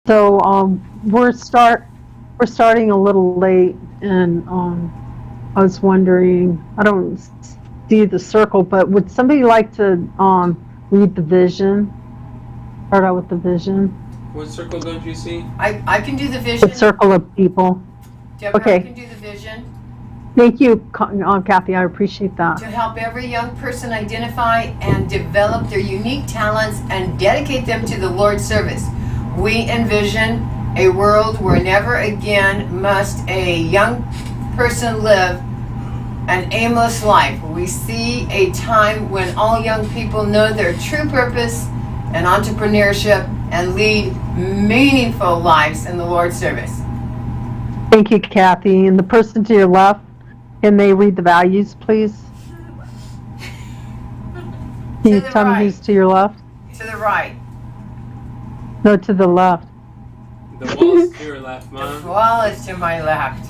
So we're starting a little late, and I was wondering. I don't see the circle, but would somebody like to read the vision? Start out with the vision. What circle don't you see? I can do the vision. The circle of people. Deborah Okay. can do the vision. Thank you, Kathy. I appreciate that. To help every young person identify and develop their unique talents and dedicate them to the Lord's service. We envision a world where never again must a young person live an aimless life. We see a time when all young people know their true purpose and entrepreneurship and lead meaningful lives in the Lord's service. Thank you, Kathy. And the person to your left, can they read the values, please? Can you tell me who's to your left? To the right. No, to the left. The wall's to your left, The Mom. wall is to my left.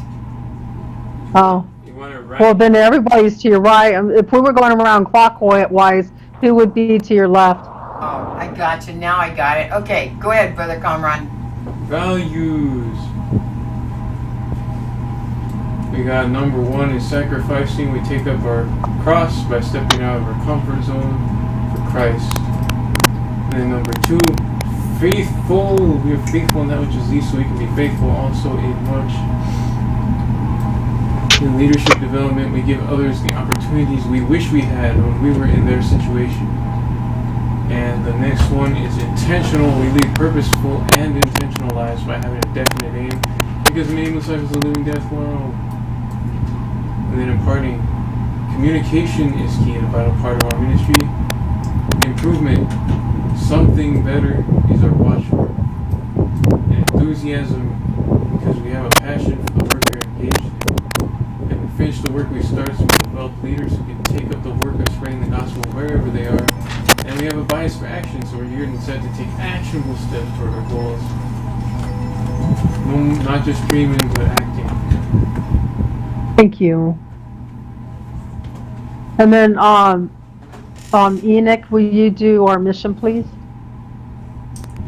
Oh. You want it right? Well, then everybody's to your right. If we were going around clockwise, who would be to your left? Oh, I got you. Now I got it. Okay, go ahead, Brother Comron. Values. We got number 1 is sacrificing. We take up our cross by stepping out of our comfort zone for Christ. And then number 2, faithful. We are faithful in that which is least, so we can be faithful also in much. In leadership development, we give others the opportunities we wish we had when we were in their situation. And the next one is intentional. We lead purposeful and intentional lives by having a definite aim, because an aimless life is a living death world. And then imparting. Communication is key and a vital part of our ministry. Improvement. Something better is our watchword. And enthusiasm, because we have a passion for the work we're engaged in. And we finish the work we start, so we develop leaders who can take up the work of spreading the gospel wherever they are. And we have a bias for action, so we're here instead to take actionable steps toward our goals. No, not just dreaming, but acting. Thank you. And then, Enoch, will you do our mission, please?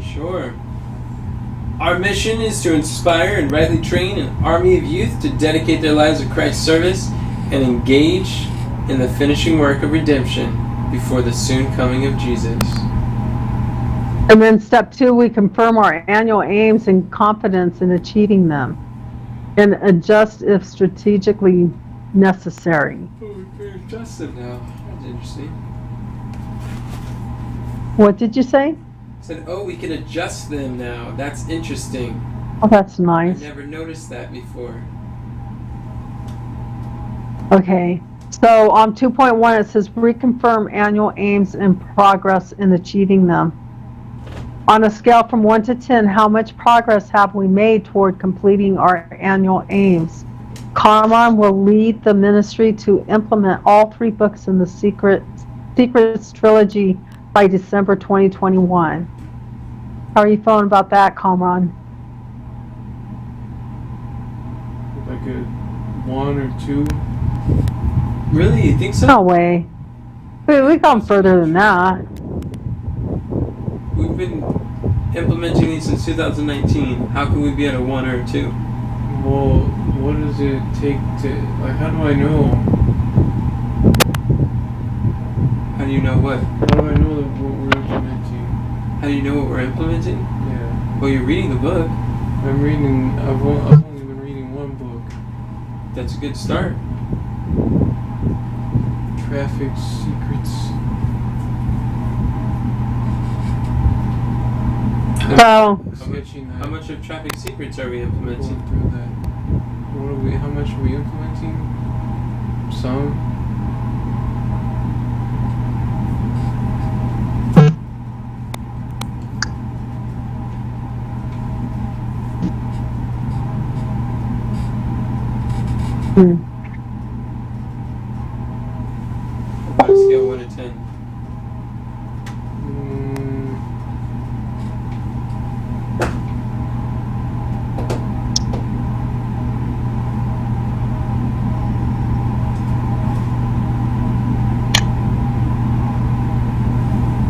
Sure. Our mission is to inspire and rightly train an army of youth to dedicate their lives to Christ's service and engage in the finishing work of redemption before the soon coming of Jesus. And then step 2, we confirm our annual aims and confidence in achieving them, and adjust if strategically necessary. Oh, we can adjust them now. That's interesting. What did you say? I said, oh, we can adjust them now. That's interesting. Oh, that's I nice. never noticed that before. Okay. So on 2.1, it says reconfirm annual aims and progress in achieving them. On a scale from 1 to 10, how much progress have we made toward completing our annual aims? Carmon will lead the ministry to implement all 3 books in the Secrets trilogy by December 2021. How are you feeling about that, Carmon? Like a 1 or 2. Really? You think so? No way. We've gone further than that. We've been implementing these since 2019. How can we be at a 1 or a 2? Well, what does it take to, like, how do I know? How do you know what? How do I know that what we're implementing? How do you know what we're implementing? Yeah. Well, you're reading the book. I've only been reading 1 book. That's a good start. Traffic Secrets. So, Sketching that. How much of Traffic Secrets are we Going implementing? through that. How much are we implementing? Some. On a scale 1 to 10.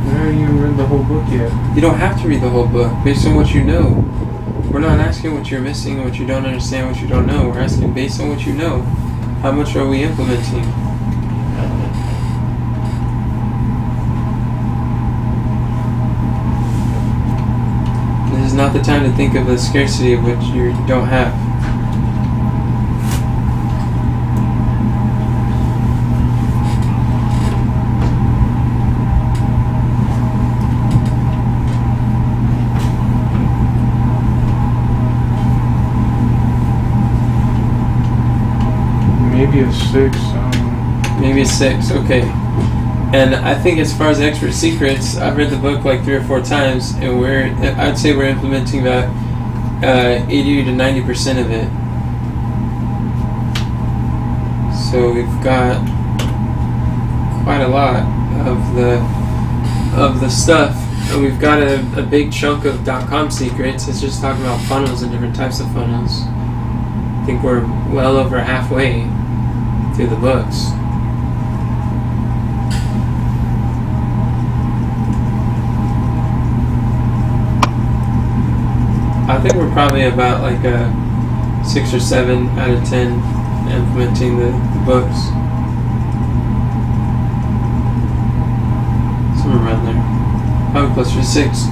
I haven't even read the whole book yet. You don't have to read the whole book based on what you know. We're not asking what you're missing, what you don't understand, what you don't know. We're asking based on what you know, how much are we implementing? This is not the time to think of the scarcity of what you don't have. Maybe a 6. Maybe a 6, okay. And I think as far as Expert Secrets, I've read the book like 3 or 4 times, and I'd say we're implementing about 80 to 90% of it. So we've got quite a lot of the stuff. And we've got a big chunk of .com secrets. It's just talking about funnels and different types of funnels. I think we're well over halfway through the books. I think we're probably about like a 6 or 7 out of 10 implementing the books. Somewhere around there. Probably closer to 6.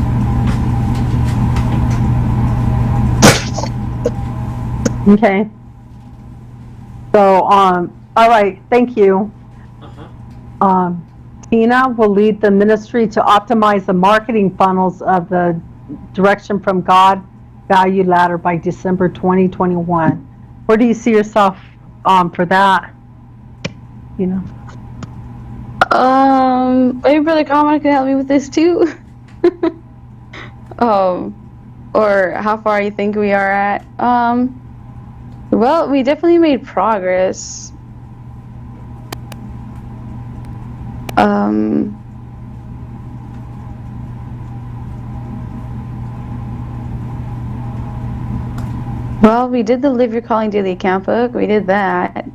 Okay. So, all right, thank you. Tina will lead the ministry to optimize the marketing funnels of the Direction from God Value Ladder by December 2021. Where do you see yourself for that? You know. Maybe Brother Common can help me with this too. Or how far you think we are at. Well, we definitely made progress. Well, we did the Live Your Calling Daily account book. We did that.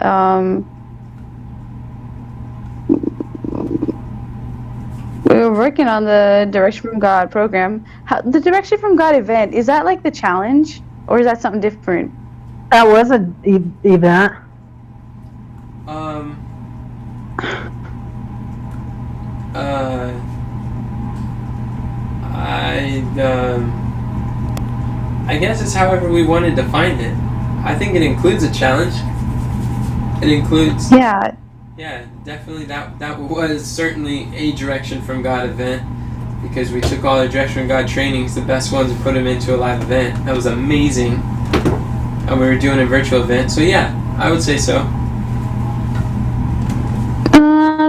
We were working on the Direction from God program. The Direction from God event, is that like the challenge? Or is that something different? That was an event. I guess it's however we want to define it. I think it includes a challenge. It includes... Yeah. Yeah, definitely that was certainly a Direction from God event, because we took all the Direction from God trainings, the best ones, and put them into a live event. That was amazing. And we were doing a virtual event, so yeah, I would say so.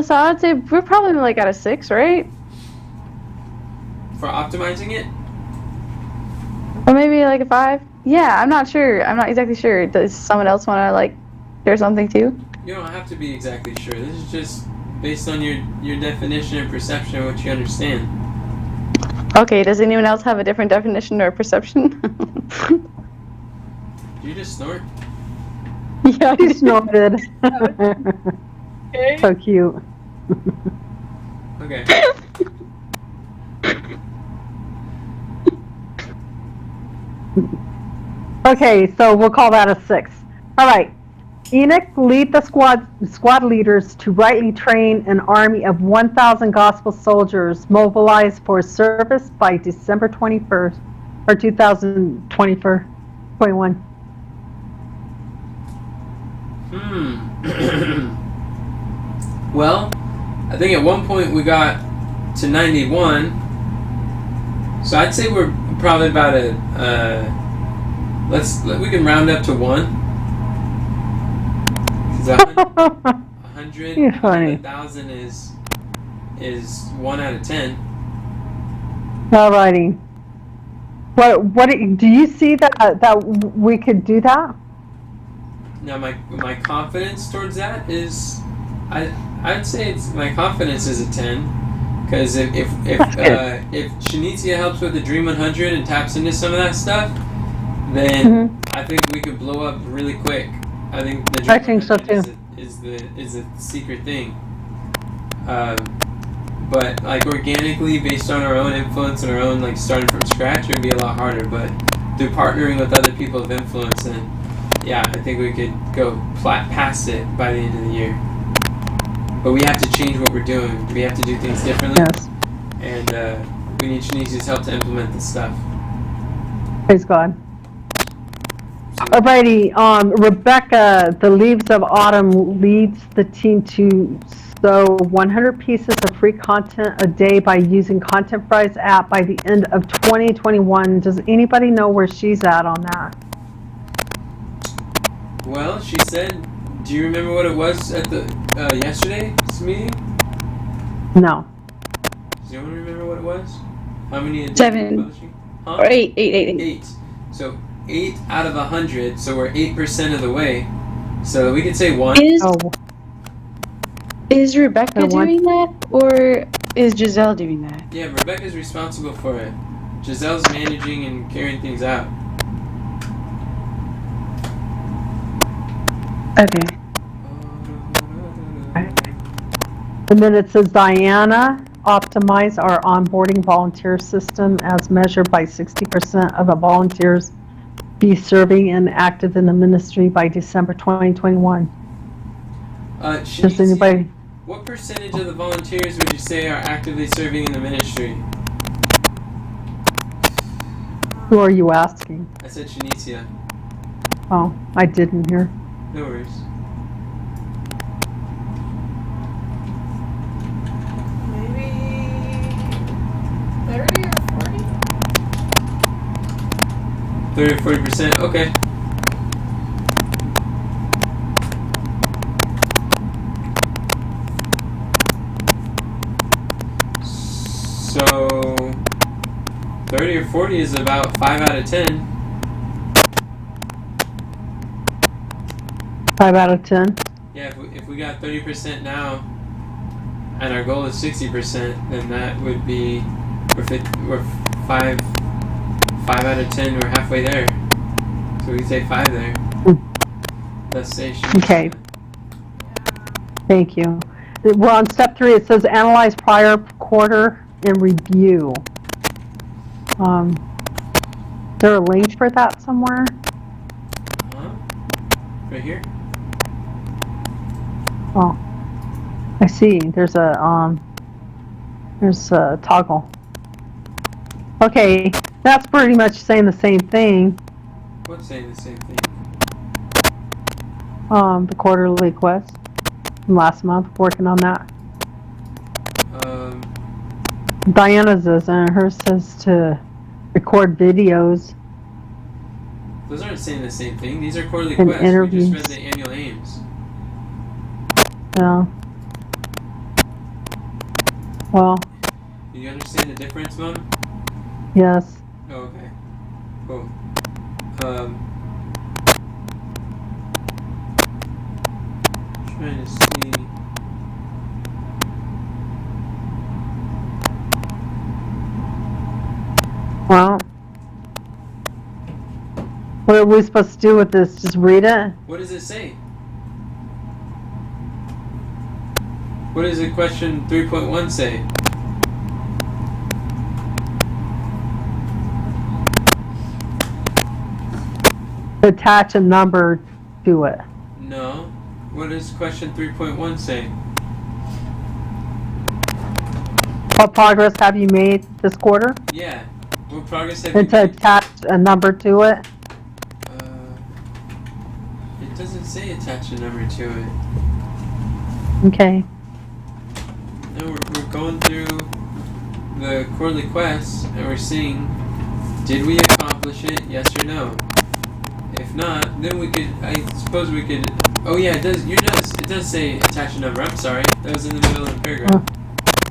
So I would say we're probably like at a 6, right? For optimizing it? Or maybe like a 5? Yeah, I'm not sure. I'm not exactly sure. Does someone else want to like share something too? You don't have to be exactly sure. This is just based on your definition and perception of what you understand. Okay, does anyone else have a different definition or perception? Did you just snort? Yeah, She snorted. Okay. So cute. Okay. Okay, so we'll call that a 6. All right. Enoch, lead the squad leaders to rightly train an army of 1,000 gospel soldiers mobilized for service by December 21st, or 2021. Well, I think at one point we got to 91. So I'd say we're probably about we can round up to 1. 100, You're funny. 1,000 is 1 out of 10. Alrighty. What do you see that we could do that? Now my confidence towards that is, I'd say my confidence is a 10, because if Shanitzia helps with the Dream 100 and taps into some of that stuff, then I think we could blow up really quick. I think the Dream I think so 100 too. is the secret thing. But like organically, based on our own influence and our own like starting from scratch, it would be a lot harder. But through partnering with other people of influence, then yeah, I think we could go past it by the end of the year. But we have to change what we're doing. We have to do things differently. Yes. And we need Shanice's help to implement this stuff. Praise God. So, Alrighty, Rebecca, the Leaves of Autumn leads the team to sew 100 pieces of free content a day by using Content Fries app by the end of 2021. Does anybody know where she's at on that? well, she said, do you remember what it was at the yesterday's meeting? No. Does anyone remember what it was? How many a day 7. publishing? Huh? Or 8. 8. So 8 out of 100. So we're 8% of the way. So we could say 1. Oh, Is Rebecca I want- doing that, or is Giselle doing that? Yeah, Rebecca's responsible for it. Giselle's managing and carrying things out. Okay. and then it says Diana, optimize our onboarding volunteer system as measured by 60% of the volunteers be serving and active in the ministry by December 2021. Does Shanice, anybody? what percentage of the volunteers would you say are actively serving in the ministry? Who are you asking? I said Shanicia. Oh, I didn't hear. No worries. Maybe 30 or 40? 30 or 40%? Okay. So 30 or 40 is about 5 out of 10. 5 out of 10. Yeah, if we got 30% now, and our goal is 60%, then that would be we're 5 out of 10. We're halfway there. So we can say 5 there. Let's say. Okay. Thank you. We're on step 3. It says analyze prior quarter and review. Is there a link for that somewhere? Right here. Oh, I see. There's a toggle. Okay, that's pretty much saying the same thing. What's saying the same thing? The quarterly quest from last month, working on that. Diana's is, and hers says to record videos. Those aren't saying the same thing. These are quarterly And quests. interviews. We just read the annual aims. Yeah. Well, Do you understand the difference, Mom? yes. Oh, okay. Cool. Trying to see. Well, what are we supposed to do with this? Just read it? What does it say? What does it question 3.1 say? Attach a number to it. No. What does question 3.1 say? What progress have you made this quarter? Yeah. What progress have you And to made? attach a number to it? It doesn't say attach a number to it. Okay. No, we're going through the quarterly quests and we're seeing, did we accomplish it, yes or no? If not, then we could, I suppose we could, oh yeah, it does say attach a number, I'm sorry, that was in the middle of the paragraph.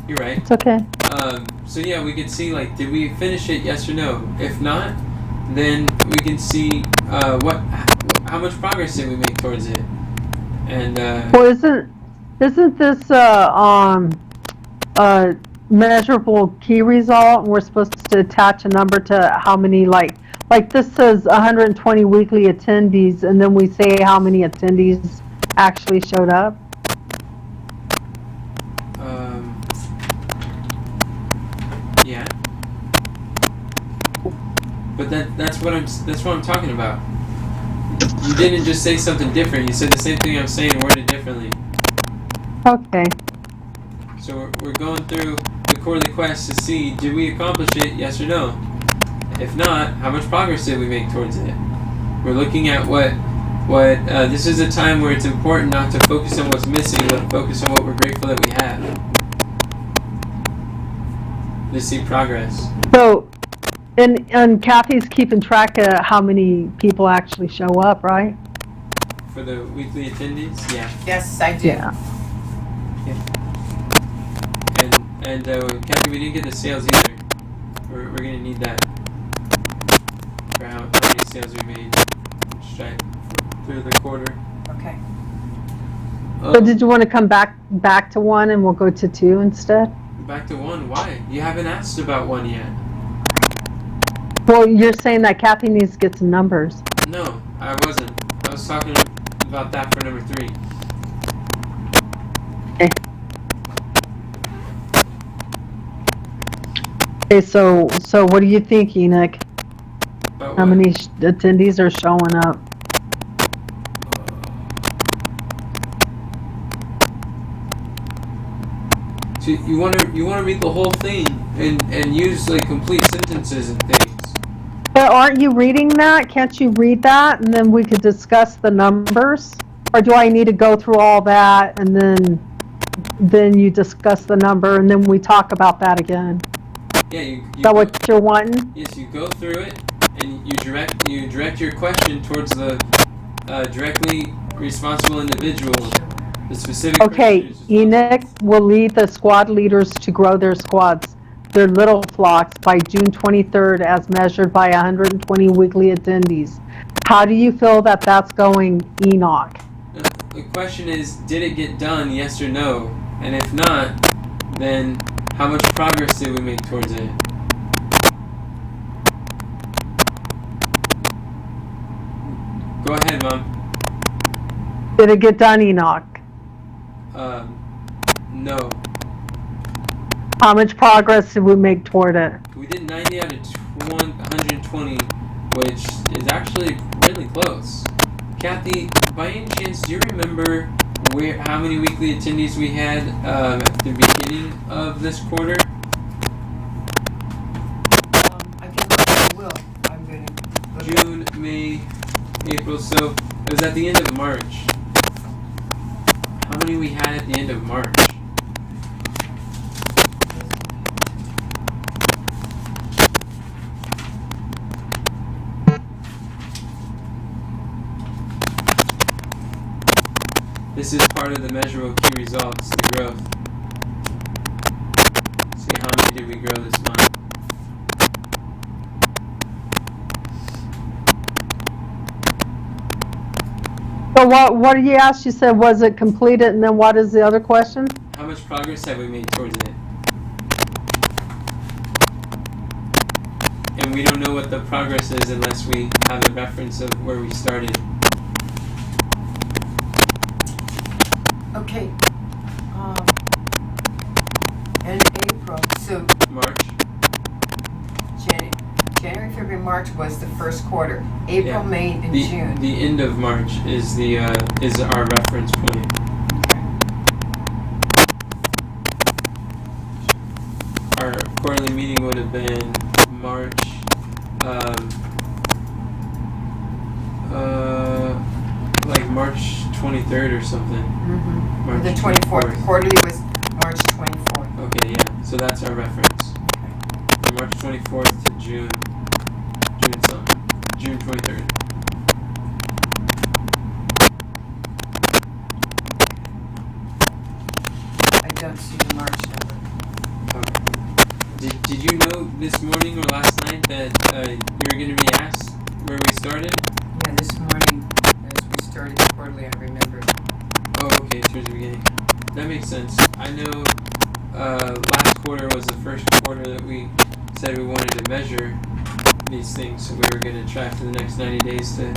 You're right. It's okay. So yeah, we could see, like, did we finish it, yes or no? If not, then we can see, how much progress did we make towards it? And, Well, isn't this a measurable key result? And we're supposed to attach a number to how many, like this says 120 weekly attendees, and then we say how many attendees actually showed up. yeah. But that's what That's what I'm talking about. You didn't just say something different. You said the same thing I'm saying, worded differently. Okay. So we're going through the quarterly quest to see, did we accomplish it, yes or no? If not, how much progress did we make towards it? We're looking at this is a time where it's important not to focus on what's missing, but focus on what we're grateful that we have. To see progress. So, and Kathy's keeping track of how many people actually show up, right? For the weekly attendees, yeah. Yes, I do. Yeah. And Kathy, we didn't get the sales either. We're gonna need that. For how many sales we made through the quarter. Okay. So did you want to come back to 1 and we'll go to 2 instead? Back to 1, why? You haven't asked about 1 yet. Well, you're saying that Kathy needs to get some numbers. No, I wasn't. I was talking about that for number 3. Okay, so what do you think, Enoch? About How what? many attendees are showing up? So you want to read the whole thing and use like complete sentences and things. But aren't you reading that? Can't you read that and then we could discuss the numbers? Or do I need to go through all that and then you discuss the number and then we talk about that again? Yeah, you Is that what you're wanting? Yes, you go through it and you direct your question towards the directly responsible individual. The specific Okay, question is Enoch will lead the squad leaders to grow their squads, their little flocks, by June 23rd as measured by 120 weekly attendees. How do you feel that that's going, Enoch? The question is, did it get done, yes or no? And if not, then how much progress did we make towards it? Go ahead, Mom. Did it get done, Enoch? No. How much progress did we make toward it? We did 90 out of 120, which is actually really close. Kathy, by any chance, do you remember how many weekly attendees we had at the beginning of this quarter? I can look, I will. I'm going to look. June, May, April, so it was at the end of March. How many we had at the end of March? This is part of the measurable key results, the growth. See how many did we grow this month? So what did you ask? You said, was it completed? And then what is the other question? How much progress have we made towards it? And we don't know what the progress is unless we have a reference of where we started. Okay. And April. So March? January, February, March was the first quarter. April, Yeah. May, and June. The end of March is our reference point. Our quarterly meeting would have been March, like March 23rd or something. Mm-hmm. March The 24th. Quarterly was March 24th. Okay, yeah. So that's our reference. From March 24th to June something. June 23rd. I don't see the March number. Okay. Did you know this morning or last night that you were going to be asked where we started? Yeah, this morning as we started the quarterly, I remember. Oh, okay, towards the beginning. That makes sense. I know last quarter was the first quarter that we said we wanted to measure these things, so we were going to track for the next 90 days to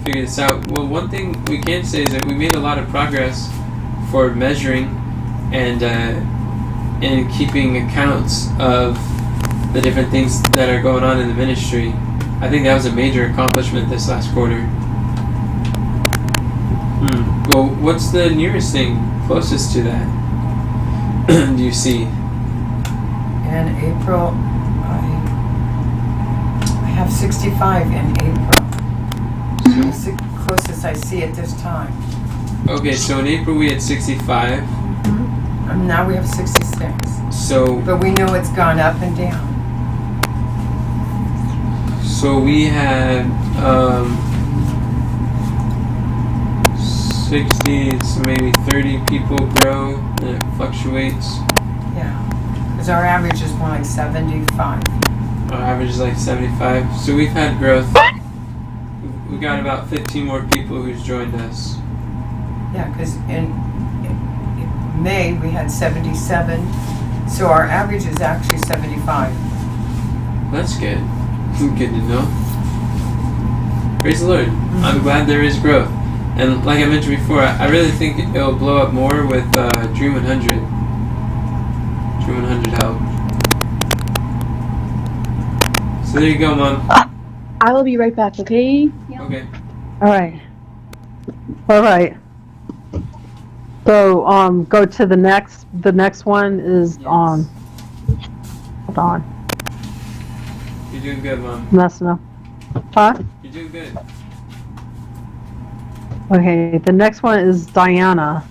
figure this out. Well, one thing we can say is that we made a lot of progress for measuring and keeping accounts of the different things that are going on in the ministry. I think that was a major accomplishment this last quarter. Well, what's the nearest thing closest to that? Do you see? In April, I have 65 in April. It's the closest I see at this time. Okay, so in April we had 65. And now we have 66. So But we know it's gone up and down. So we had 60, so maybe 30 people grow, and it fluctuates. Yeah. Because our average is more like 75. Our average is like 75. So we've had growth. We've got about 15 more people who's joined us. Yeah, because in May we had 77. So our average is actually 75. That's good. Good to know. Praise the Lord. I'm glad there is growth. And like I mentioned before, I really think it'll blow up more with Dream 100. Dream 100 help. So there you go, Mom. I will be right back, okay? Okay. All right. All right. So, go to the next one is, Yes. hold on, You're doing good, Mom. messing up. Huh? You're doing good. Okay, the next one is Diana.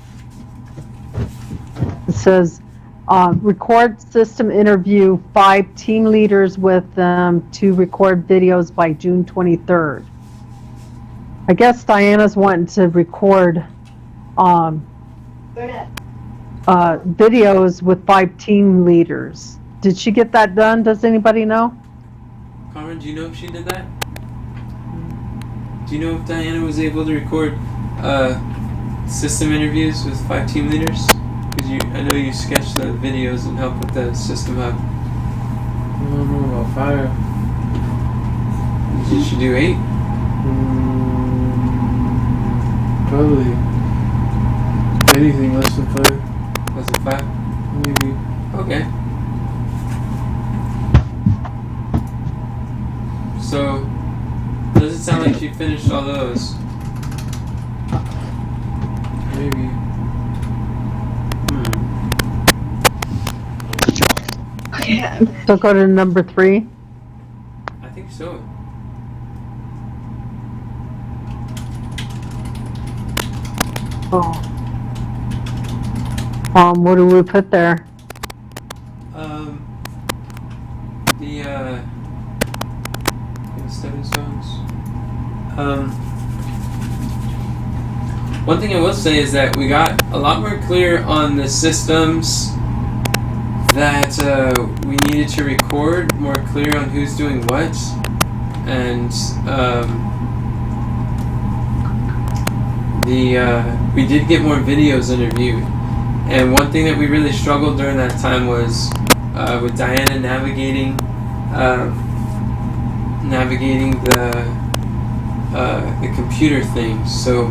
It says, record system interview 5 team leaders with them to record videos by June 23rd. I guess Diana's wanting to record videos with 5 team leaders. Did she get that done? Does anybody know? Carmen, do you know if she did that? Do you know if Diana was able to record system interviews with 5 team leaders? Because I know you sketched the videos and helped with the system hub. I don't know about 5. Did she do 8? Probably anything less than 5, Was it 5? maybe. Okay. So, does it sound like she finished all those? Maybe. So go to number 3. I think so. Oh. What do we put there? The stepping stones. One thing I will say is that we got a lot more clear on the systems that we needed to record, more clear on who's doing what, and we did get more videos interviewed. And one thing that we really struggled during that time was with Diana navigating the computer things. So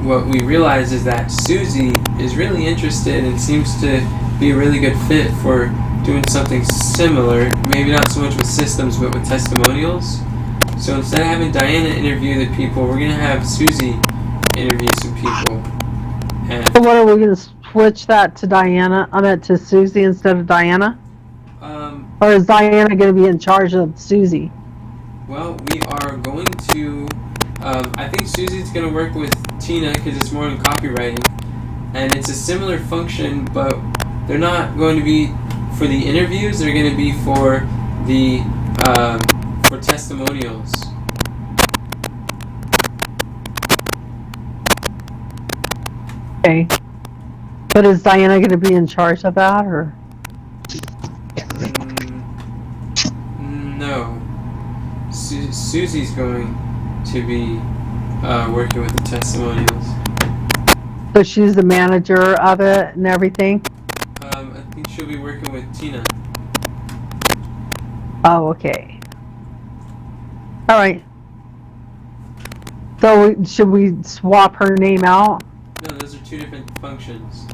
what we realized is that Susie is really interested and seems to be a really good fit for doing something similar, maybe not so much with systems but with testimonials. So instead of having Diana interview the people, we're going to have Susie interview some people. And So what are we going to switch that to Diana? I meant to Susie instead of Diana? Or is Diana going to be in charge of Susie? well, we are going to I think Susie's going to work with Tina because it's more in copywriting, and it's a similar function, but they're not going to be for the interviews. They're going to be for the for testimonials. Okay. But is Diana going to be in charge of that, or? No. Susie's going to be working with the testimonials. So she's the manager of it and everything? I think she'll be working with Tina. Oh, okay. All right. So should we swap her name out? No, those are 2 different functions.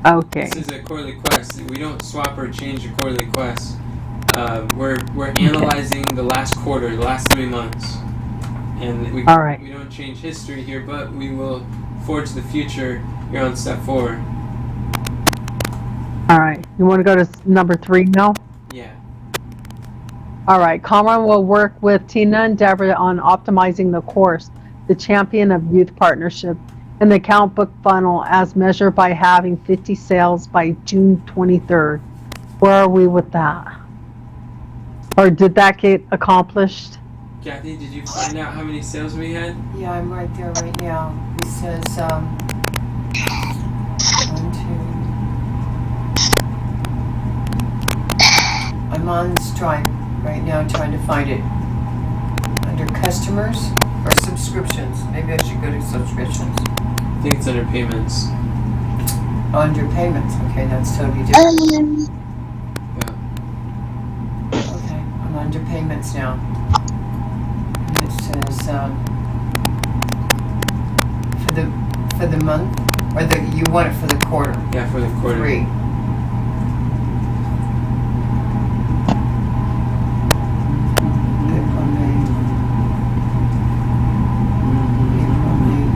Okay. This is a quarterly quest. We don't swap or change a quarterly quest. we're analyzing the last quarter, the last 3 months, and we All right. we don't change history here, but we will forge the future here on step 4. All right. You want to go to number 3 now? Yeah. All right. Comron will work with Tina and Deborah on optimizing the course, the champion of youth partnership, and the account book funnel as measured by having 50 sales by June 23rd. Where are we with that? Or did that get accomplished? Kathy, did you find out how many sales we had? Yeah, I'm right there right now. It says, 1, 2. I'm on Stripe right now trying to find it. Under customers or subscriptions. Maybe I should go to subscriptions. I think it's under payments. Under payments. Okay, that's totally different. Yeah. Okay, I'm under payments now. And it says, for the month, or you want it for the quarter? Yeah, for the quarter. 3. April, May,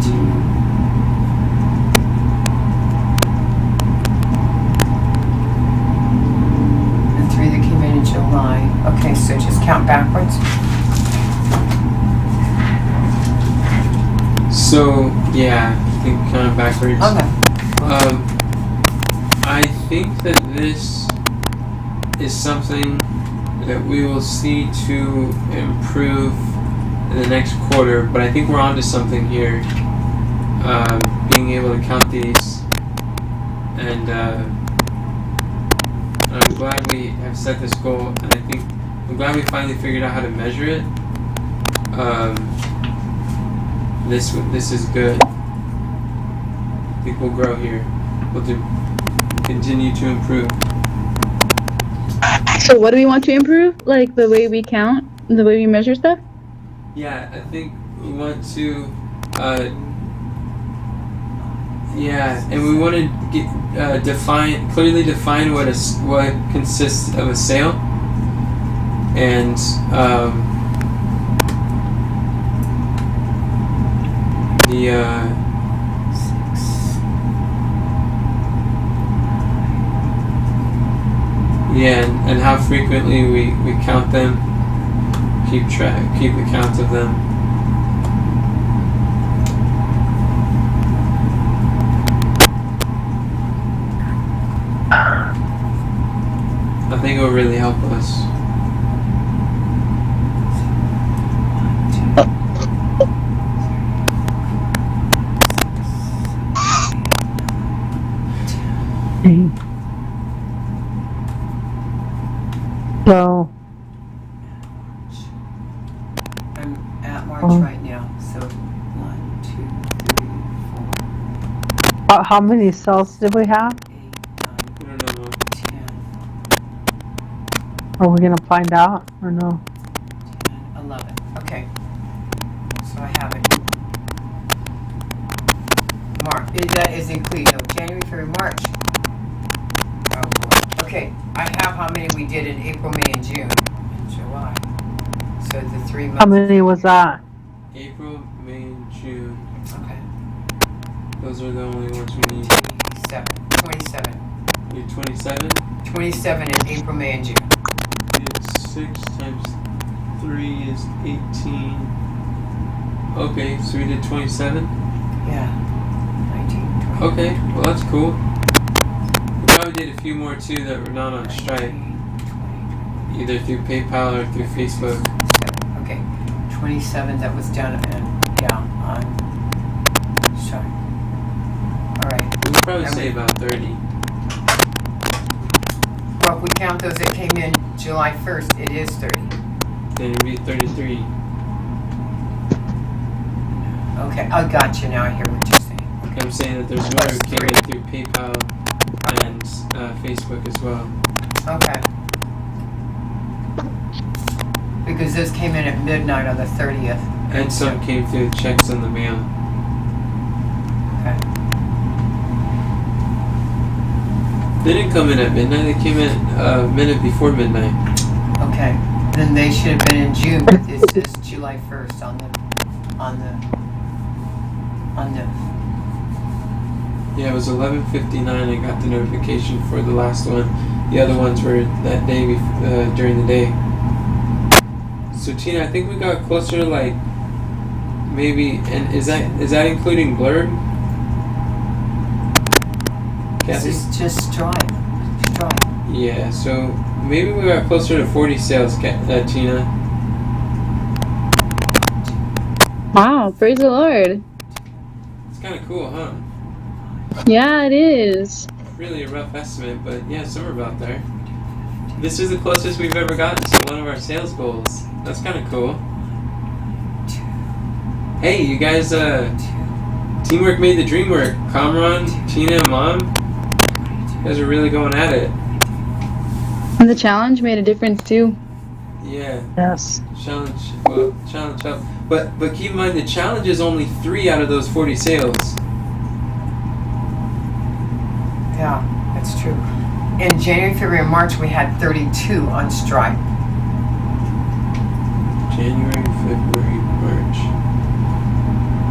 June. And 3 that came in July. Okay, so just count backwards. So, yeah, I think kind of backwards. Okay. I think that this is something that we will see to improve in the next quarter, but I think we're onto something here. Being able to count these, and I'm glad we have set this goal, and I'm glad we finally figured out how to measure it. This is good. I think we'll grow here. We'll continue to improve. So what do we want to improve? Like the way we count, the way we measure stuff? Yeah, I think we want to, and we want to get clearly define what consists of a sale, and and how frequently we count them, keep account of them. I think it will really help us. So, I'm at March right now. So 1, 2, 3, 4, how many cells did we have? 8, 9, I don't know. 10, Are we going to find out or no? 10, 11. Okay. So I have it. March. That is included. No, January, February, March. Oh boy. Okay. I have how many we did in April, May, and June. And July. So the 3 months. How many was that? April, May, and June. Okay. Those are the only ones we need. 27. You're 27? 27 in April, May, and June. It's 6 times 3 is 18. Okay, so we did 27? Yeah. 19, 20. Okay, well that's cool. We probably did a few more too that were not on Stripe, 20, either through PayPal or through Facebook. 27. Okay. 27 that was done on Stripe. Alright. We'll probably say about 30. Well, if we count those that came in July 1st, it is 30. Then it'd be 33. Okay, I got you now. I hear what you're saying. Okay. I'm saying that there's more who came in through PayPal and Facebook as well. Okay. Because this came in at midnight on the 30th. And some came through checks in the mail. Okay. They didn't come in at midnight, they came in a minute before midnight. Okay, then they should have been in June, but this is July 1st on the. Yeah, it was 11:59. I got the notification for the last one. The other ones were that day during the day. So Tina, I think we got closer to like maybe, and is that including Blurb? This Kathy? is just Stripe. Yeah, so maybe we got closer to 40 sales, Tina. Wow, praise the Lord. It's kind of cool, huh? Yeah, it is. Really a rough estimate, but yeah, somewhere about there. This is the closest we've ever gotten to one of our sales goals. That's kind of cool. Hey, you guys, teamwork made the dream work. Kamran, Tina, and Mom, you guys are really going at it. And the challenge made a difference too. Yeah, Yes. challenge up. But keep in mind, the challenge is only 3 out of those 40 sales. Yeah, that's true. In January, February, and March, we had 32 on Stripe. January, February, March.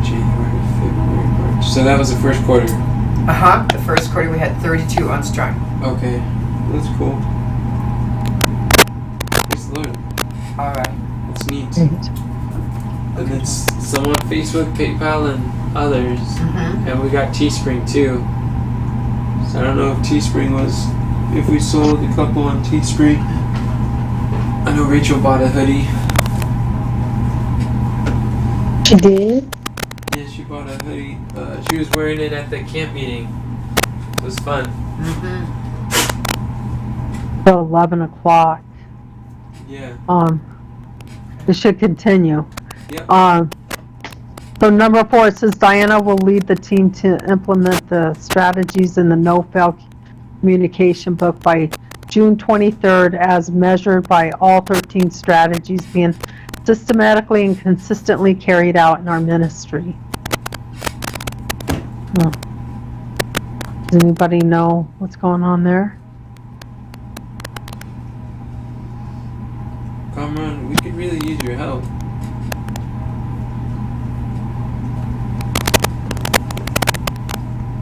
January, February, March. So that was the first quarter. The first quarter we had 32 on Stripe. Okay, that's cool. Praise the Lord. All right. That's neat. And it's some on Facebook, PayPal, and others. Mm-hmm. And we got Teespring too. So I don't know if Teespring if we sold a couple on Teespring. I know Rachel bought a hoodie. She did? Yeah, she bought a hoodie. She was wearing it at the camp meeting. It was fun. Mm-hmm. So 11 o'clock. Yeah. It should continue. Yep. So number 4, it says Diana will lead the team to implement the strategies in the no-fail communication book by June 23rd as measured by all 13 strategies being systematically and consistently carried out in our ministry. Does anybody know what's going on there? Kamran, we could really use your help.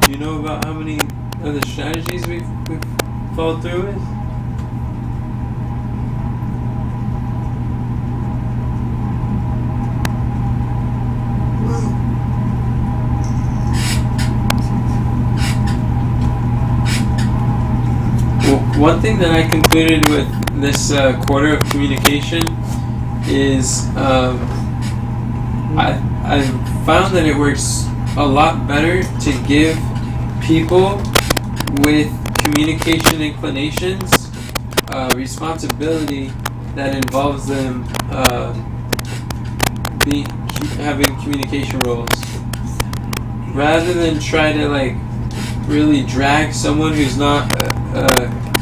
Do you know about how many other strategies we've followed through with? Well, one thing that I concluded with this quarter of communication is I found that it works a lot better to give people with communication inclinations responsibility that involves them having communication roles, rather than try to like really drag someone who's not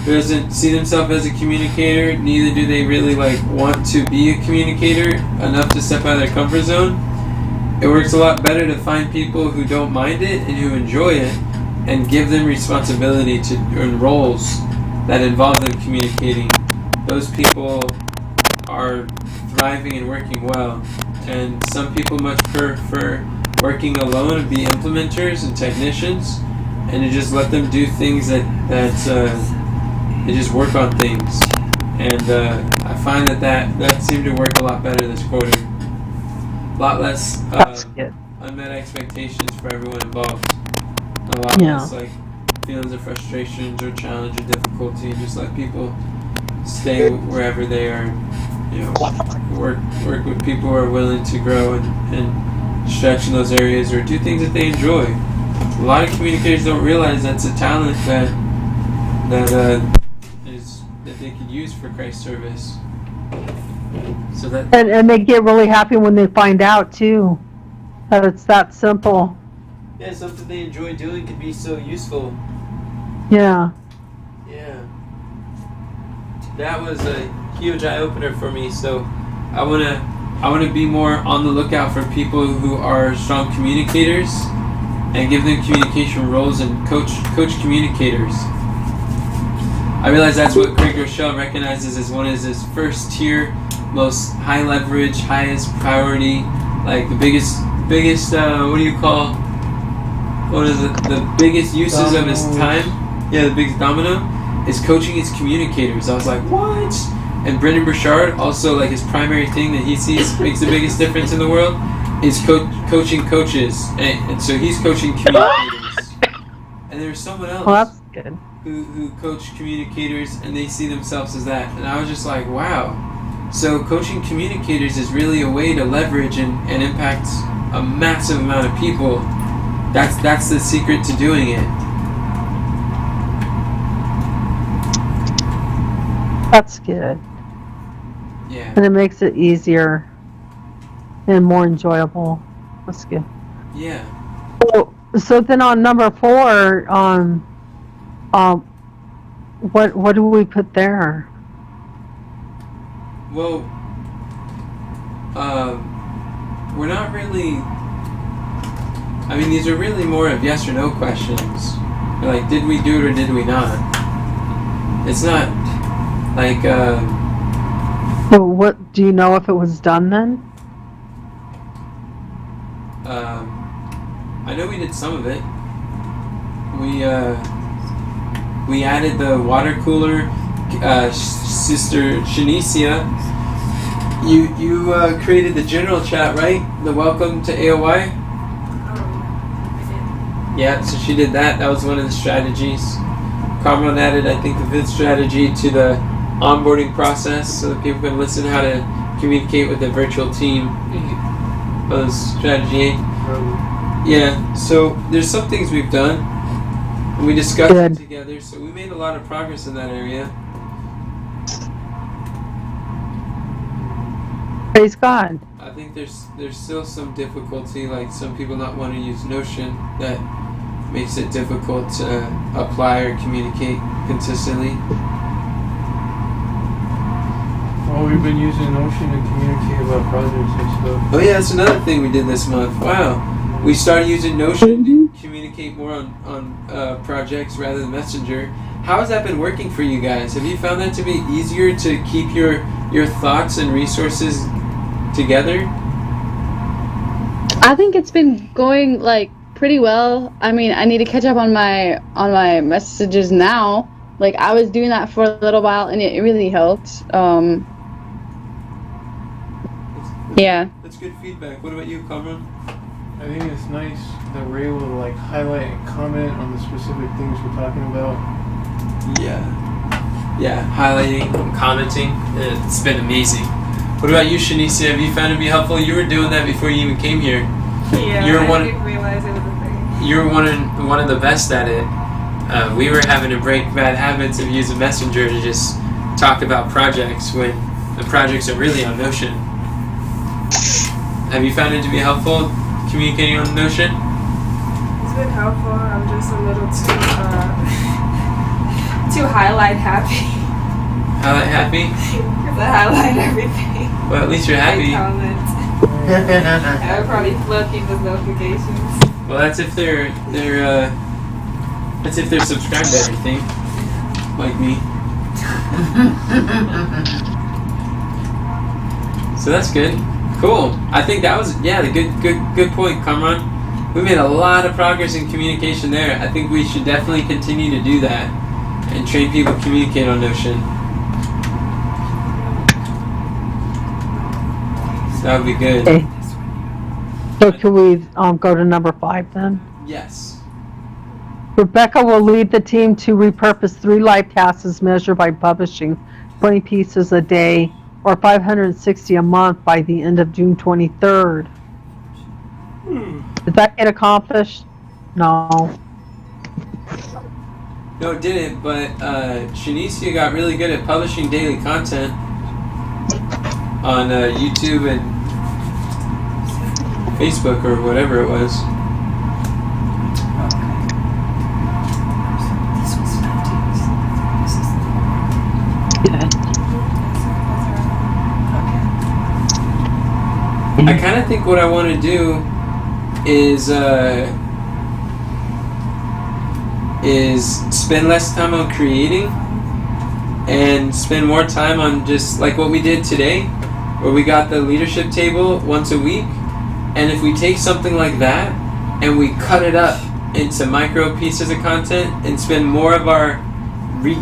who doesn't see themselves as a communicator. Neither do they really like want to be a communicator enough to step out of their comfort zone. It works a lot better to find people who don't mind it and who enjoy it, and give them responsibility to earn roles that involve them communicating. Those people are thriving and working well, and some people much prefer working alone and be implementers and technicians, and to just let them do things that they just work on things. And I find that seemed to work a lot better this quarter. A lot less That's good. unmet expectations for everyone involved. A lot less like feelings of frustrations or challenge or difficulty, and just let people stay wherever they are. You know, work with people who are willing to grow and stretch in those areas, or do things that they enjoy. A lot of communicators don't realize that's a talent that they could use for Christ's service. So that And they get really happy when they find out too that it's that simple. yeah, something they enjoy doing could be so useful. Yeah. Yeah. That was a huge eye opener for me. So I wanna be more on the lookout for people who are strong communicators, and give them communication roles and coach communicators. I realize that's what Craig Rochelle recognizes as one of his first tier, most high leverage, highest priority, like the biggest, what do you call, what is it, the biggest uses of his time? Yeah, the biggest domino is coaching his communicators. I was like, what? And Brendan Burchard, also like his primary thing that he sees makes the biggest difference in the world is coaching coaches. And so he's coaching communicators. And there's someone else Well, that's good. who coach communicators and they see themselves as that. And I was just like, wow. So coaching communicators is really a way to leverage and impact a massive amount of people. That's the secret to doing it. That's good. Yeah. And it makes it easier and more enjoyable. That's good. Yeah. So then on number 4, what do we put there? Well, we're not really. I mean, these are really more of yes or no questions. Like, did we do it or did we not? It's not like. So what do you know if it was done then? I know we did some of it. We added the water cooler. Sister Shanicia, you created the general chat, right? The welcome to AOI. Yeah, so she did that. That was one of the strategies. Carmen added, I think, the 5th strategy to the onboarding process so that people can listen how to communicate with the virtual team. That was strategy 8. Yeah, so there's some things we've done. And we discussed it together, so we made a lot of progress in that area. Praise God. I think there's still some difficulty, like some people not want to use Notion, that makes it difficult to apply or communicate consistently. Well, we've been using Notion to communicate about projects and stuff. Oh yeah, that's another thing we did this month. Wow. We started using Notion to communicate more on projects rather than Messenger. How has that been working for you guys? Have you found that to be easier to keep your thoughts and resources together? I think it's been going like pretty well. I mean, I need to catch up on my messages now. Like, I was doing that for a little while and it really helped. Yeah. That's good feedback. What about you, Cameron? I think it's nice that we're able to like highlight and comment on the specific things we're talking about. Yeah, highlighting, commenting. It's been amazing. What about you, Shanicia? Have you found it to be helpful? You were doing that before you even came here. Yeah, You're I one- didn't realize it was a thing. You were one of the best at it. We were having to break bad habits of using Messenger to just talk about projects when the projects are really on Notion. Have you found it to be helpful communicating on Notion? It's been helpful. I'm just a little too highlight happy. Highlight happy? Because I highlight everything. Well, at least you're happy. I comment. I would probably flood people's notifications. Well, that's if they're subscribed to everything, like me. So that's good. Cool. I think that was the good point, Kamran. We made a lot of progress in communication there. I think we should definitely continue to do that and train people to communicate on Notion. So that would be good. Okay. So can we go to number 5 then? Yes. Rebecca will lead the team to repurpose 3 live tasks as measured by publishing 20 pieces a day or 560 a month by the end of June 23rd. Did that get accomplished? No. No, it didn't, but Shanicia got really good at publishing daily content on YouTube and Facebook or whatever it was. I kind of think what I want to do is spend less time on creating and spend more time on just like what we did today, where we got the leadership table once a week. And if we take something like that and we cut it up into micro pieces of content and spend more of our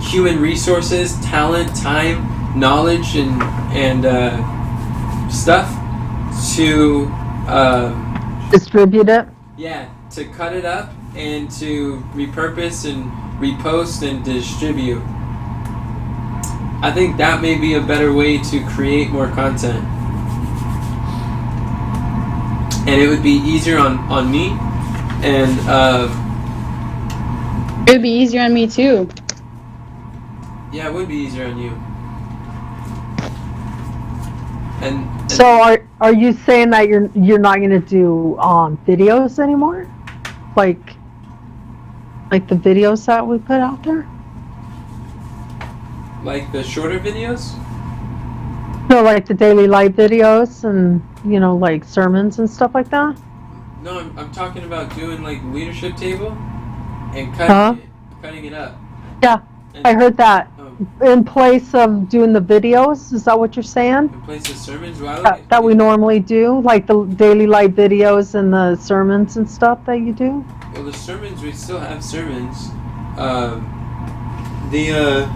human resources, talent, time, knowledge, and stuff to Distribute it. to cut it up and to repurpose and repost and distribute. I think that may be a better way to create more content. And it would be easier on me, and It would be easier on me too. yeah, it would be easier on you. And So are you saying that you're not going to do videos anymore? Like the videos that we put out there? like the shorter videos? No, like the daily life videos and, like sermons and stuff like that? No, I'm talking about doing like leadership table and Huh? cutting it up. Yeah, And, I heard that. um, In place of doing the videos, is that what you're saying? in place of sermons, well, That we normally do? Like the daily life videos and the sermons and stuff that you do? well, the sermons, we still have sermons. The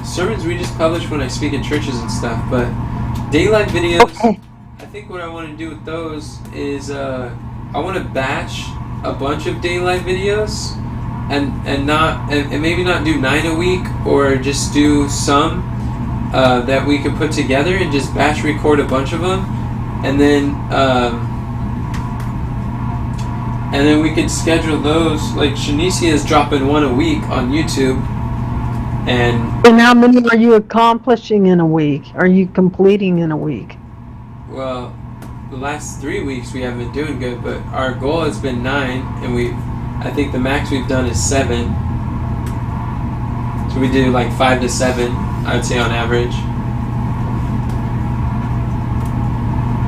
sermons we just publish when I speak in churches and stuff, but daylight videos, Okay. I think what I want to do with those is I want to batch a bunch of daylight videos and maybe not do 9 a week, or just do some that we could put together and just batch record a bunch of them, and then we could schedule those. Like Shanicia is dropping one a week on YouTube, and And how many are you accomplishing in a week? Are you completing in a week? well, the last 3 weeks we haven't been doing good, but our goal has been 9, and I think the max we've done is 7. So we do like 5 to 7, I would say on average.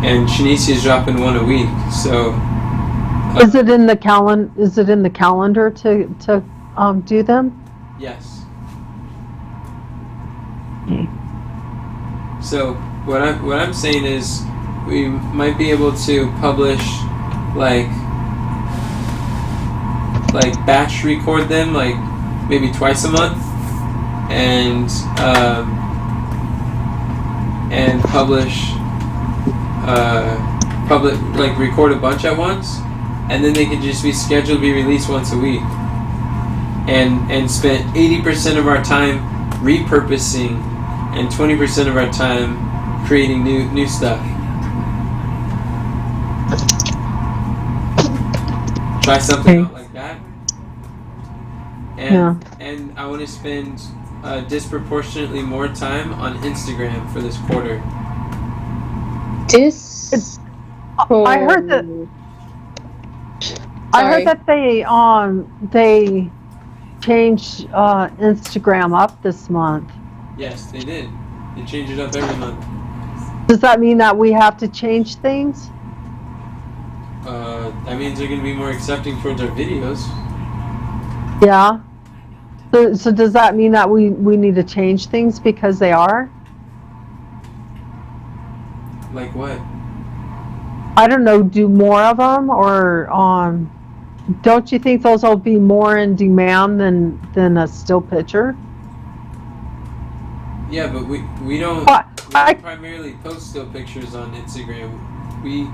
And Shanicia is dropping one a week, so Is it in the calendar to do them? yes. Okay. So what I'm saying is we might be able to publish like batch record them like maybe twice a month, and publish like record a bunch at once, and then they can just be scheduled to be released once a week, and spend 80% of our time repurposing and 20% of our time creating new stuff. Try something Okay. out like that. Yeah. And I want to spend disproportionately more time on Instagram for this quarter. I heard that. I heard that they changed Instagram up this month. Yes, they did. They change it up every month. Does that mean that we have to change things? That means they're going to be more accepting towards our videos. Yeah. So does that mean that we need to change things because they are? Like what? I don't know. Do more of them, or don't you think those will be more in demand than a still picture? Yeah, but we don't, What? we don't primarily post still pictures on Instagram. We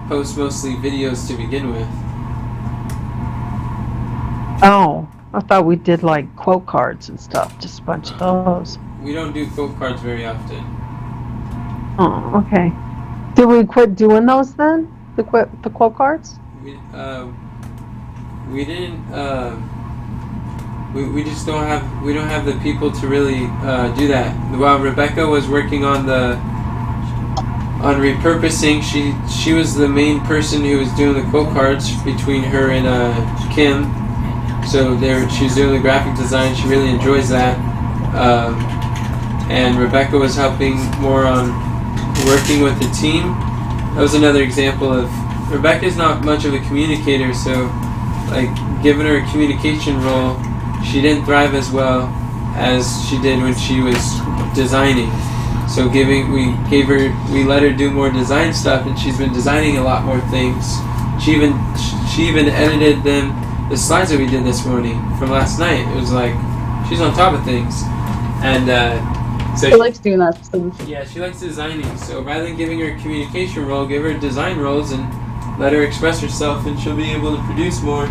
post mostly videos to begin with. Oh, I thought we did like quote cards and stuff. Just a bunch of those. We don't do quote cards very often. Oh, okay. Did we quit doing those then? The quote cards? We didn't. We just don't have the people to really do that. While Rebecca was working on repurposing, she was the main person who was doing the quote cards between her and Kim. So she was doing the graphic design. She really enjoys that. And Rebecca was helping more on working with the team. That was another example of Rebecca's not much of a communicator, so like giving her a communication role, she didn't thrive as well as she did when she was designing. So we let her do more design stuff, and she's been designing a lot more things. She even edited the slides that we did this morning from last night. It was like she's on top of things, and so She likes doing that stuff. yeah, she likes designing. So rather than giving her a communication role, give her design roles and let her express herself, and she'll be able to produce more.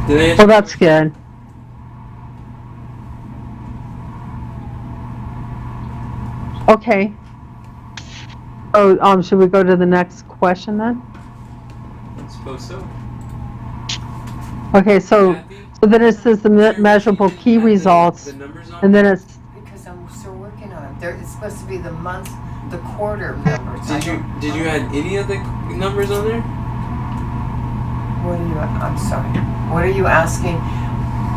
Did I answer? Well, that's good. Okay. Oh, should we go to the next question then? I suppose so. Okay, so then it says the measurable key results, The numbers on and then it's Because I'm still working on it. It's supposed to be the month, the quarter numbers. Did you add any of the numbers on there? What are you? I'm sorry. What are you asking?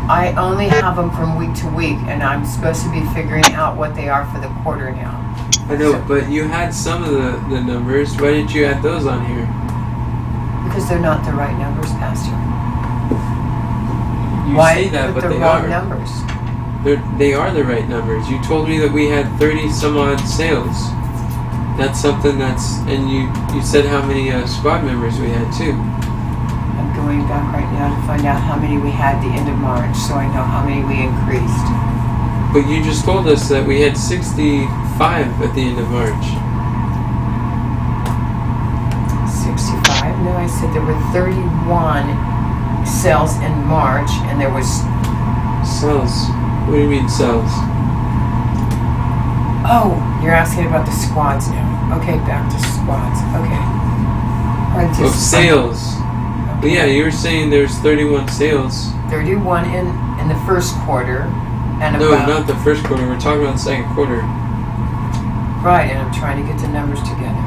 I only have them from week to week, and I'm supposed to be figuring out what they are for the quarter now. I know, but you had some of the numbers. Why didn't you add those on here? Because they're not the right numbers, Pastor. You Why say that, put but the they wrong are. numbers? They are the right numbers. You told me that we had 30 some odd sales. That's something and you said how many squad members we had too. I'm going back right now to find out how many we had the end of March, so I know how many we increased. But you just told us that we had 65 at the end of March. 65? No, I said there were 31 sales in March, and there was. Sales? What do you mean sales? Oh, you're asking about the squads now. Okay, back to squads. Okay. Oh, sales. But yeah, you were saying there's 31 sales. 31 in the first quarter, and No, about. not the first quarter. We're talking about the second quarter. Right, and I'm trying to get the numbers together.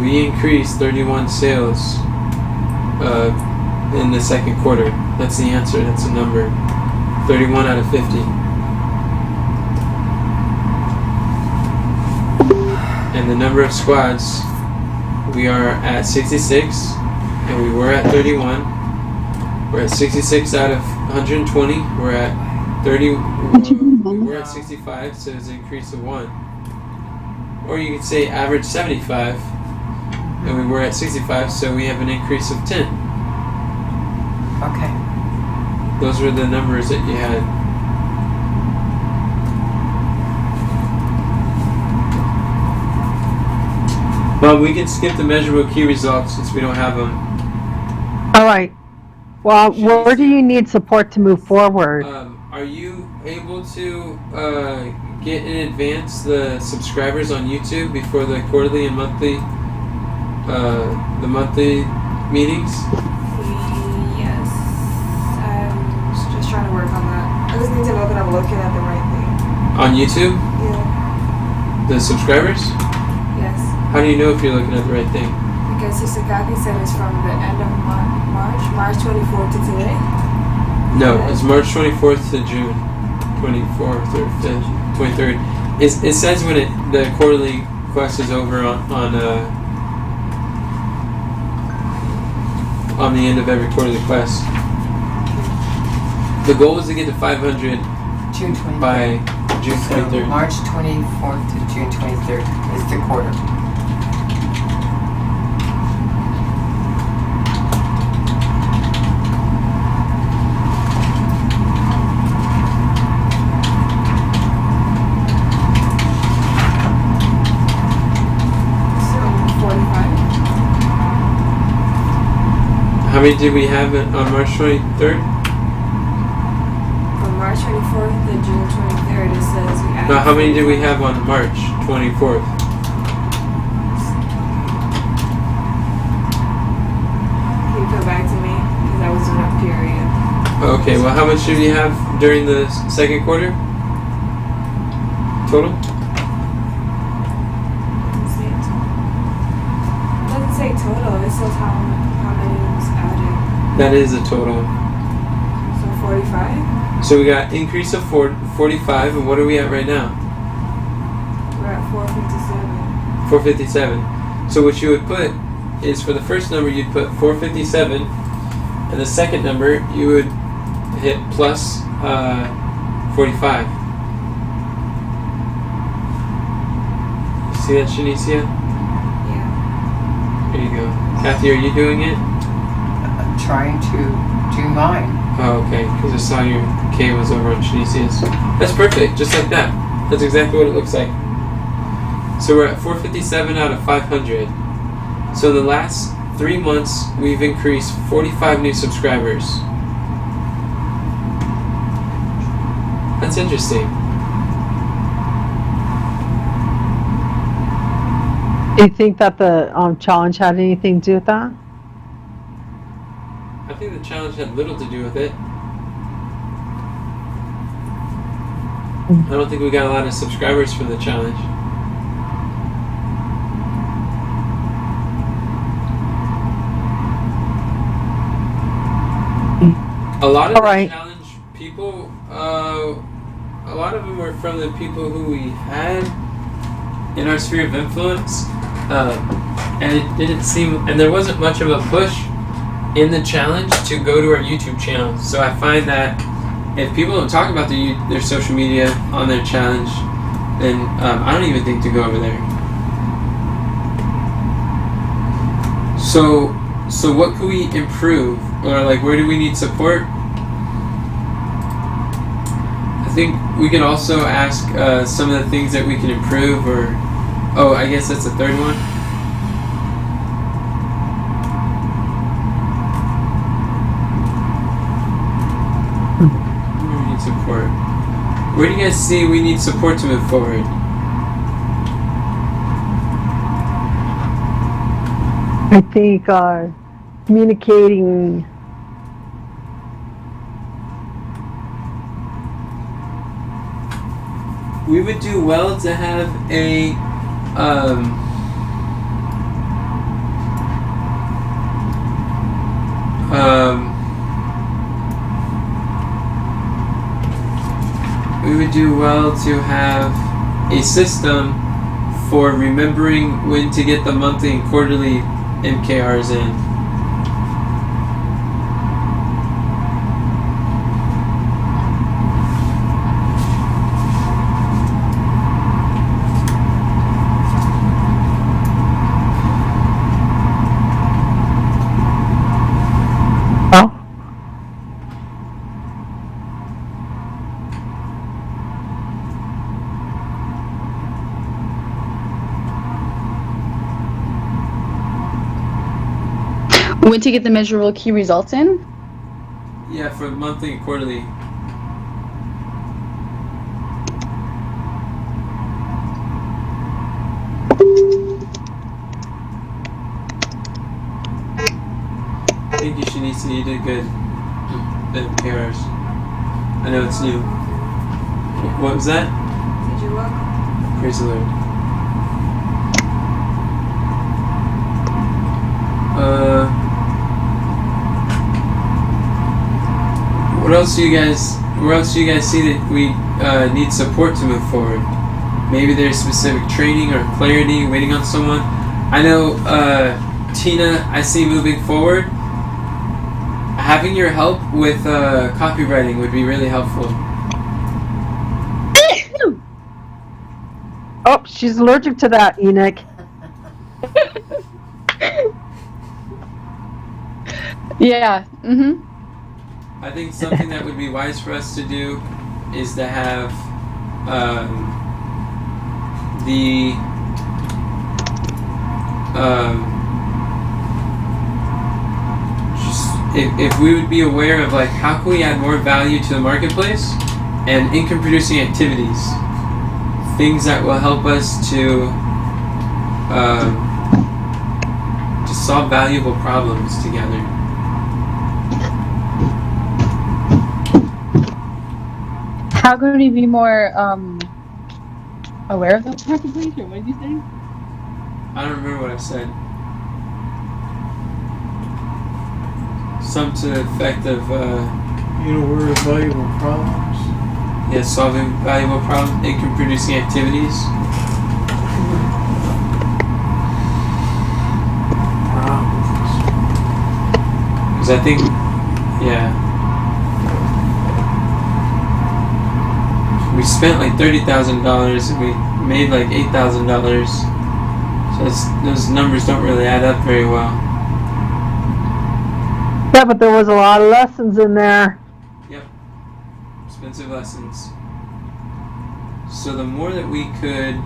We increased 31 sales in the second quarter. That's the answer. That's the number. 31 out of 50. And the number of squads, we are at 66, and we were at 31. We're at 66 out of 120. We're at 30. We're at 65, so it's an increase of 1. Or you could say average 75, and we were at 65, so we have an increase of 10. Okay. Those were the numbers that you had. Well, we can skip the measurable key results since we don't have them. all right. Well, where do you need support to move forward? Are you able to get in advance the subscribers on YouTube before the quarterly and monthly meetings? Yes. I'm just trying to work on that. I just need to know that I'm looking at the right thing. On YouTube? Yeah. The subscribers? Yes. How do you know if you're looking at the right thing? Because Sister Kathy said it's from the end of March 24th to today. No, it's March 24th to June 24th or 5th, 23rd. It says when the quarterly quest is over on the end of every quarterly quest. The goal is to get to 500 June 23rd. by June So 23rd. March 24th to June 23rd is the quarter. So 45. How many did we have on March 23rd? From March 24th to June 23rd, it says we added. No, how many did we have on March 24th? Can you come back to me? Because that was in a period. Okay, well, how much did you have during the second quarter? Total? It doesn't say total. It says how many was added. That is a total. So 45. So we got increase of 45, and what are we at right now? We're at 457. 457. So what you would put is for the first number you'd put 457, and the second number you would hit plus 45. You see that, Shanicia? Yeah. There you go. Kathy, are you doing it? I'm trying to do mine. Oh, okay, because I saw your K was over on Shanicia's. That's perfect, just like that. That's exactly what it looks like. So we're at 457 out of 500. So in the last 3 months, we've increased 45 new subscribers. That's interesting. Do you think that the challenge had anything to do with that? I think the challenge had little to do with it. I don't think we got a lot of subscribers from the challenge. A lot of All the right. challenge people, a lot of them were from the people who we had in our sphere of influence, and it didn't seem, and there wasn't much of a push in the challenge to go to our YouTube channel. So I find that if people don't talk about their social media on their challenge, then I don't even think to go over there. So what could we improve, or like where do we need support? I think we can also ask some of the things that we can improve, or oh, I guess that's the third one. Where do we need support? Where do you guys see we need support to move forward? I think communicating. We would do well to have a we would do well to have a system for remembering when to get the monthly and quarterly MKRs in. Oh, When to get the measurable key results in? Yeah, for monthly and quarterly. Thank you, Shanice. You did good. The MKRs. I know it's new. What was that? Did you look? Praise the Lord. What else do you guys? Where else do you guys see that we need support to move forward? Maybe there's specific training or clarity, waiting on someone. I know Tina, I see moving forward. Having your help with copywriting would be really helpful. oh, she's allergic to that, Enoch. Yeah. Mm-hmm. I think something that would be wise for us to do is to have if we would be aware of like how can we add more value to the marketplace and income producing activities, things that will help us to solve valuable problems together. How could we be more aware of the marketplace, or what did you say? I don't remember what I said. Some to the effect of We're valuable problems. solving valuable problems, income producing activities. Because I think, yeah. we spent like $30,000 and we made like $8,000. So those numbers don't really add up very well. Yeah, but there was a lot of lessons in there. Yep. Expensive lessons. So the more that we could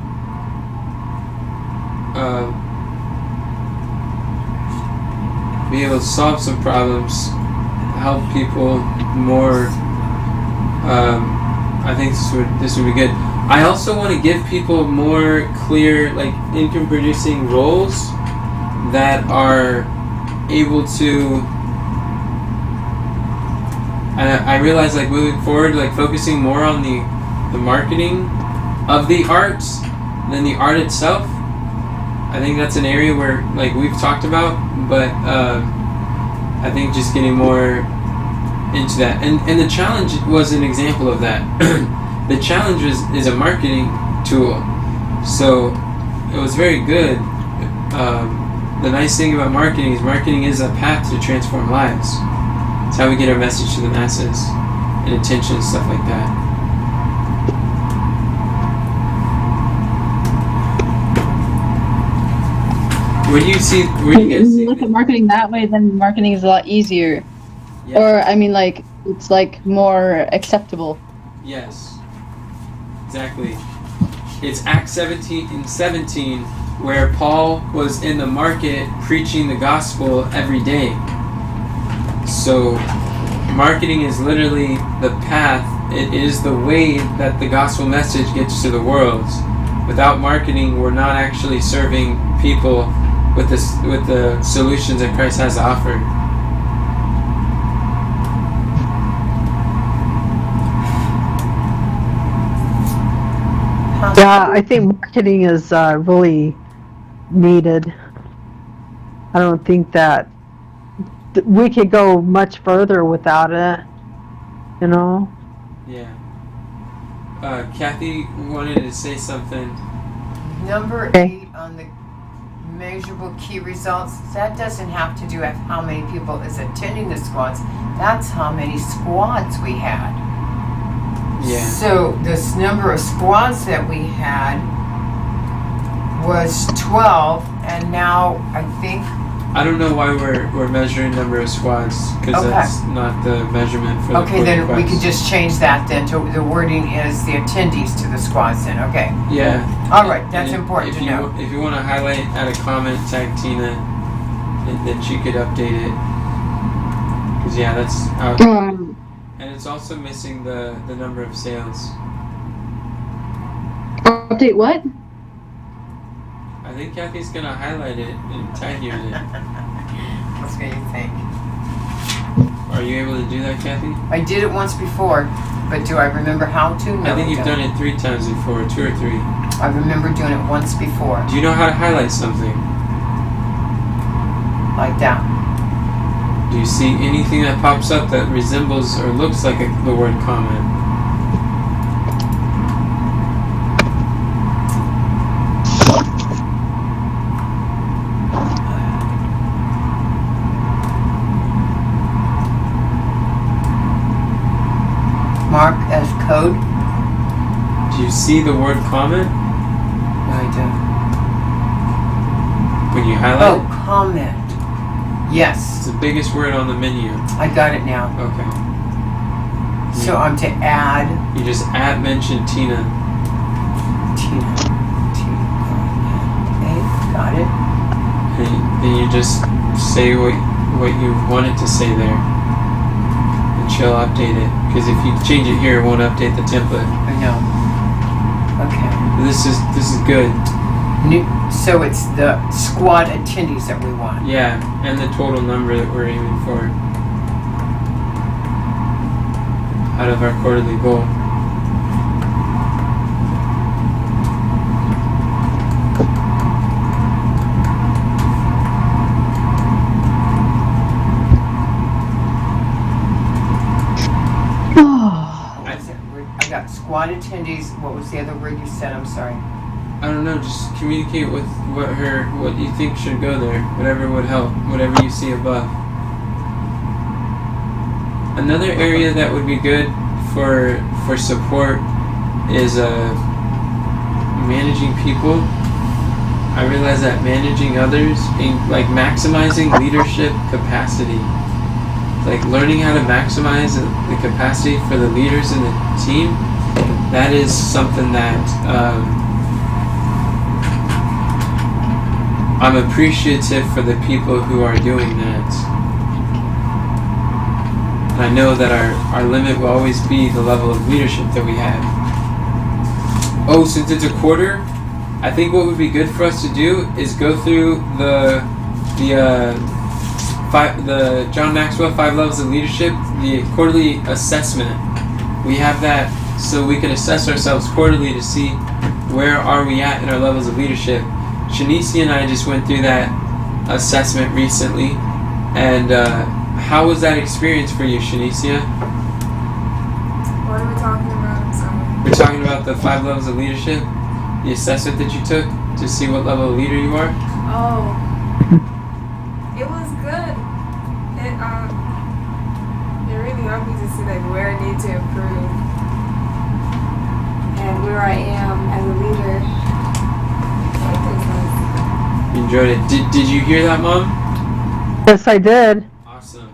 be able to solve some problems, help people more, I think this would be good. I also want to give people more clear, like, income producing roles that are able to. I realize, like, moving forward, like, focusing more on the marketing of the arts than the art itself. I think that's an area where, like, we've talked about, but I think just getting more into that. And the challenge was an example of that. The challenge is a marketing tool, so it was very good. The nice thing about marketing is a path to transform lives. It's how we get our message to the masses, and attention and stuff like that. Where do you guys see? You look at marketing that way, then marketing is a lot easier. Yeah. Or, I mean, like, it's, like, more acceptable. Yes. Exactly. It's Acts 17 where Paul was in the market preaching the gospel every day. So marketing is literally the path. It is the way that the gospel message gets to the world. Without marketing, we're not actually serving people with the solutions that Christ has to offer. Yeah, I think marketing is really needed. I don't think that we could go much further without it, you know? Yeah. Kathy wanted to say something. Number Okay. 8 on the measurable key results, that doesn't have to do with how many people is attending the squads. That's how many squads we had. Yeah. So this number of squads that we had was 12, and now I think I don't know why we're measuring number of squads, because Okay. that's not the measurement for the okay, then we request. could just change that then to the wording is the attendees to the squads then. Okay. Yeah. All right, that's And important if to you, know. If you want to highlight, add a comment, tag Tina, and then she could update it. Because yeah, that's out. And it's also missing the number of sales. Update what? I think Kathy's gonna highlight it and tag you in it. What's what you think? Are you able to do that, Kathy? I did it once before, but do I remember how to? No, I think you've done it 3 times before, 2 or 3. I remember doing it once before, Do you know how to highlight something? like that. Do you see anything that pops up that resembles or looks like the word comment? Mark as code. Do you see the word comment No, I when you don't. highlight Oh, it? comment. Yes, It's the biggest word on the menu. I got it now. Okay. So I'm to add You just mention Tina. Tina. Okay, got it. And you just say what you want it to say there. And she'll update it. Because if you change it here, it won't update the template. I know. Okay. This is good. So it's the squad attendees that we want. Yeah, and the total number that we're aiming for out of our quarterly goal. What is it? I got squad attendees. What was the other word you said? I'm sorry. I don't know, just communicate with what you think should go there. Whatever would help. Whatever you see above. Another area that would be good for support is managing people. I realize that managing others and like maximizing leadership capacity, like learning how to maximize the capacity for the leaders in the team, that is something that I'm appreciative for the people who are doing that. And I know that our limit will always be the level of leadership that we have. Oh, since it's a quarter, I think what would be good for us to do is go through the John Maxwell 5 Levels of Leadership, the quarterly assessment. We have that so we can assess ourselves quarterly to see where are we at in our levels of leadership. Shanicia and I just went through that assessment recently, and how was that experience for you, Shanicia? What are we talking about? I'm sorry. We're talking about the 5 levels of leadership, the assessment that you took to see what level of leader you are. Oh. It was good. It really helped me to see like where I need to improve and where I am as a leader. It was nice. You enjoyed it. Did you hear that, Mom? Yes, I did. Awesome.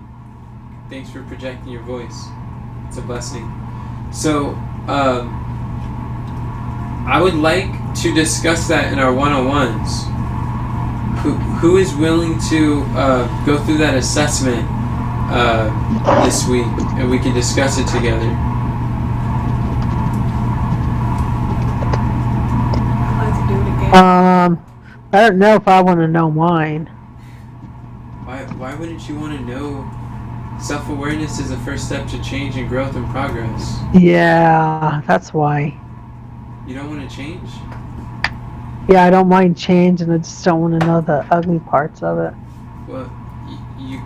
Thanks for projecting your voice. It's a blessing. So, I would like to discuss that in our one-on-ones. Who is willing to go through that assessment this week, and we can discuss it together? I'd like to do it again. I don't know if I want to know mine. Why wouldn't you want to know? Self-awareness is the first step to change and growth and progress. Yeah, that's why. You don't want to change? Yeah, I don't mind change, and I just don't want to know the ugly parts of it. Well, you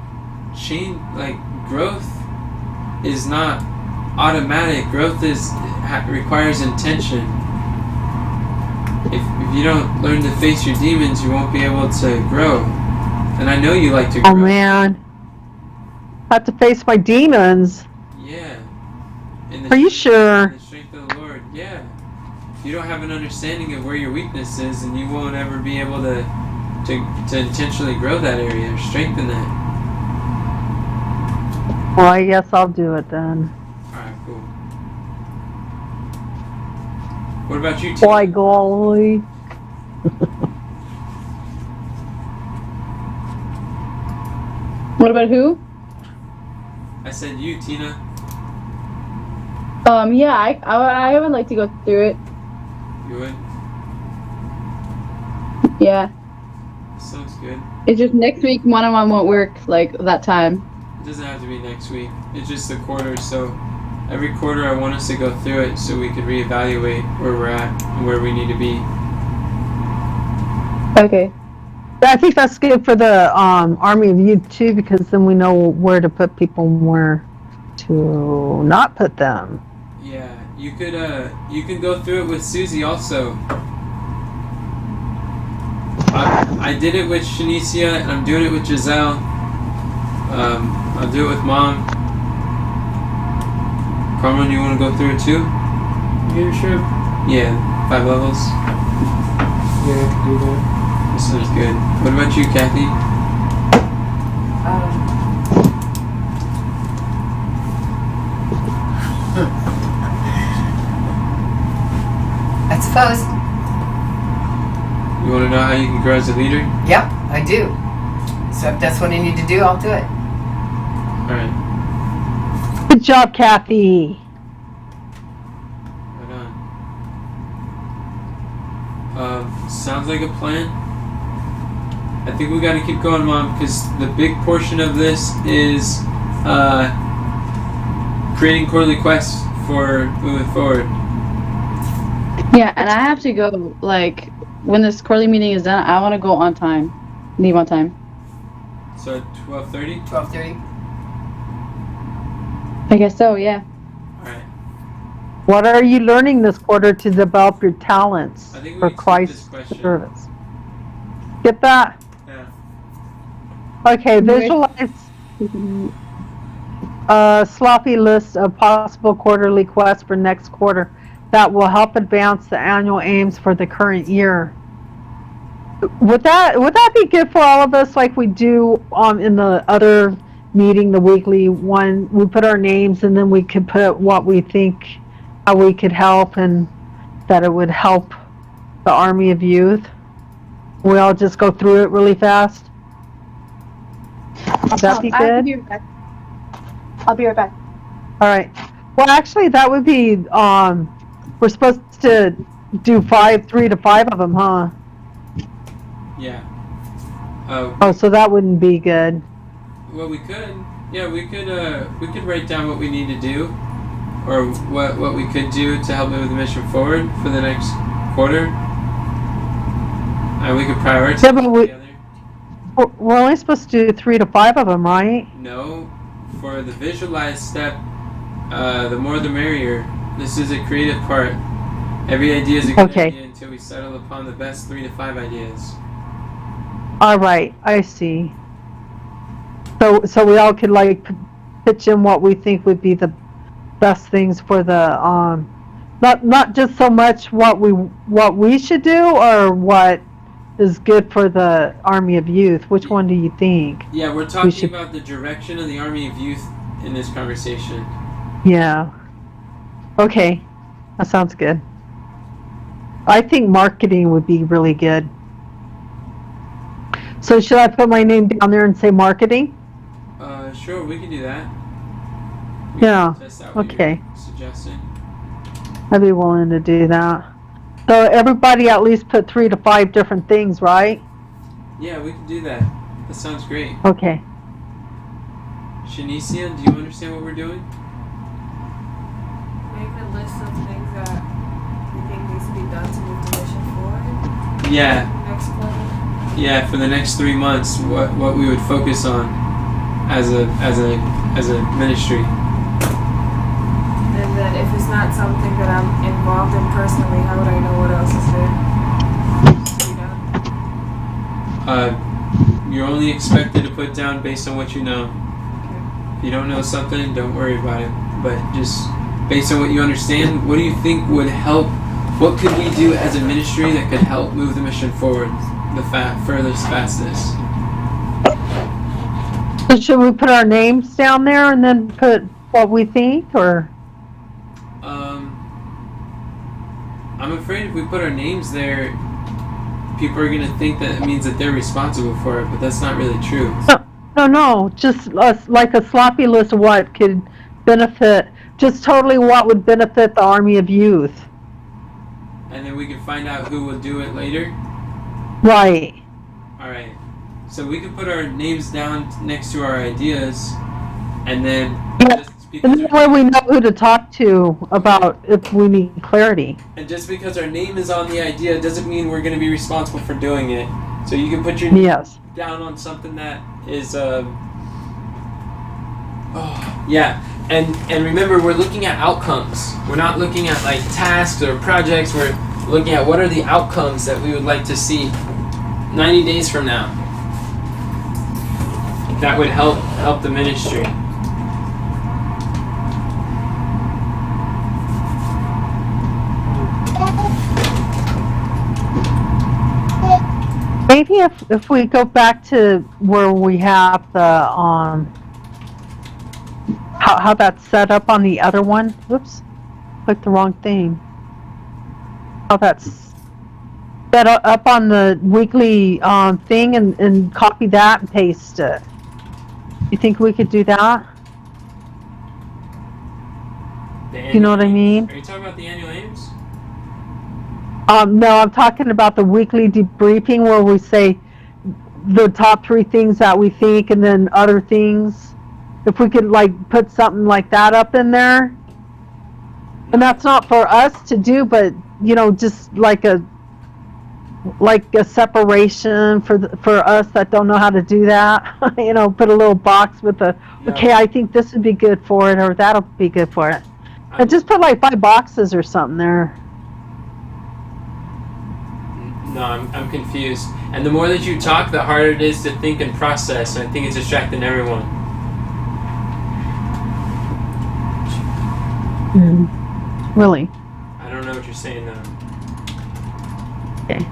change, like, growth is not automatic. Growth requires intention. If you don't learn to face your demons, you won't be able to grow. And I know you like to grow. Oh man, I have to face my demons. Yeah. In Are you sure? in the strength of the Lord, yeah. You don't have an understanding of where your weakness is, and you won't ever be able to intentionally grow that area or strengthen that. Well, I guess I'll do it then. Alright, cool. What about you, Tina? Why, golly. What about who? I said you, Tina. Yeah, I would like to go through it. You would? Yeah. Sounds good. It's just next week one-on-one won't work like that time. It doesn't have to be next week. It's just a quarter, so every quarter I want us to go through it so we can reevaluate where we're at and where we need to be. Okay. I think that's good for the Army of Youth too, because then we know where to put people and where to not put them. Yeah, you can go through it with Susie also. I did it with Shanicia, and I'm doing it with Giselle. I'll do it with Mom. Carmen, you want to go through it too? Leadership? Yeah, 5 levels. Yeah, I can do that. That sounds good. What about you, Kathy? I suppose. You want to know how you can grow as a leader? Yep, I do. So if that's what I need to do, I'll do it. Alright, Good job, Kathy. right on. Sounds like a plan. I think we got to keep going, Mom, because the big portion of this is creating quarterly quests for moving forward. Yeah, and I have to go, like, when this quarterly meeting is done, I want to go on time. Leave on time. So at 12:30? 12:30. I guess so, yeah. Alright. What are you learning this quarter to develop your talents I think we for can skip Christ's this question. service? Get that? Yeah. Okay, visualize a sloppy list of possible quarterly quests for next quarter. that will help advance the annual aims for the current year. Would that be good for all of us, like we do in the other meeting, the weekly one? We put our names and then we could put what we think, how we could help, and that it would help the Army of Youth. We all just go through it really fast. Would that be I have to good? be right back. I'll be right back. All right. Well, actually, that would be. We're supposed to do 3 to 5 of them, huh? Yeah. Oh, so that wouldn't be good. Well, we could. Yeah, we could write down what we need to do, or what we could do to help move the mission forward for the next quarter. And we could prioritize Yeah, but together. we're only supposed to do 3 to 5 of them, right? No, for the visualize step, the more the merrier. This is a creative part. Every idea is a good Okay. idea until we settle upon the best 3 to 5 ideas. All right, I see. So we all could like pitch in what we think would be the best things for the not just so much what we should do or what is good for the Army of Youth. Which one do you think? Yeah, we're talking should- about the direction of the Army of Youth in this conversation. Yeah. Okay, that sounds good. I think marketing would be really good. So should I put my name down there and say marketing? Sure, we can do that. We Yeah, can test out what okay. you're suggesting. I'd be willing to do that. So everybody at least put 3 to 5 different things, right? Yeah, we can do that. That sounds great. Okay. Shanicia, do you understand what we're doing? Make a list of things that we think needs to be done to move the mission forward. Yeah, Next quarter. yeah. For the next 3 months, what we would focus on as a ministry. And then if it's not something that I'm involved in personally, how would I know what else is there to be done? You're only expected to put down based on what you know. Okay. If you don't know something, don't worry about it. But just based on what you understand, what do you think would help? What could we do as a ministry that could help move the mission forward the furthest, fastest? So should we put our names down there and then put what we think, or? I'm afraid if we put our names there, people are going to think that it means that they're responsible for it, but that's not really true. No, just like a sloppy list of what could benefit, just totally what would benefit the Army of Youth. And then we can find out who will do it later. Right. Alright. So we can put our names down next to our ideas, and then Yeah. just And because that way we know who to talk to about if we need clarity. our name is on the idea doesn't mean we're going to be responsible for doing it. So you can put your name Yes. down on something that is yeah. And remember, we're looking at outcomes. We're not looking at like tasks or projects. We're looking at what are the outcomes that we would like to see 90 days from now. That would help the ministry. Maybe if we go back to where we have the how that's set up on the other one. Whoops, clicked the wrong thing. How that's set up on the weekly thing, and copy that and paste it. You think we could do that? You know what I mean? Are you talking about the annual aims? No, I'm talking about the weekly debriefing where we say the top 3 things that we think and then other things. If we could like put something like that up in there. And that's not for us to do, but you know, just like a separation for us that don't know how to do that. You know, put a little box with okay, I think this would be good for it, or that'll be good for it. And just put like 5 boxes or something there. No, I'm confused. And the more that you talk, the harder it is to think and process. And I think it's distracting everyone. Really? I don't saying no. Okay.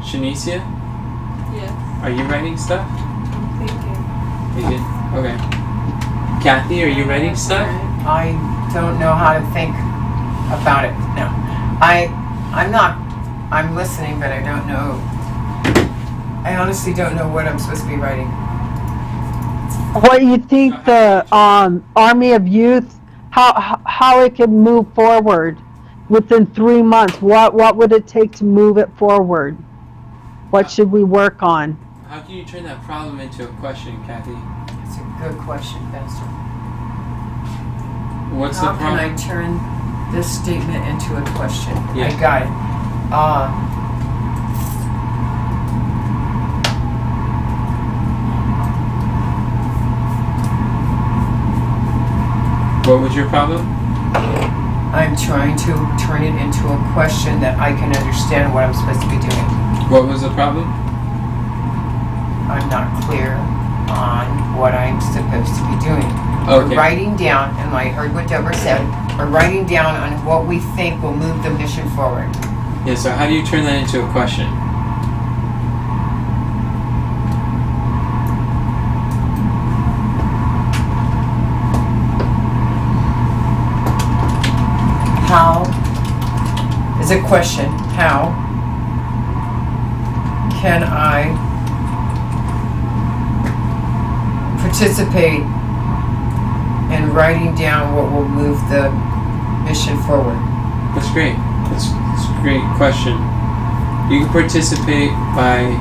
Shanicia, Yes. are you writing stuff? I'm thinking. You did? Okay. Kathy, are you writing stuff? I don't know how to think about it. No. I'm not. I'm listening, but I don't know. I honestly don't know what I'm supposed to be writing. What do you think the Army of Youth, how it could move forward within 3 months? What would it take to move it forward? What should we work on? How can you turn that problem into a question, Kathy? That's a good question, Pastor. What's How the can problem? I turn this statement into a question? Yeah. I got it. What was your problem? I'm trying to turn it into a question that I can understand what I'm supposed to be doing. What was the problem? I'm not clear on what I'm supposed to be doing. Okay. We're writing down, and I heard what Deborah said, we're writing down on what we think will move the mission forward. Yeah, so how do you turn that into a question? How is a question. How can I participate in writing down what will move the mission forward? That's great. That's a great question. You can participate by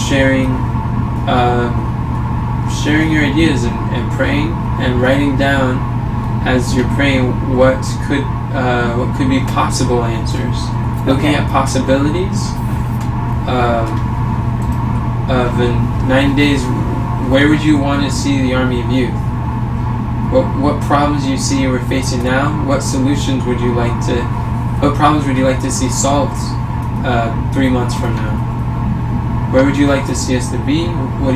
sharing sharing your ideas and praying and writing down as you're praying what could be possible answers. Looking at possibilities of in 9 days, where would you want to see the Army of Youth? What problems you see we're facing now? What solutions would you like to? What problems would you like to see solved 3 months from now? Where would you like to see us to be? What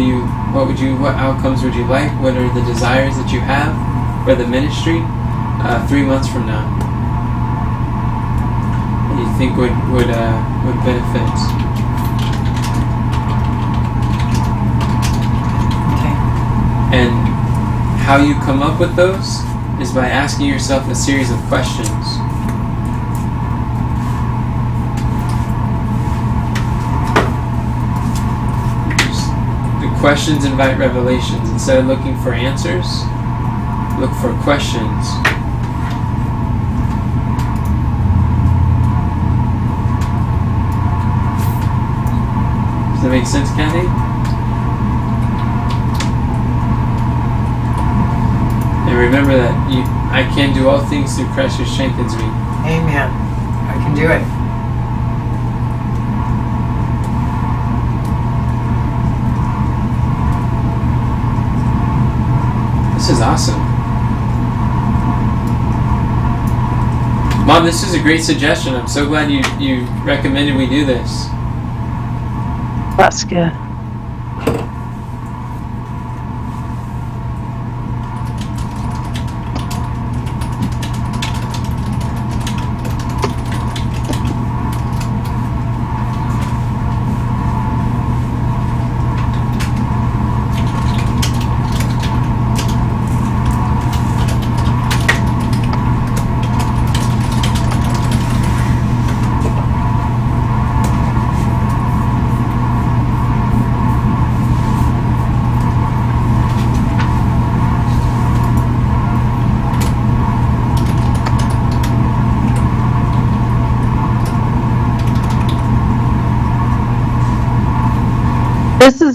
outcomes would you like? What are the desires that you have for the ministry 3 months from now? What do you think would benefit? Okay. And how you come up with those is by asking yourself a series of questions. The questions invite revelations. Instead of looking for answers, look for questions. Does that make sense, Kathy? And remember that I can do all things through Christ who strengthens me. Amen. I can do it. This is awesome. Mom, this is a great suggestion. I'm so glad you recommended we do this. That's good.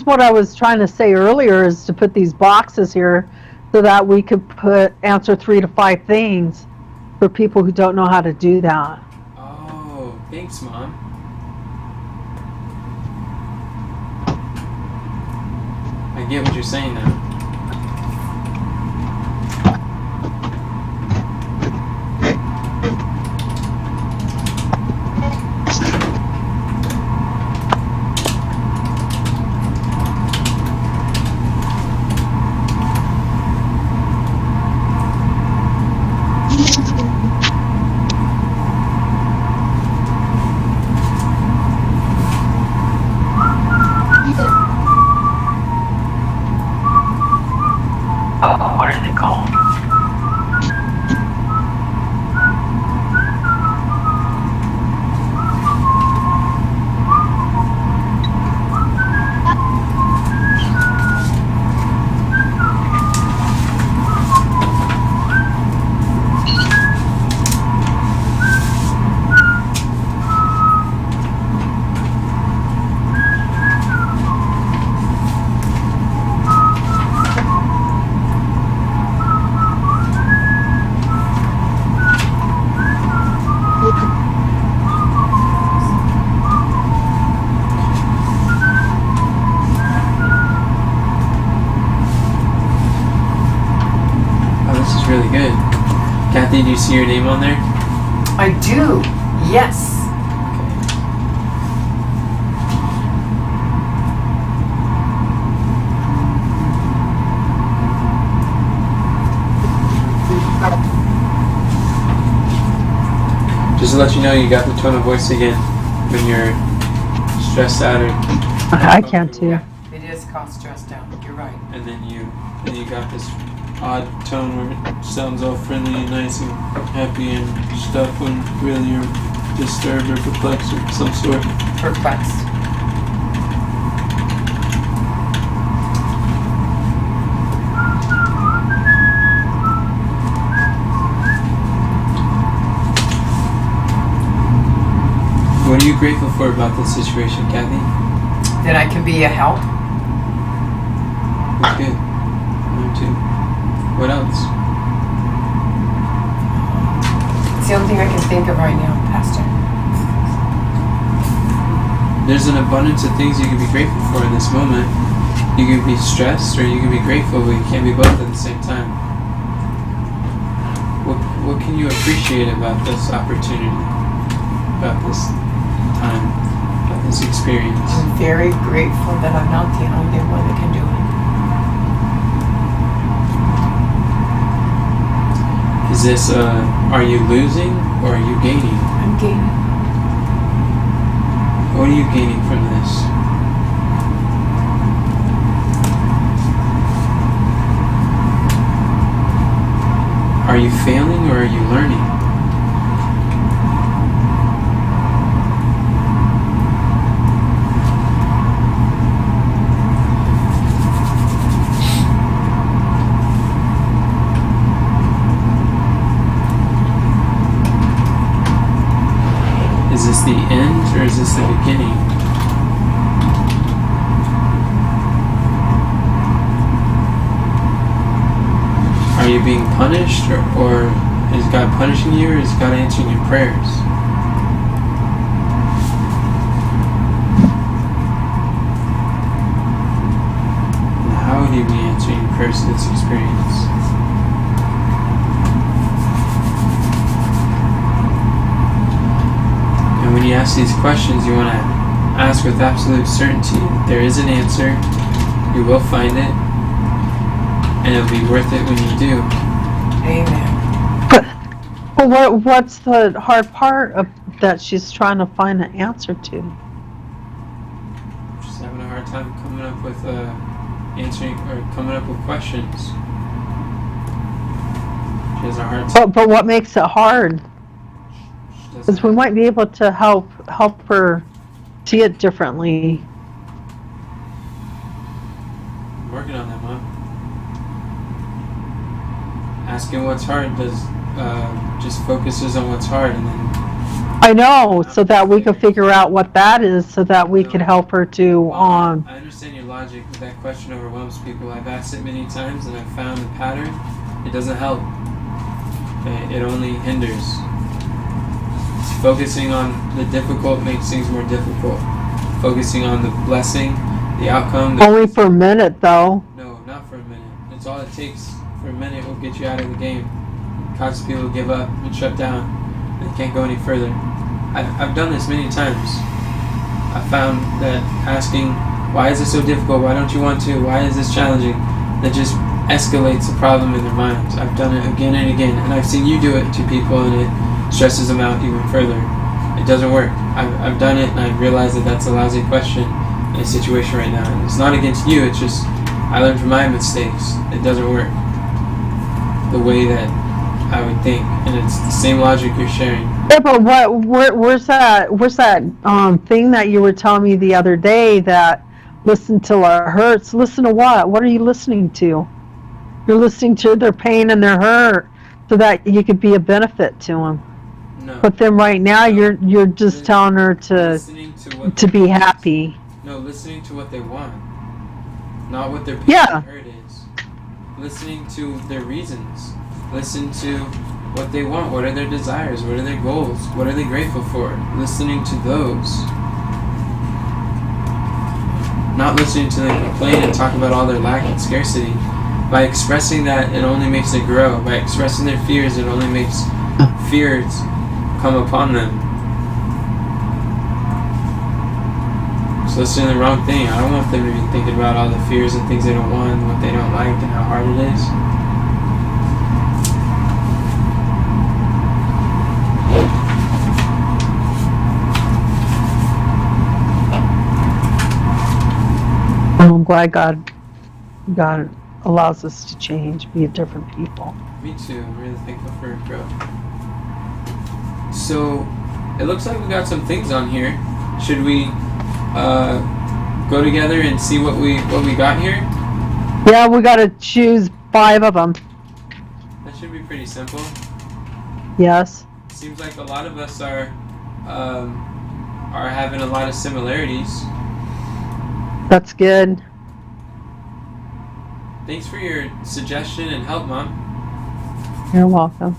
is what I was trying to say earlier, is to put these boxes here so that we could answer 3 to 5 things for people who don't know how to do that. Oh, thanks, Mom. I get what you're saying now. What are they called? Really good. Kathy, do you see your name on there? I do. Yes. Just to let you know, you got the tone of voice again when you're stressed out or. I can too. Yeah, it is called stressed out. You're right. And then you got this odd tone where it sounds all friendly and nice and happy and stuff when really you're disturbed or perplexed of some sort. Perplexed. What are you grateful for about this situation, Kathy? That I can be a help. That's good. Me too. What else? It's the only thing I can think of right now, Pastor. There's an abundance of things you can be grateful for in this moment. You can be stressed or you can be grateful, but you can't be both at the same time. What can you appreciate about this opportunity? About this time? About this experience? I'm very grateful that I'm not the only one that can do it. Is this, are you losing or are you gaining? I'm gaining. What are you gaining from this? Are you failing or are you learning? Is this the end or is this the beginning? Are you being punished or is God punishing you or is God answering your prayers? And how would He be answering your prayers in this experience? And when you ask these questions, you want to ask with absolute certainty that there is an answer, you will find it, and it'll be worth it when you do. Amen. Well, what's the hard part of that she's trying to find an answer to? Just having a hard time coming up with answering or coming up with questions. She has a hard time. But what makes it hard? She doesn't Because we have- might be able to help her see it differently. I'm working on that, Mom. Asking what's hard does just focuses on what's hard, and then I know, so that we could figure out what that is, so that we could help her to, Well, I understand your logic, but that question overwhelms people. I've asked it many times and I've found the pattern. It doesn't help. It only hinders. Focusing on the difficult makes things more difficult. Focusing on the blessing, the outcome. only for a minute though. No, not for a minute. It's all it takes. For a minute will get you out of the game. Causes people to give up and shut down. They can't go any further. I've done this many times. I found that asking, why is this so difficult? Why don't you want to? Why is this challenging? That just escalates the problem in their minds. I've done it again and again, and I've seen you do it to people, and it stresses them out even further. It doesn't work. I've done it, and I realize that that's a lousy question in a situation right now. And it's not against you. It's just I learned from my mistakes. It doesn't work the way that I would think, and it's the same logic you're sharing. Yeah, but where's that thing that you were telling me the other day that listen till it hurts? Listen to what? What are you listening to? You're listening to their pain and their hurt so that you could be a benefit to them. No. But then right now you're just telling her Listening to what to be happy. No, listening to what they want, not what their pain Yeah. and hurt is. Listening to their reasons. Listen to what they want. What are their desires? What are their goals? What are they grateful for? Listening to those. Not listening to them complain and talk about all their lack and scarcity. By expressing that, it only makes it grow. By expressing their fears, it only makes fears come upon them. So listening to the wrong thing. I don't want them to be thinking about all the fears and things they don't want and what they don't like and how hard it is. I'm glad God allows us to change, be different people. Me too. I'm really thankful for growth. So, it looks like we got some things on here. Should we go together and see what we got here? Yeah, we got to choose 5 of them. That should be pretty simple. Yes. Seems like a lot of us are having a lot of similarities. That's good. Thanks for your suggestion and help, Mom. You're welcome.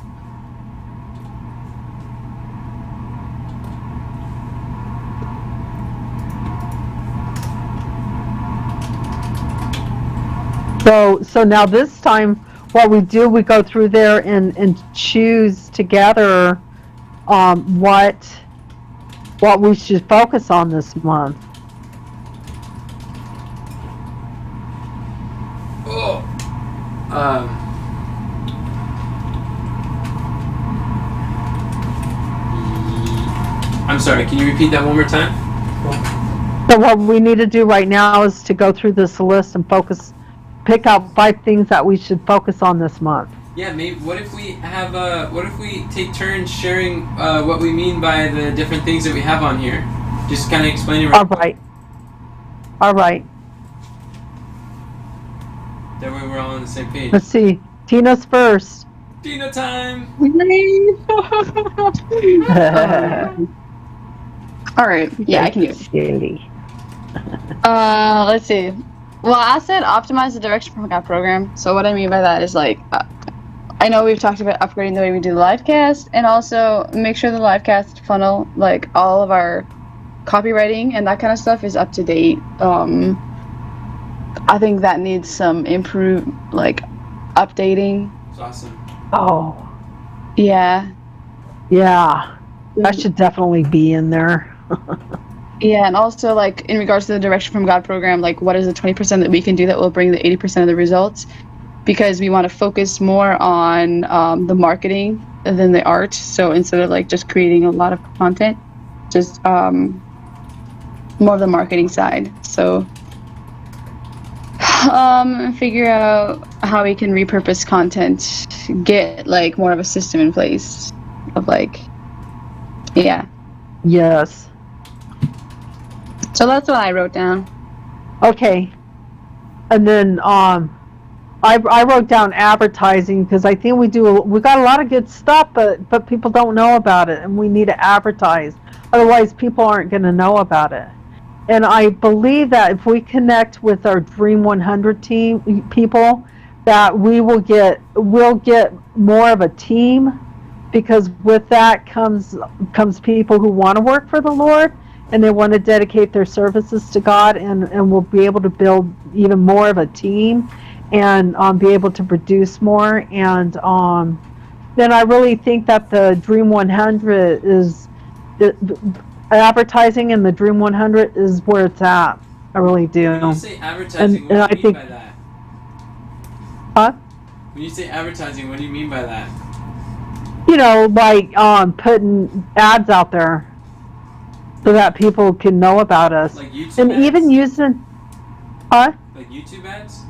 So now this time, what we do, we go through there and choose together what we should focus on this month. Oh. I'm sorry, can you repeat that one more time? So what we need to do right now is to go through this list and pick out 5 things that we should focus on this month. Yeah, maybe. What if we take turns sharing what we mean by the different things that we have on here? Just kind of explaining. All right. That way we're all on the same page. Let's see. Tina's first. Tina time. All right. Yeah, I can do it. Silly. Let's see. Well, I said optimize the direction from God program. So what I mean by that is like, I know we've talked about upgrading the way we do the live cast, and also make sure the live cast funnel, like all of our copywriting and that kind of stuff, is up to date. I think that needs some updating. It's awesome. Oh, Yeah. yeah. That should definitely be in there. Yeah, and also like in regards to the Direction from God program, like what is the 20% that we can do that will bring the 80% of the results? Because we want to focus more on the marketing than the art. So instead of like just creating a lot of content, just more of the marketing side. So figure out how we can repurpose content, get like more of a system in place of like, yeah. Yes. So that's what I wrote down. Okay. And then on I wrote down advertising because I think we got a lot of good stuff, but people don't know about it, and we need to advertise. Otherwise, people aren't going to know about it. And I believe that if we connect with our Dream 100 team people, that we'll get more of a team, because with that comes people who want to work for the Lord and they want to dedicate their services to God, and we'll be able to build even more of a team and be able to produce more. And then I really think that the Dream 100 is advertising, and the Dream 100 is where it's at. I really do. When you say advertising, what do you mean by that? Huh? When you say advertising, what do you mean by that? You know, like putting ads out there so that people can know about us. Like YouTube And ads? even using, huh? Like YouTube ads?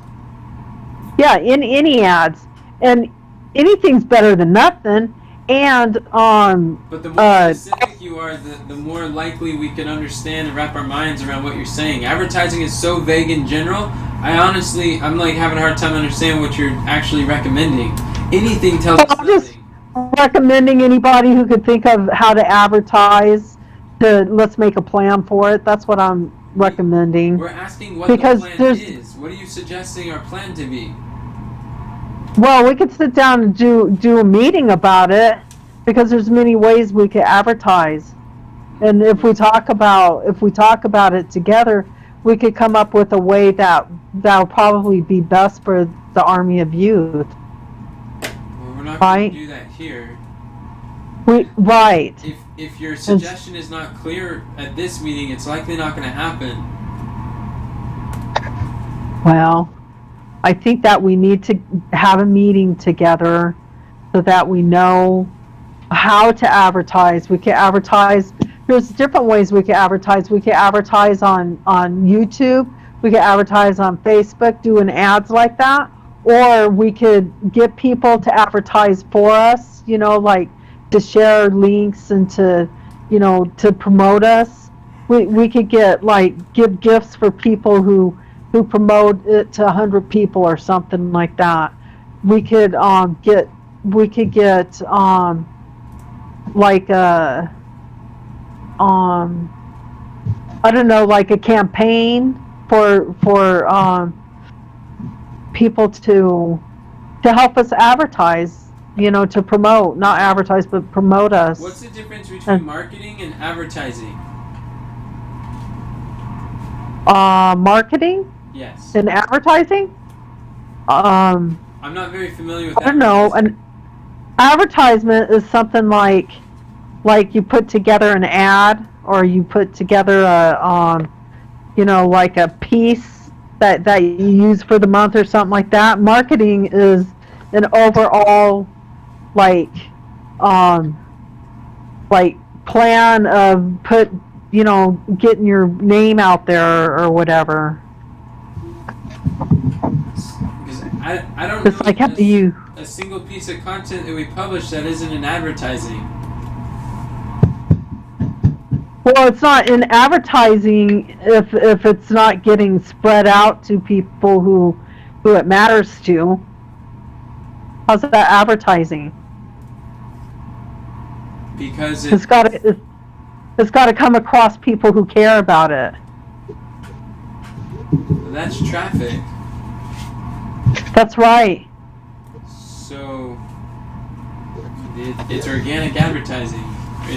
Yeah, in any ads. And anything's better than nothing. And But the more specific you are, the more likely we can understand and wrap our minds around what you're saying. Advertising is so vague in general. I'm like having a hard time understanding what you're actually recommending. Anything tells us I'm just nothing. recommending anybody who could think of how to advertise let's make a plan for it. That's what I'm recommending. We're asking what Because the plan there's- is. What are you suggesting our plan to be? Well, we could sit down and do a meeting about it, because there's many ways we could advertise. And if we talk about it together, we could come up with a way that'll probably be best for the Army of Youth. Well, we're not Right. going to do that here. Right. If your suggestion is not clear at this meeting, it's likely not going to happen. Well, I think that we need to have a meeting together so that we know how to advertise. We can advertise. There's different ways we can advertise. We can advertise on YouTube. We can advertise on Facebook, doing ads like that. Or we could get people to advertise for us, you know, like to share links and to promote us. We could give gifts for people who promote it to 100 people or something like that. We could get like a I don't know, like a campaign for people to help us advertise, you know, to promote, not advertise, but promote us. What's the difference between marketing and advertising? Marketing Yes. and advertising? I'm not very familiar with I don't know. An advertisement is something like you put together an ad, or you put together a like a piece that you use for the month or something like that. Marketing is an overall plan of getting your name out there or whatever. Because I don't It's know like how do you a single piece of content that we publish that isn't in advertising. Well, it's not in advertising if it's not getting spread out to people who it matters to. How's that advertising? Because It's got to come across people who care about it. that's traffic. That's right. So it's organic advertising,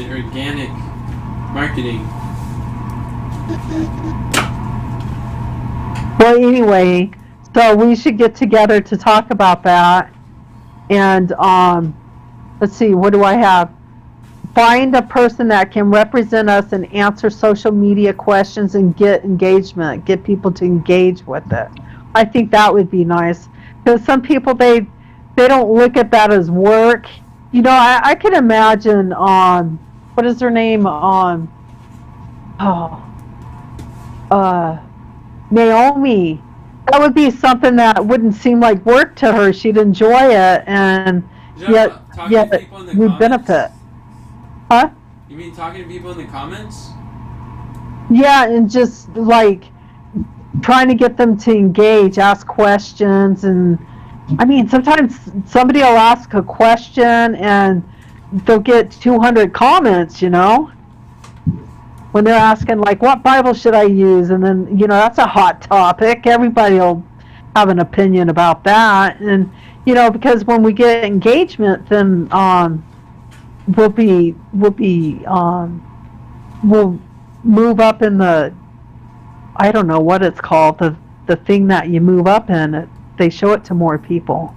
organic marketing. Well, anyway, so we should get together to talk about that. And let's see, what do I have? Find a person that can represent us and answer social media questions and get engagement, get people to engage with it. I think that would be nice, because some people they don't look at that as work. You know, I could imagine what is her name Naomi. That would be something that wouldn't seem like work to her. She'd enjoy it, and yet we benefit. Huh? You mean talking to people in the comments? Yeah, and just like trying to get them to engage, ask questions, and I mean, sometimes somebody will ask a question and they'll get 200 comments, you know, when they're asking, like, what Bible should I use? And then, you know, that's a hot topic. Everybody will have an opinion about that. And, you know, because when we get engagement, then we'll move up in the, I don't know what it's called, the thing that you move up in. They show it to more people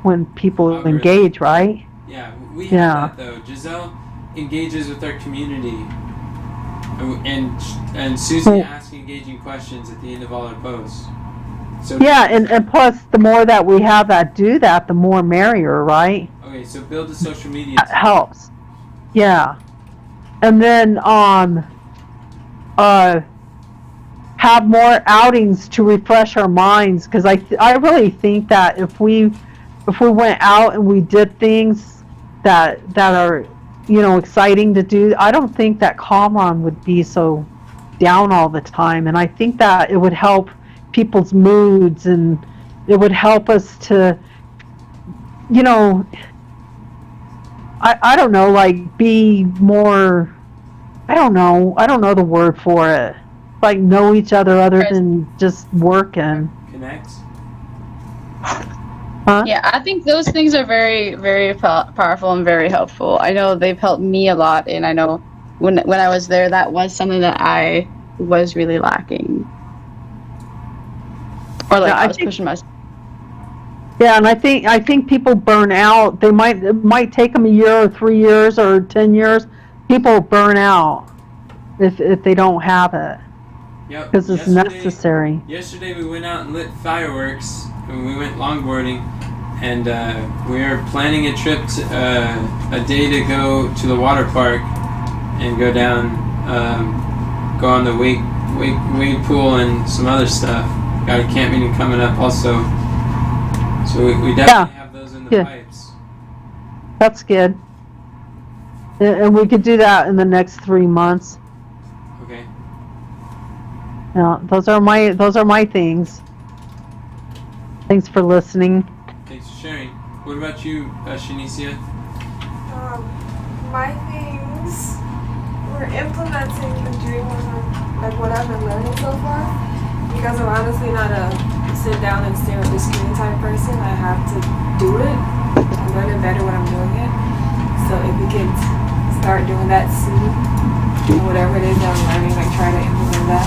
when people engage, right? Yeah, we have that though. Giselle engages with our community, and Susie asks engaging questions at the end of all our posts. So yeah, and plus, the more that we have that do that, the more merrier, right? Okay, so build a social media That team. helps. Yeah, and then have more outings to refresh our minds, because I really think that if we went out and we did things that are, you know, exciting to do, I don't think that Qumran would be so down all the time, and I think that it would help people's moods, and it would help us to, you know, I don't know, like, be more, I don't know the word for it, like, know each other other than just working. Connect. Huh? Yeah, I think those things are very, very powerful and very helpful. I know they've helped me a lot, and I know when I was there, that was something that I was really lacking. Or like, Yeah, I was pushing myself. Yeah, and I think people burn out. It might take them a year or 3 years or 10 years. People burn out if they don't have it, Yep. because it's necessary. Yesterday we went out and lit fireworks, and we went longboarding, and we are planning a trip a day to go to the water park and go down, go on the wade pool and some other stuff. Got a camp meeting coming up also, so we definitely have those in the pipes. That's good. And we could do that in the next 3 months. Okay. Yeah, those are my things. Thanks for listening. Thanks for sharing. What about you, Shanicia? My things, we're implementing and doing what I've been learning so far. Because I'm honestly not a sit down and stare at the screen type person. I have to do it. I'm learning better when I'm doing it. So if we could start doing that soon, whatever it is that I'm learning, like try to implement that.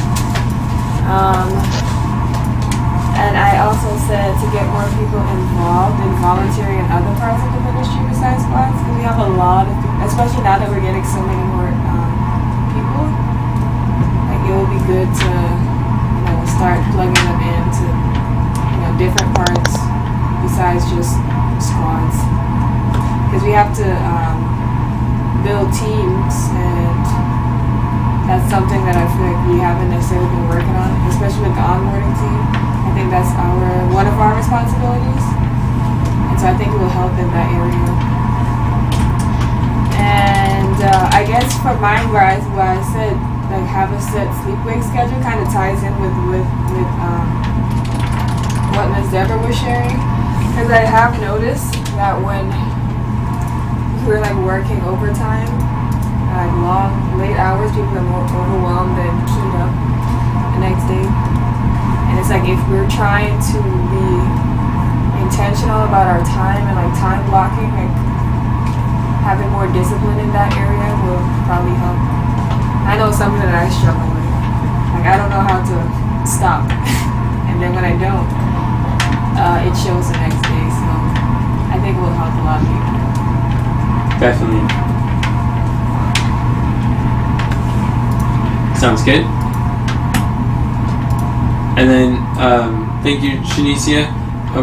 And I also said to get more people involved in volunteering in other parts of the ministry besides squads, because we have a lot of people, especially now that we're getting so many more people. Like, it would be good to, you know, start plugging them into, you know, different parts besides just squads, because we have to build teams, and that's something that I feel like we haven't necessarily been working on, especially with the onboarding team. I think that's one of our responsibilities, and so I think it will help in that area. And I guess for mine, where I said like have a set sleep-wake schedule, kind of ties in with what Ms. Deborah was sharing, because I have noticed that when we're like working overtime, like long, late hours, people are more overwhelmed and keyed up the next day. And it's like if we're trying to be intentional about our time and like time blocking, like having more discipline in that area will probably help. I know it's something that I struggle with. Like, I don't know how to stop. And then when I don't, it shows the next day. So I think it will help a lot of people. Definitely. Sounds good. And then, thank you, Shanicia.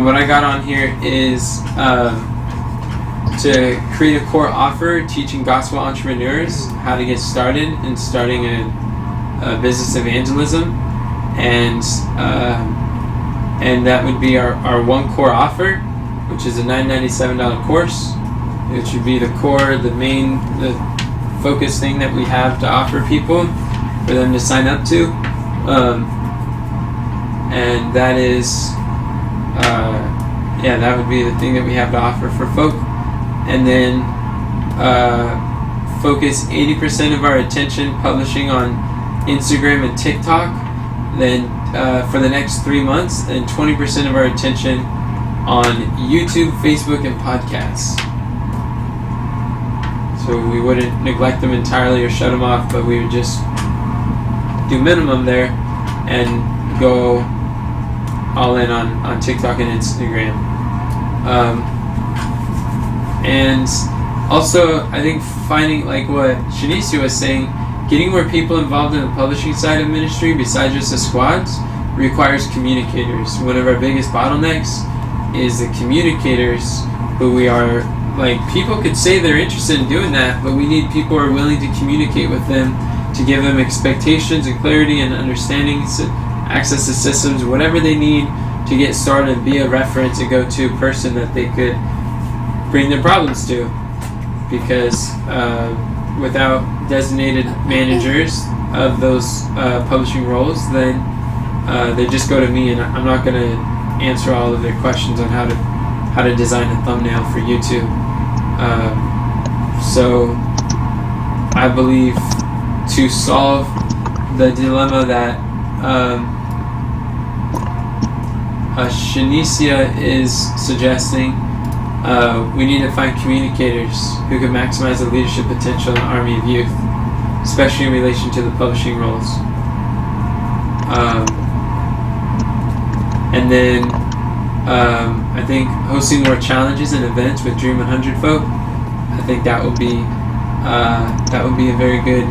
What I got on here is to create a core offer teaching gospel entrepreneurs how to get started in starting a business evangelism, and that would be our one core offer, which is a $997 course. It should be the core, the focus thing that we have to offer people for them to sign up to. And that is yeah, that would be the thing that we have to offer for folk. And then focus 80% of our attention publishing on Instagram and TikTok. Then for the next 3 months, and 20% of our attention on YouTube, Facebook, and podcasts. So we wouldn't neglect them entirely or shut them off, but we would just do minimum there and go all in on TikTok and Instagram. And also, I think finding, like what Shanicia was saying, getting more people involved in the publishing side of ministry besides just the squads requires communicators. One of our biggest bottlenecks is the communicators, who we are, like, people could say they're interested in doing that, but we need people who are willing to communicate with them, to give them expectations and clarity and understanding, access to systems, whatever they need to get started, and be a reference, a go-to person that they could bring their problems to. Because without designated managers of those publishing roles, then they just go to me, and I'm not going to answer all of their questions on how to design a thumbnail for YouTube. So I believe to solve the dilemma that Shanicia is suggesting, we need to find communicators who can maximize the leadership potential in the Army of Youth, especially in relation to the publishing roles. And then I think hosting more challenges and events with Dream 100 folk, I think that would be a very good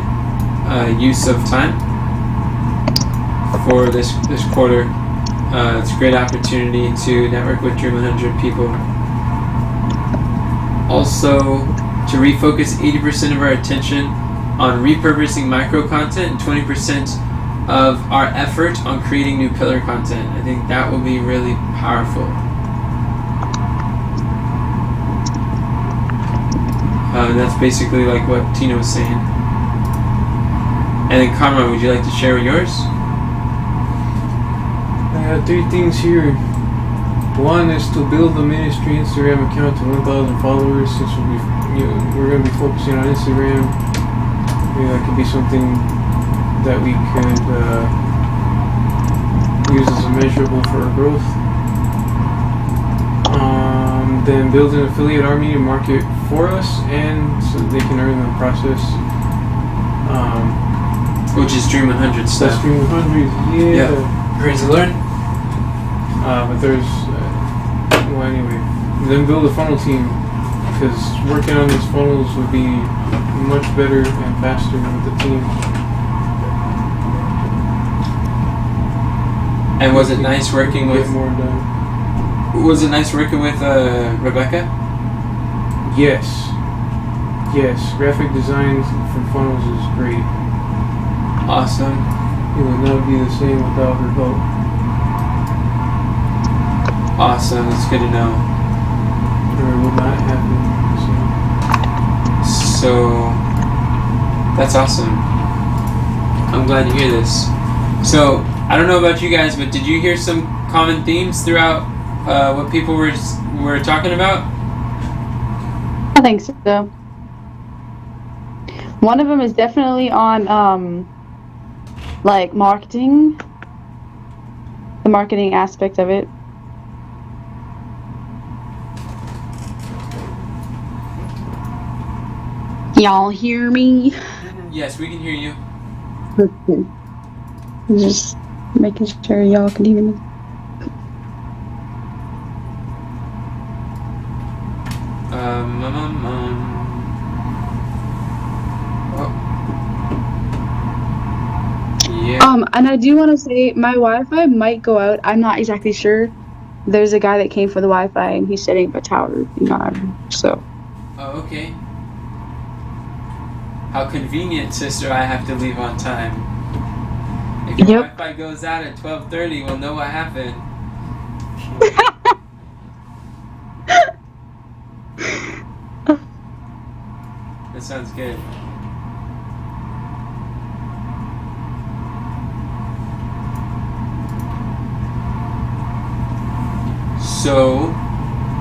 use of time for this quarter. It's a great opportunity to network with Dream 100 people. Also, to refocus 80% of our attention on repurposing micro content and 20% of our effort on creating new pillar content. I think that will be really powerful. That's basically like what Tina was saying. And then Kamran, would you like to share yours? I have 3 things here. One is to build the ministry Instagram account to 1,000 followers, since we're going to be focusing on Instagram. Maybe that could be something that we could use as a measurable for our growth. Then build an affiliate army to market for us, and so they can earn the process. Which is Dream 100 stuff. That's Dream 100, yeah. Praise the Lord. But there's, well, anyway. Then build a funnel team, because working on these funnels would be much better and faster with the team. And was it nice working with? Get more done. Was it nice working with Rebecca? Yes. Graphic design for funnels is great. Awesome. It would not be the same without her help. Awesome. That's good to know. Or it would not happen. So that's awesome. I'm glad to hear this. So I don't know about you guys, but did you hear some common themes throughout what people were talking about? I think so. One of them is definitely on like marketing, the marketing aspect of it. Y'all hear me? Yes, we can hear you. Okay. Just making sure y'all can hear me. Yeah. And I do want to say my Wi-Fi might go out. I'm not exactly sure. There's a guy that came for the Wi-Fi and he's setting up a tower in our so. Oh, okay. How convenient, sister, I have to leave on time. If your Yep. Wi-Fi goes out at 12:30, we'll know what happened. That sounds good. So,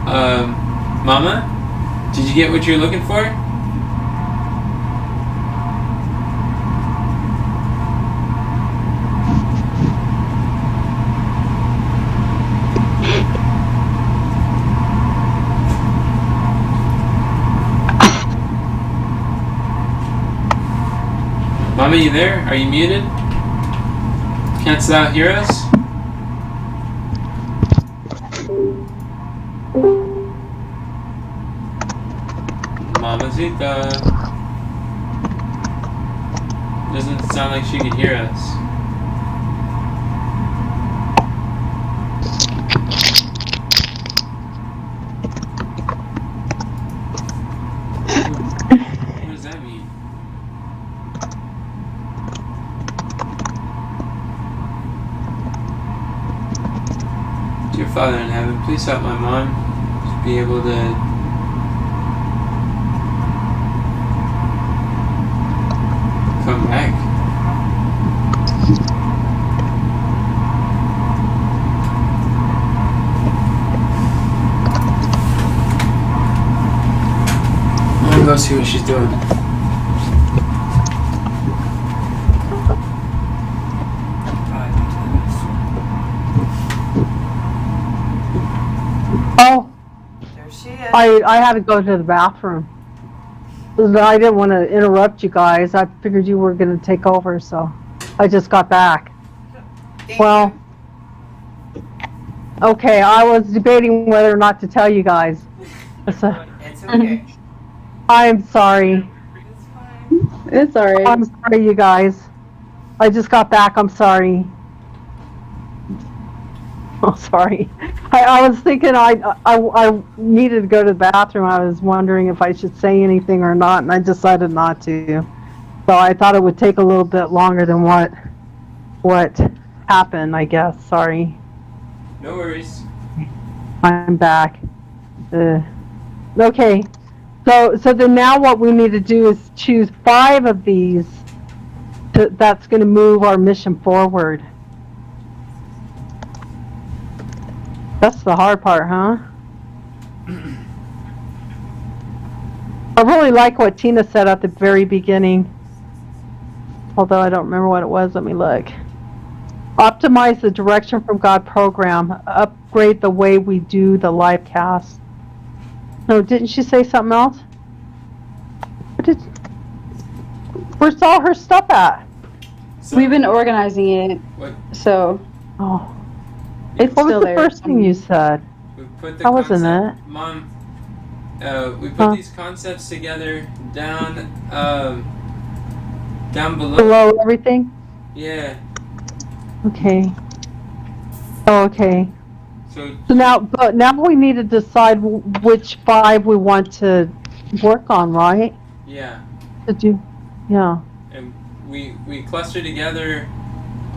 Mama, did you get what you're looking for? Mama, you there? Are you muted? Can't thou hear us? Mamacita. Doesn't sound like she could hear us. What does that mean? Dear Father in heaven, please help my mom to be able to come back. I'm gonna go see what she's doing. There she is. I had to go to the bathroom. I didn't want to interrupt you guys. I figured you were going to take over, so I just got back. Thank Well, you. okay, I was debating whether or not to tell you guys. So, It's okay. I'm sorry. It's fine. It's alright. I'm sorry, you guys. I just got back. I'm sorry. Oh, sorry. I was thinking I needed to go to the bathroom. I was wondering if I should say anything or not, and I decided not to. So I thought it would take a little bit longer than what happened, I guess. Sorry. No worries. I'm back. Okay. So then now what we need to do is choose 5 of these that's going to move our mission forward. That's the hard part, huh? I really like what Tina said at the very beginning. Although I don't remember what it was. Let me look. Optimize the Direction from God program. Upgrade the way we do the live cast. No, didn't she say something else? Where's all her stuff at? So, We've been organizing it, what, so Oh, it's what was still the there. first thing you said? we put the That wasn't concept, it. Mom, we put Huh? these concepts together down below. Below everything? Yeah. Okay. Oh, okay. So So now we need to decide which 5 we want to work on, right? yeah, Did you? Yeah. and we cluster together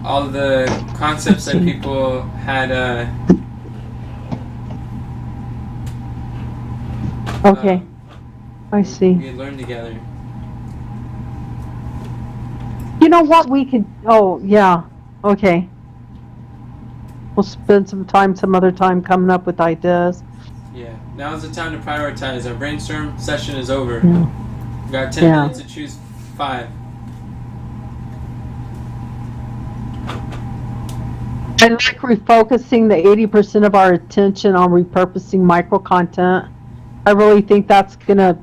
all the concepts that people had. Okay. I see. We had learned together. You know what we could? Oh, yeah. Okay. We'll spend some other time coming up with ideas. Yeah. Now's the time to prioritize. Our brainstorm session is over. Yeah. We got 10 Yeah. minutes to choose 5. I like refocusing the 80% of our attention on repurposing micro content. I really think that's gonna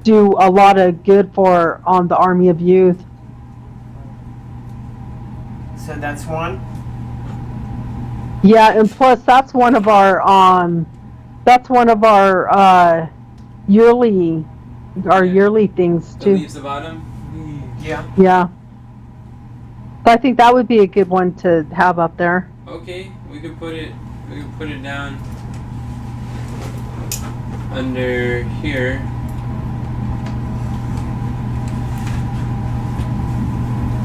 do a lot of good for the Army of Youth. So that's one. Yeah, and plus that's one of our yearly yearly things The too. leaves the bottom. Yeah. Yeah. So I think that would be a good one to have up there. Okay, we could put it down under here.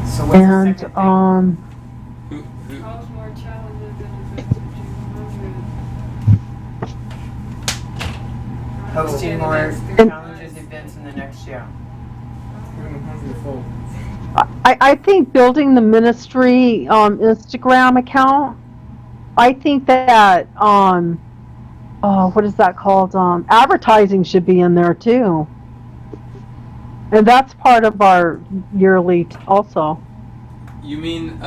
So what's the And second thing? Who Cause more challenges than advantages. Hosting more And- challenges, events in the next year. I think building the ministry Instagram account, I think that what is that called? Advertising should be in there too. And that's part of our yearly also. You mean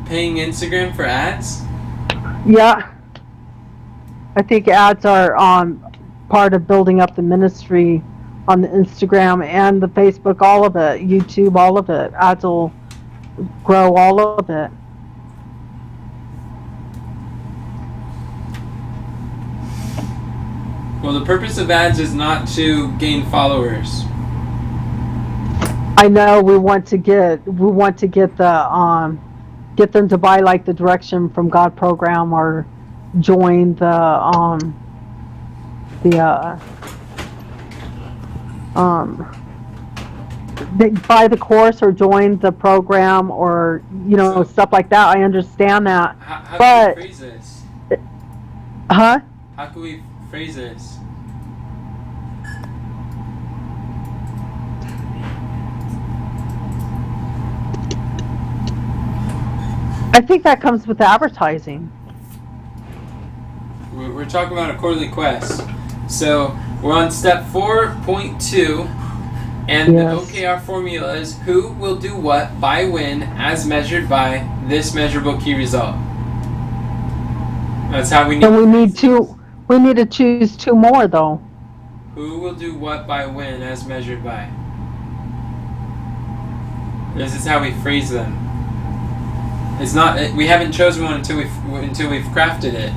paying Instagram for ads? Yeah. I think ads are part of building up the ministry on the Instagram and the Facebook, all of it, YouTube, all of it. Ads will grow all of it. Well, the purpose of ads is not to gain followers. I know we want to get the get them to buy like the Direction from God program or join they buy the course or join the program or stuff like that. I understand that. How But- can we phrase this? Huh? How can we phrase this? I think that comes with advertising. We're talking about a quarterly quest. So we're on step 4.2, and Yes. the OKR formula is who will do what by when as measured by this measurable key result. That's how we need. And we need to choose two more though. Who will do what by when as measured by. This is how we phrase them. It's not. We haven't chosen one until we've crafted it.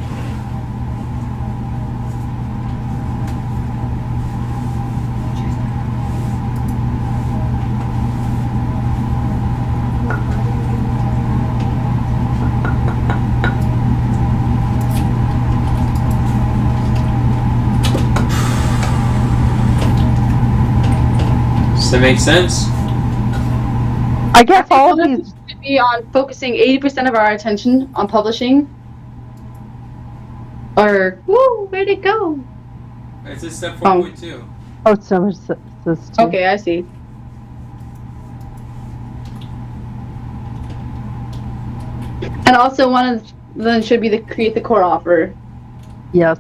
Does that make sense? I guess all of these. Should be on focusing 80% of our attention on publishing. Or, woo, where'd it go? It's a step 4.2. Oh, summer says too. Okay, I see. And also one of them should be the create the core offer. Yes.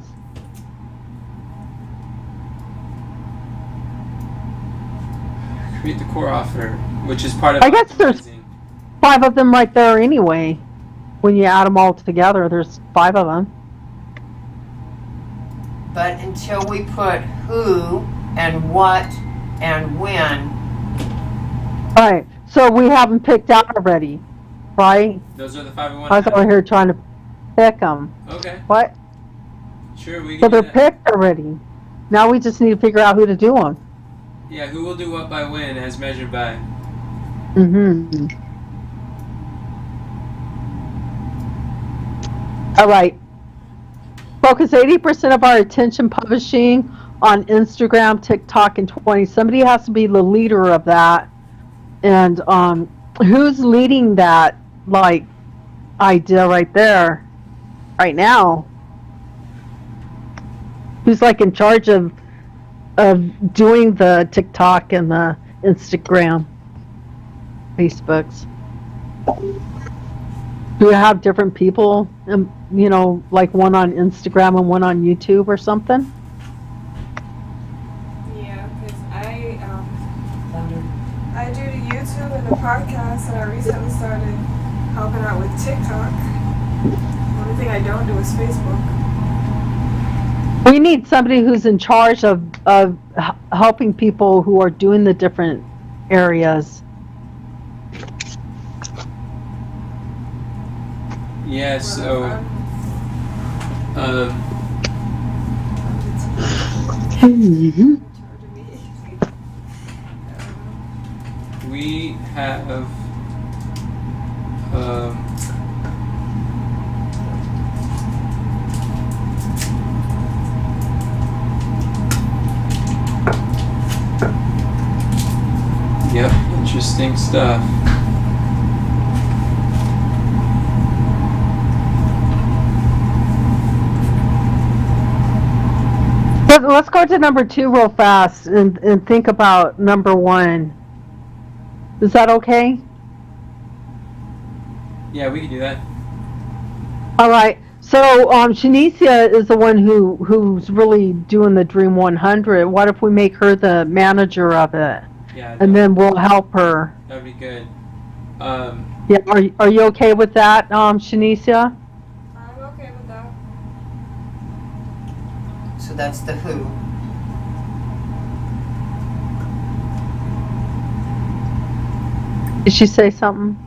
Create the core offer, which is part of. I guess there's- optimizing. 5 of them right there anyway. When you add them all together, there's 5 of them. But until we put who and what and when, All right. So we have them picked out already, right? Those are the 5 we want. I was over here trying to pick them. Okay, What? sure, we So can they're do that. picked already. Now we just need to figure out who to do them. Yeah, who will do what by when as measured by. Mm-hmm. All right. Focus 80% of our attention publishing on Instagram, TikTok, and 20. Somebody has to be the leader of that. And who's leading that like idea right there, right now? Who's like in charge of doing the TikTok and the Instagram, Facebooks? Do you have different people, like one on Instagram and one on YouTube or something? Yeah, because I do the YouTube and the podcast, and I recently started helping out with TikTok. The only thing I don't do is Facebook. We need somebody who's in charge of helping people who are doing the different areas. Yeah, so I'm Mm-hmm. in charge of me. we have yep, interesting stuff. Let's go to number 2 real fast and think about number 1. Is that okay? Yeah, we can do that. All right. So, Shanicia is the one who's really doing the Dream 100. What if we make her the manager of it, Yeah, and then we'll help her? that'd be good. Yeah, are you okay with that, Shanicia? I'm okay with that. So that's the who. Did she say something?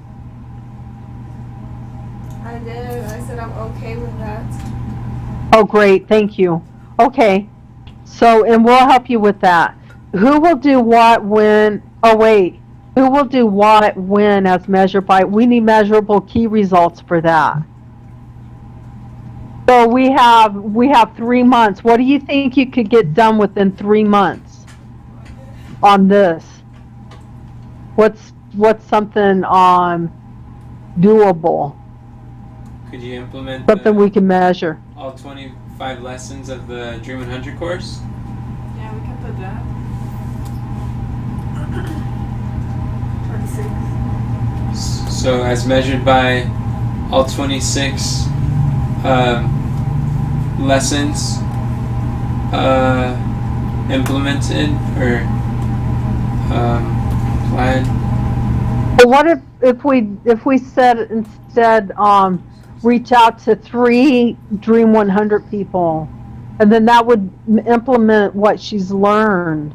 I did. I said I'm okay with that. Oh, great, thank you. Okay, so, and we'll help you with that. Who will do what, when, oh wait, who will do what, when, as measured by, we need measurable key results for that. So we have 3 months. What do you think you could get done within 3 months on this? What's something doable? Could you implement Something we can measure. all 25 lessons of the Dream 100 course? Yeah, we can put that. 26. So as measured by all 26 lessons implemented or applied. But what if we said instead reach out to 3 Dream 100 people, and then that would implement what she's learned.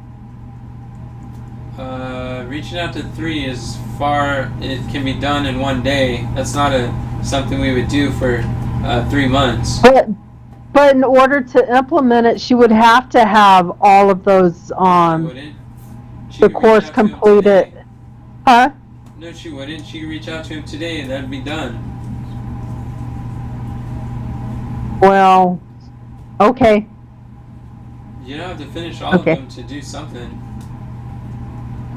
Reaching out to 3 is far. It can be done in one day. That's not something we would do for 3 months. But in order to implement it, she would have to have all of those She wouldn't. She the could reach course out to him completed. today. Huh? No, she wouldn't. She could reach out to him today, and that'd be done. Well, okay. You don't have to finish all Okay. of them to do something.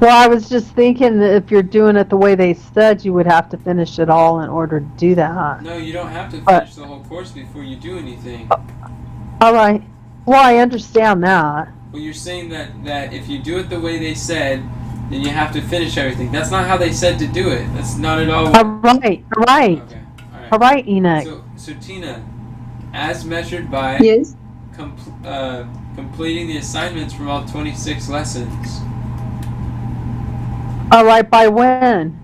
Well, I was just thinking that if you're doing it the way they said, you would have to finish it all in order to do that. No, you don't have to But- finish the whole course before you do anything. All right. Well, I understand that. Well, you're saying that if you do it the way they said, then you have to finish everything. That's not how they said to do it. That's not at all. All right. All right. Okay. All right. All right, Enoch. So Tina, as measured by Yes. completing the assignments from all 26 lessons. All right. By when?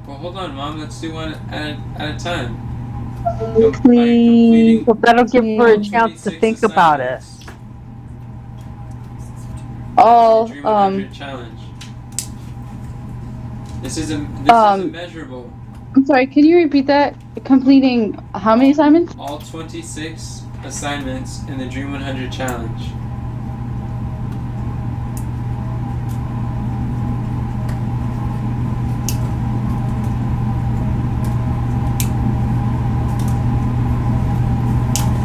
Well, hold on, Mom. Let's do one at a time. Complete. Well, that'll give her a all chance to 26 think about it. assignments. All The Dream 100 challenge. This is a measurable. I'm sorry, can you repeat that? Completing how many assignments? All 26 assignments in the Dream 100 challenge.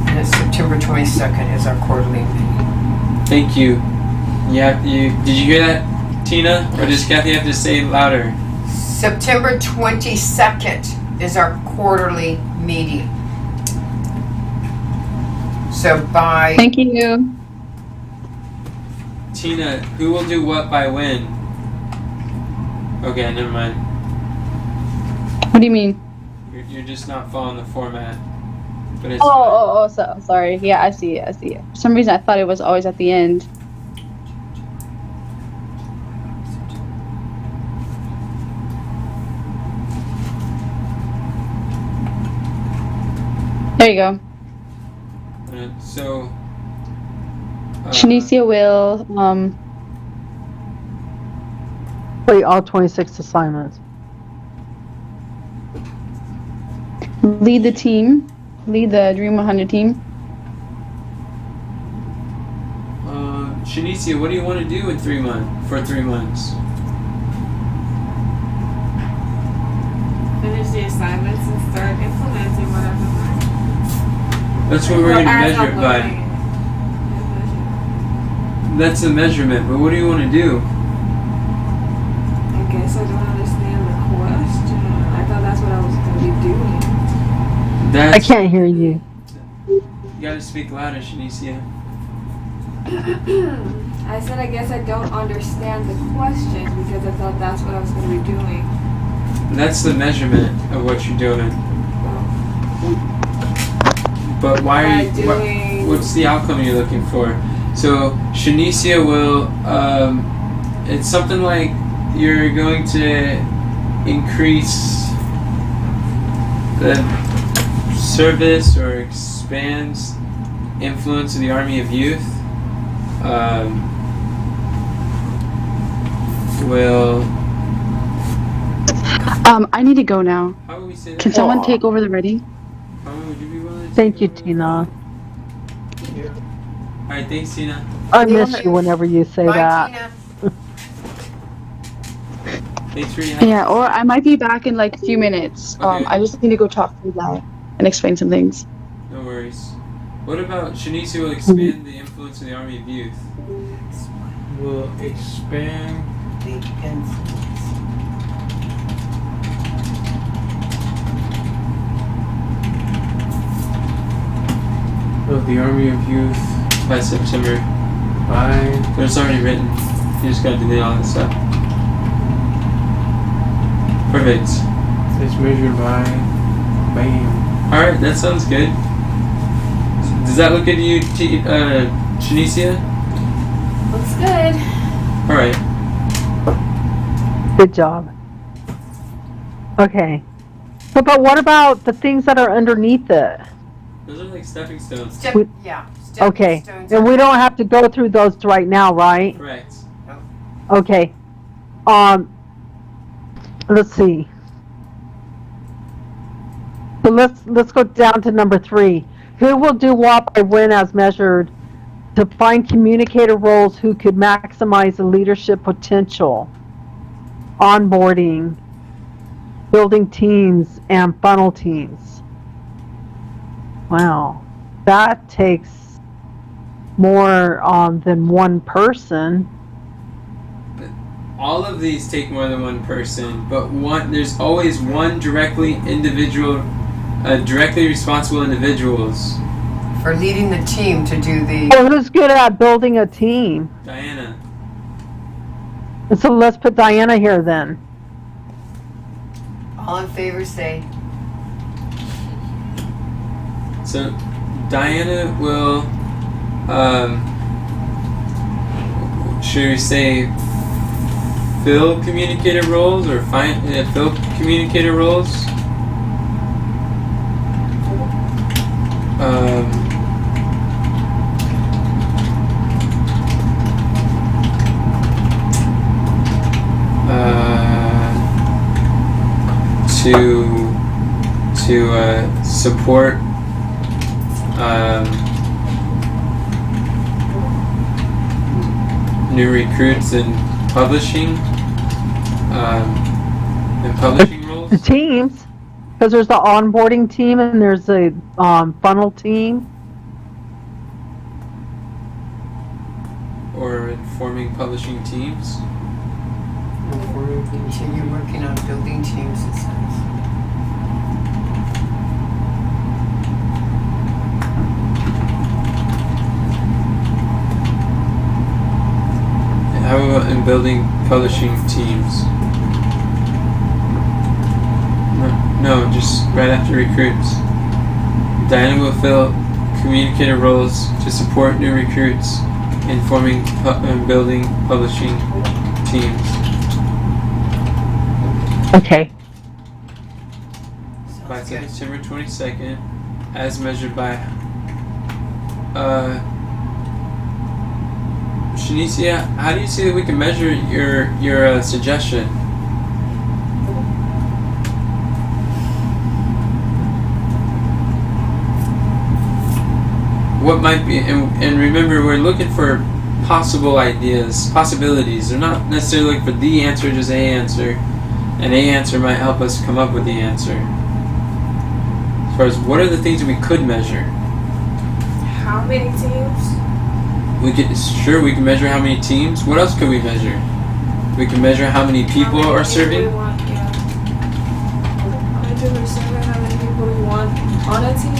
And it's September 22nd is our quarterly meeting. Thank you. Did you hear that, Tina? Or does Kathy have to say it louder? September 22nd is our quarterly meeting. So by Thank you. Tina, who will do what by when? Okay, never mind. What do you mean? You're just not following the format. But it's So, sorry. Yeah, I see it. For some reason, I thought it was always at the end. There you go. So. Shanicia will Wait, all 26 assignments. lead the team, lead the Dream 100 team. Shanicia, what do you want to do in 3 months? For 3 months? Finish the assignments and start implementing whatever. That's what we're going to As measure it by. uploading it. That's a measurement, but what do you want to do? I guess I don't understand the question. I thought that's what I was going to be doing. I can't hear you. You gotta speak louder, Shanicia. I said I guess I don't understand the question because I thought that's what I was going to be doing. That's the measurement of what you're doing. But why are you? doing. What's the outcome you're looking for? So Shanicia will. It's something like you're going to increase the service or expand influence of the Army of Youth. Will. I need to go now. How would we say that? Can someone Aw. take over the reading? How would you be willing to Thank take you, over? Tina. Alright, thanks, Tina. I miss you whenever you say Bye, that. Tina. Thanks for your help. Yeah, or I might be back in like a few minutes. Okay. I just need to go talk to the guy and explain some things. No worries. What about Shanicia will expand the influence of the Army of Youth? Will expand The influence. of the Army of Youth By September. by But it's already written. You just gotta delete all this stuff. Perfect. it's measured by BAM. Alright, that sounds good. Does that look good to you, Shanicia? Looks good. Alright. Good job. Okay. But what about the things that are underneath it? Those are like stepping stones. Step, We- yeah. Stepping Okay. stones. And we don't have to go through those right now, right? Correct. Okay. Let's see. So let's go down to number 3. Who will do what by when as measured to find communicator roles who could maximize the leadership potential, onboarding, building teams, and funnel teams. Wow, that takes more than one person. All of these take more than one person, but there's always one directly responsible individuals. For leading the team to do the. Well, who's good at building a team? Diana. And so let's put Diana here then. All in favor say. So Diana will, should we say, fill communicator roles or fill communicator roles? To support new recruits in publishing roles. The teams, because there's the onboarding team and there's a funnel team. Or informing publishing teams. Continue working on building teams, it says. How about in building publishing teams? No, just right after recruits. Diana will fill communicator roles to support new recruits in forming and building publishing teams. Okay. By Sounds good. September 22nd, as measured by Shanicia, how do you see that we can measure your suggestion? What might be, and remember, we're looking for possible ideas, possibilities. We're not necessarily looking for the answer, just a answer. An A answer might help us come up with the answer. As far as what are the things that we could measure? How many teams? We can measure how many teams. What else could we measure? We can measure how many people How many are serving. we want, yeah. How many people are serving? How many people we want on a team?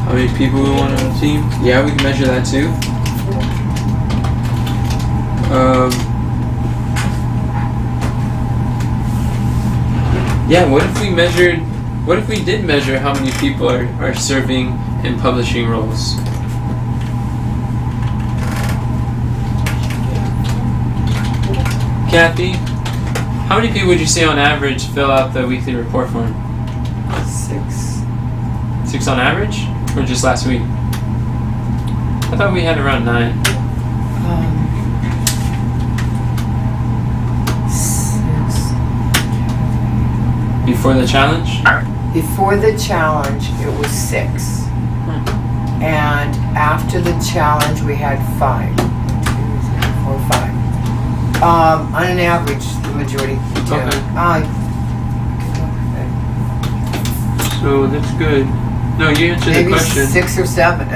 How many people we want on a team? Yeah, we can measure that too. Yeah, what if we did measure how many people are serving and publishing roles. Kathy, how many people would you say on average fill out the weekly report form? 6. 6 on average? Or just last week? I thought we had around 9. 6. Before the challenge? Before the challenge, it was 6. And after the challenge, we had 5. 2, 3, 4, 5. On an average, the majority do. Okay. So that's good. No, you answered the Maybe question. 6 or 7.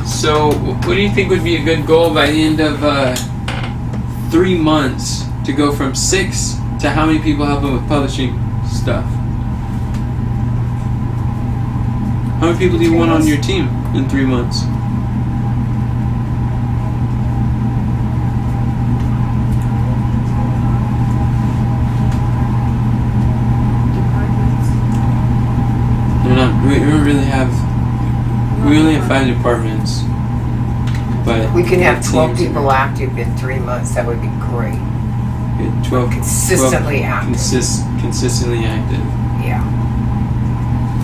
So, what do you think would be a good goal by the end of 3 months to go from 6 to how many people helping with publishing stuff? How many people do you want on your team in 3 months? We don't really have. We only have 5 departments, but We can have 12 teams- people active in 3 months. That would be great. 12 Consistently active. Consistently active. Yeah.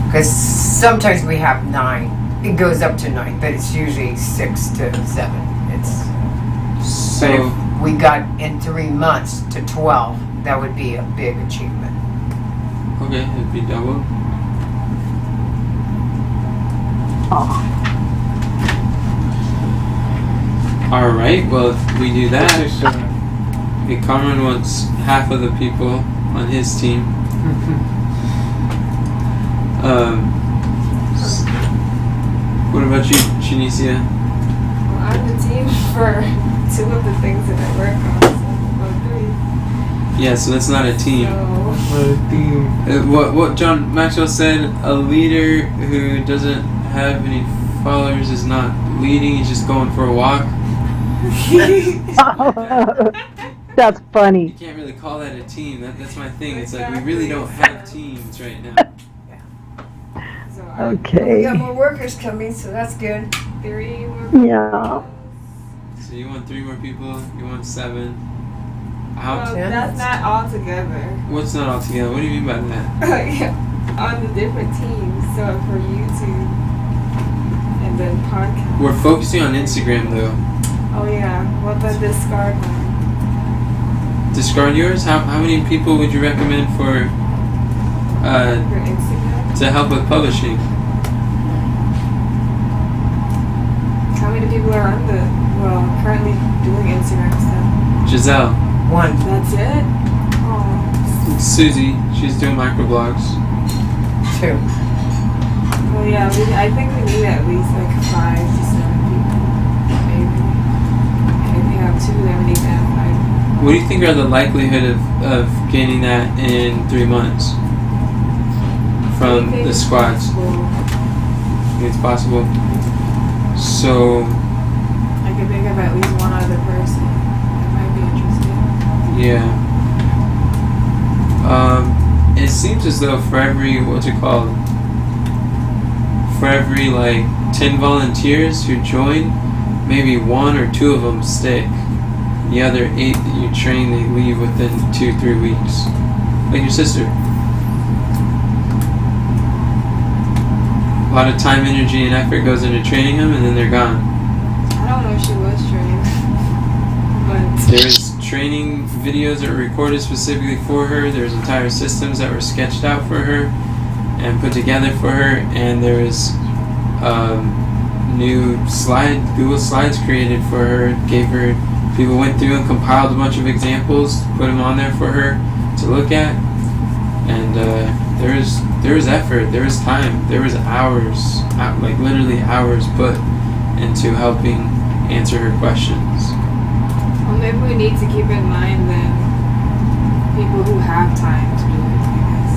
Because sometimes we have 9. It goes up to 9, but it's usually 6 to 7. But So if we got in 3 months to 12, that would be a big achievement. okay, it'd be double. Oh, All right. Well, if we do that, Just, Cameron wants half of the people on his team. What about you, Shanicia? Well, I'm the team for 2 of the things that I work on, so 3. Yeah, so that's not a team. So, What John Maxwell said, a leader who doesn't have any followers is not leading, he's just going for a walk. that's You funny. can't really call that a team. That's my thing. It's like we really don't Exactly. have teams right now. so We Okay. got more workers coming, so that's good. 3 more. Yeah. So you want 3 more people, you want 7. Well, How, that's not all together. what's not all together? What do you mean by that? On the different teams, so for YouTube and then podcast. We're focusing on Instagram though. Oh yeah, what the discard one? Discard yours? How many people would you recommend for Your Instagram? to help with publishing? How many people are on currently doing Instagram stuff? Giselle, 1. That's it? Oh. Susie, she's doing microblogs. 2. Well, yeah, I think we need at least like 5 to 7 people, maybe. And if we have 2, then we need to have 5. What do you think are the likelihood of gaining that in 3 months from Anything the squads? possible. It's possible. So I could think of at least one other person that might be interested. yeah. It seems as though for every for every like 10 volunteers who join, maybe 1 or 2 of them stick. The other 8 that you train, they leave within 2-3 weeks. Like your sister. A lot of time, energy, and effort goes into training them, and then they're gone. I don't know if she was trained, but There's training videos that were recorded specifically for her. There's entire systems that were sketched out for her and put together for her, and there was new Google Slides created for her. People went through and compiled a bunch of examples, put them on there for her to look at, and there was effort, there was time, there was hours, like literally hours put into helping answer her questions. well, maybe we need to keep in mind then people who have time to do it, I guess,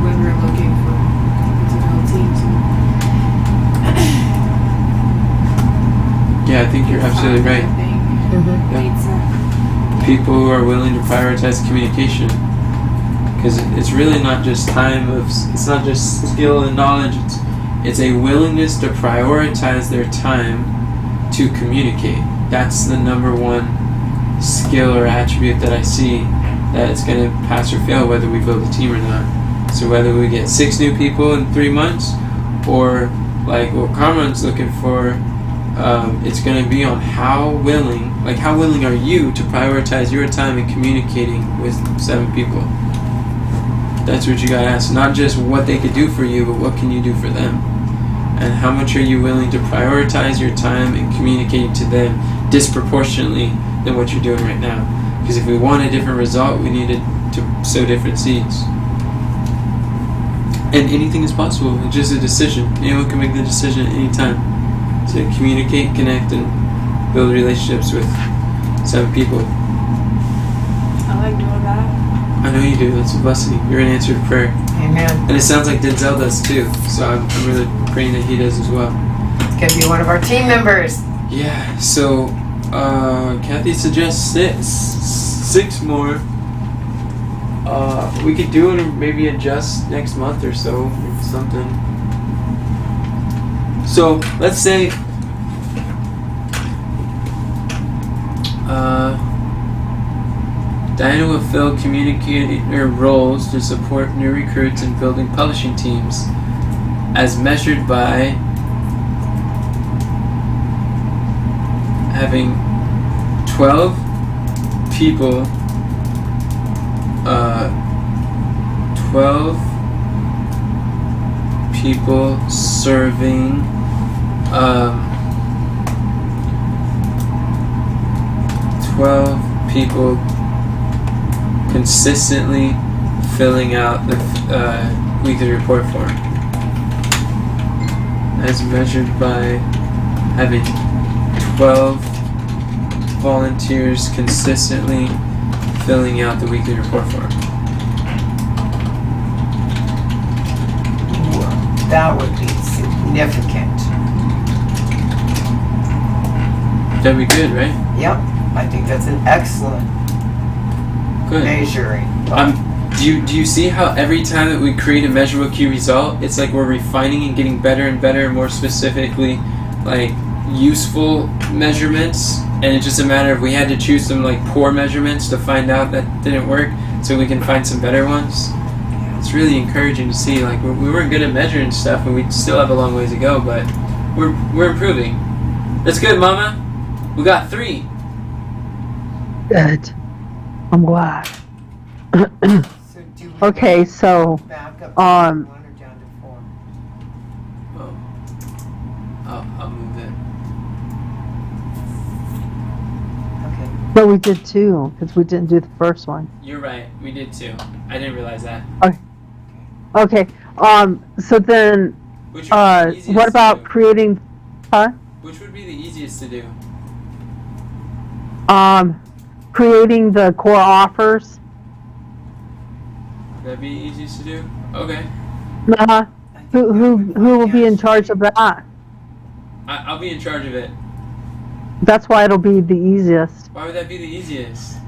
when we're looking for people to build teams. Yeah, I think you're absolutely right. People who are willing to prioritize communication, because it's really not just time it's not just skill and knowledge, It's a willingness to prioritize their time to communicate. That's the number one skill or attribute that I see that it's going to pass or fail whether we build a team or not. So whether we get 6 new people in 3 months, or like what Carmen's looking for, it's going to be on how willing are you to prioritize your time in communicating with 7 people. That's what you got to ask. Not just what they could do for you, but what can you do for them? And how much are you willing to prioritize your time and communicate to them disproportionately than what you're doing right now? Because if we want a different result, we need to sow different seeds. And anything is possible. It's just a decision. Anyone can make the decision at any time to communicate, connect, and build relationships with 7 people. I like doing that. I know you do. That's a blessing. You're an answered prayer. Amen. And it sounds like Denzel does too. So I'm really praying that he does as well. Could be one of our team members. Yeah. So Kathy suggests 6 more. We could do it and maybe adjust next month or so, or something. So let's say Diana will fill communicator roles to support new recruits in building publishing teams, as measured by having 12 people 12 people serving 12 people consistently filling out the weekly report form, as measured by having 12 volunteers consistently filling out the weekly report form. That would be significant. That'd be good, right? Yep, I think that's an excellent Good. measuring. Do you see how every time that we create a measurable key result, it's like we're refining and getting better and better, and more specifically, like useful measurements, and it's just a matter of we had to choose some like poor measurements to find out that didn't work, so we can find some better ones. It's really encouraging to see. Like we weren't good at measuring stuff, and we still have a long ways to go, but we're improving. That's good, Mama. We got 3. Good. I'm glad. So do we Okay, so back up to 1 um, or down to 4? Oh, I'll move it. Okay. but we did 2 because we didn't do the first one. You're right. We did 2. I didn't realize that. Okay. So then, Which would be the easiest what to about do? creating? Which would be the easiest to do? Creating the core offers. That'd be easiest to do. Okay. Uh-huh. Who will be in charge of that? I'll be in charge of it. That's why it'll be the easiest. Why would that be the easiest?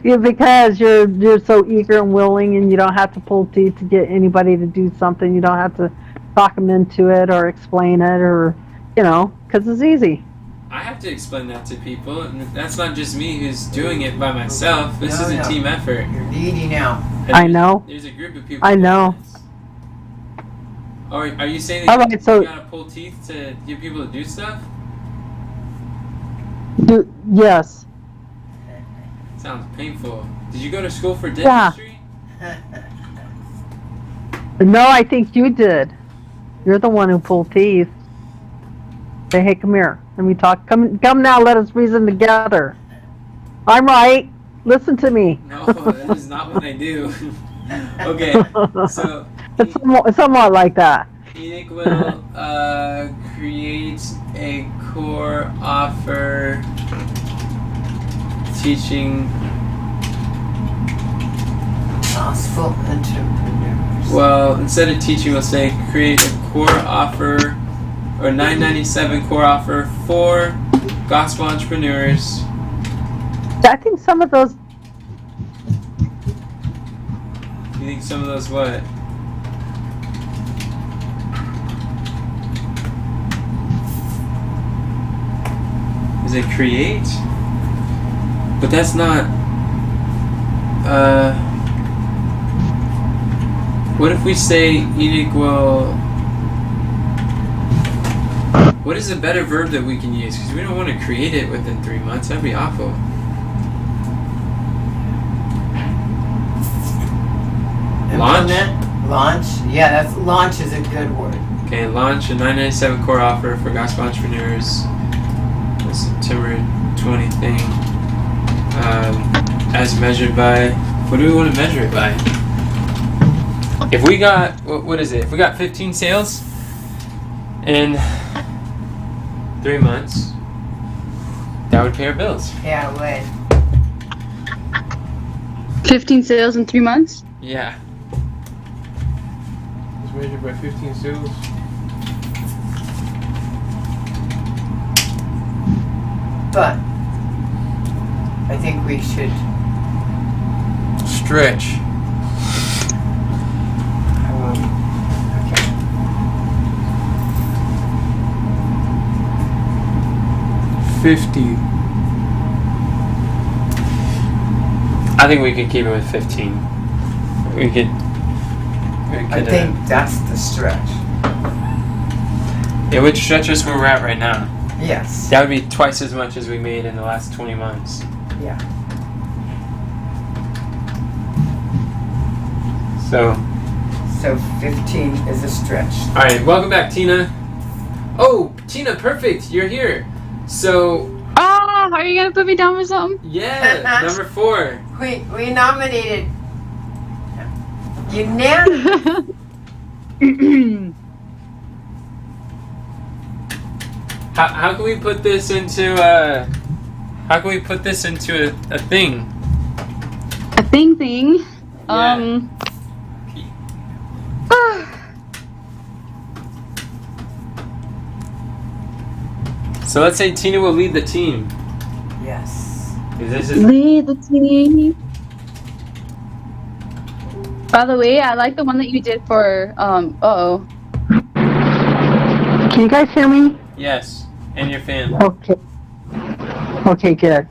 Yeah, because you're so eager and willing, and you don't have to pull teeth to get anybody to do something. You don't have to talk them into it or explain it, or because it's easy. I have to explain that to people, and that's not just me who's doing it by myself. This is a team effort. You're leading now. And I know. There's a group of people. I doing know. this. Are you saying All that right, so- you gotta pull teeth to get people to do stuff? Yes. Sounds painful. Did you go to school for Yeah. dentistry? No, I think you did. You're the one who pulled teeth. Say, hey, come here. Let me talk. Come now. Let us reason together. I'm right. Listen to me. No, that is not what I do. Okay, so It's somewhat like that. Enoch will create a core offer teaching. Gospel entrepreneurs. Well, instead of teaching, we'll say create a core offer or $9.97 core offer for gospel entrepreneurs. I think some of those. You think some of those what? Is it create? But that's not. What if we say eat equal? What is a better verb that we can use? Because we don't want to create it within 3 months. That'd be awful. Launch? Implement? Launch? Yeah, launch is a good word. Okay, launch a 997 core offer for gospel entrepreneurs. The September 20 thing. As measured by. What do we want to measure it by? If we got. What is it? If we got 15 sales in 3 months, that would pay our bills. Yeah, it would. 15 sales in 3 months? Yeah. It's measured by 15 sales. But I think we should. Stretch. Okay. 50. I think we could keep it with 15. We could. I think that's the stretch. It would stretch us where we're at right now. Yes. That would be twice as much as we made in the last 20 months. Yeah. So, So 15 is a stretch. alright, welcome back, Tina. Oh, Tina, perfect, you're here. So, Oh, are you gonna put me down for something? yeah, number 4. We nominated unanimous. How can we put this into a thing? A thing. So let's say Tina will lead the team. Yes. 'Cause this is Lead the team. By the way, I like the one that you did for uh-oh. Can you guys hear me? yes, and your fan. Okay. Okay, good.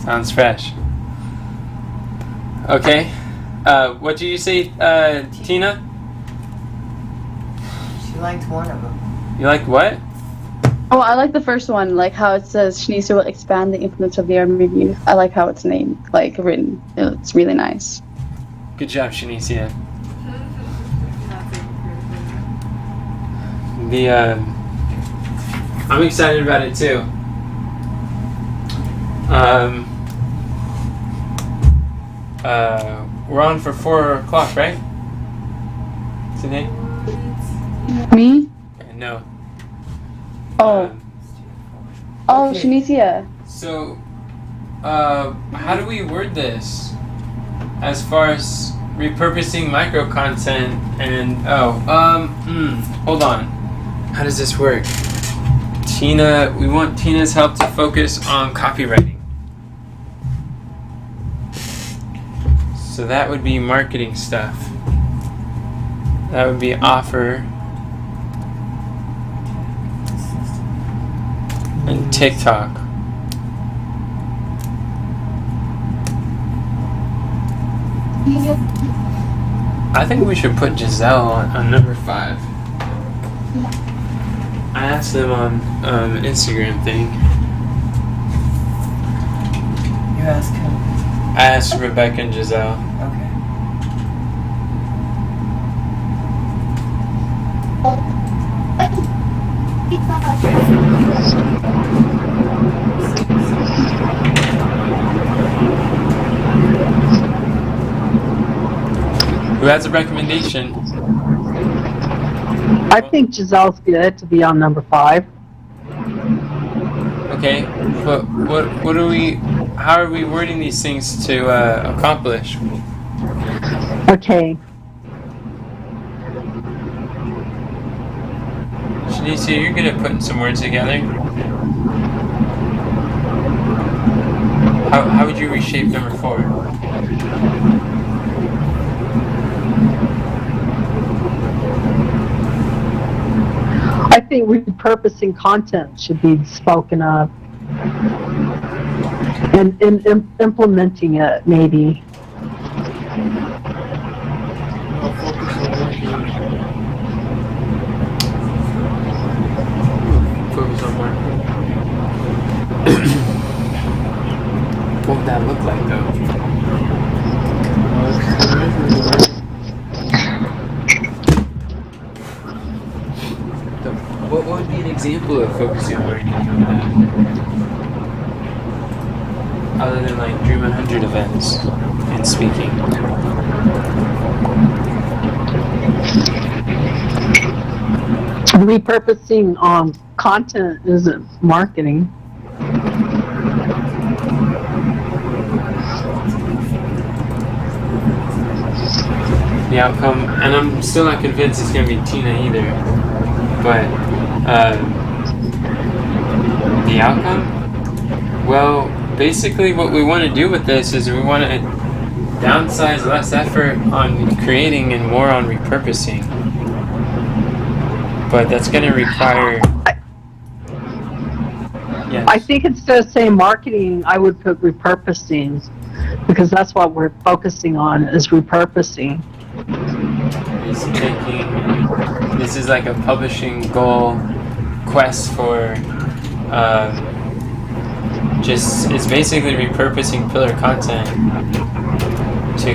Sounds fresh. Okay. What did you say, Tina? She liked one of them. You like what? Oh, I like the first one, like how it says Shanice will expand the influence of the Army of Youth. I like how it's named, like written. It's really nice. Good job, Shanicia. Not taking credit for The I'm excited about it too. We're on for 4 o'clock, right? Today? Me? No. Oh. Um, Oh, Okay. Shanicia. So, how do we word this? As far as repurposing micro content and hold on. How does this work? Tina, we want Tina's help to focus on copywriting. So that would be marketing stuff. That would be offer and TikTok. I think we should put Giselle on number 5. I asked them on Instagram thing. You ask him. I asked Rebecca and Giselle. Okay. Who has a recommendation? I think Giselle's good to be on number 5. Okay, but what are we? How are we wording these things to accomplish? Okay. Shanicia, you're good at putting some words together. How would you reshape number 4? I think repurposing content should be spoken of. And implementing it, maybe. I'll focus on marketing. Focus on marketing. What would that look like, though? What would be an example of focusing on marketing on that? Other than like Dream 100 events and speaking. Repurposing content isn't marketing. The outcome, and I'm still not convinced it's going to be Tina either, but the outcome? Well, basically what we want to do with this is we want to downsize less effort on creating and more on repurposing. But that's going to require... Yes. I think instead of saying marketing, I would put repurposing, because that's what we're focusing on, is repurposing. This is like a publishing goal quest for it's basically repurposing pillar content to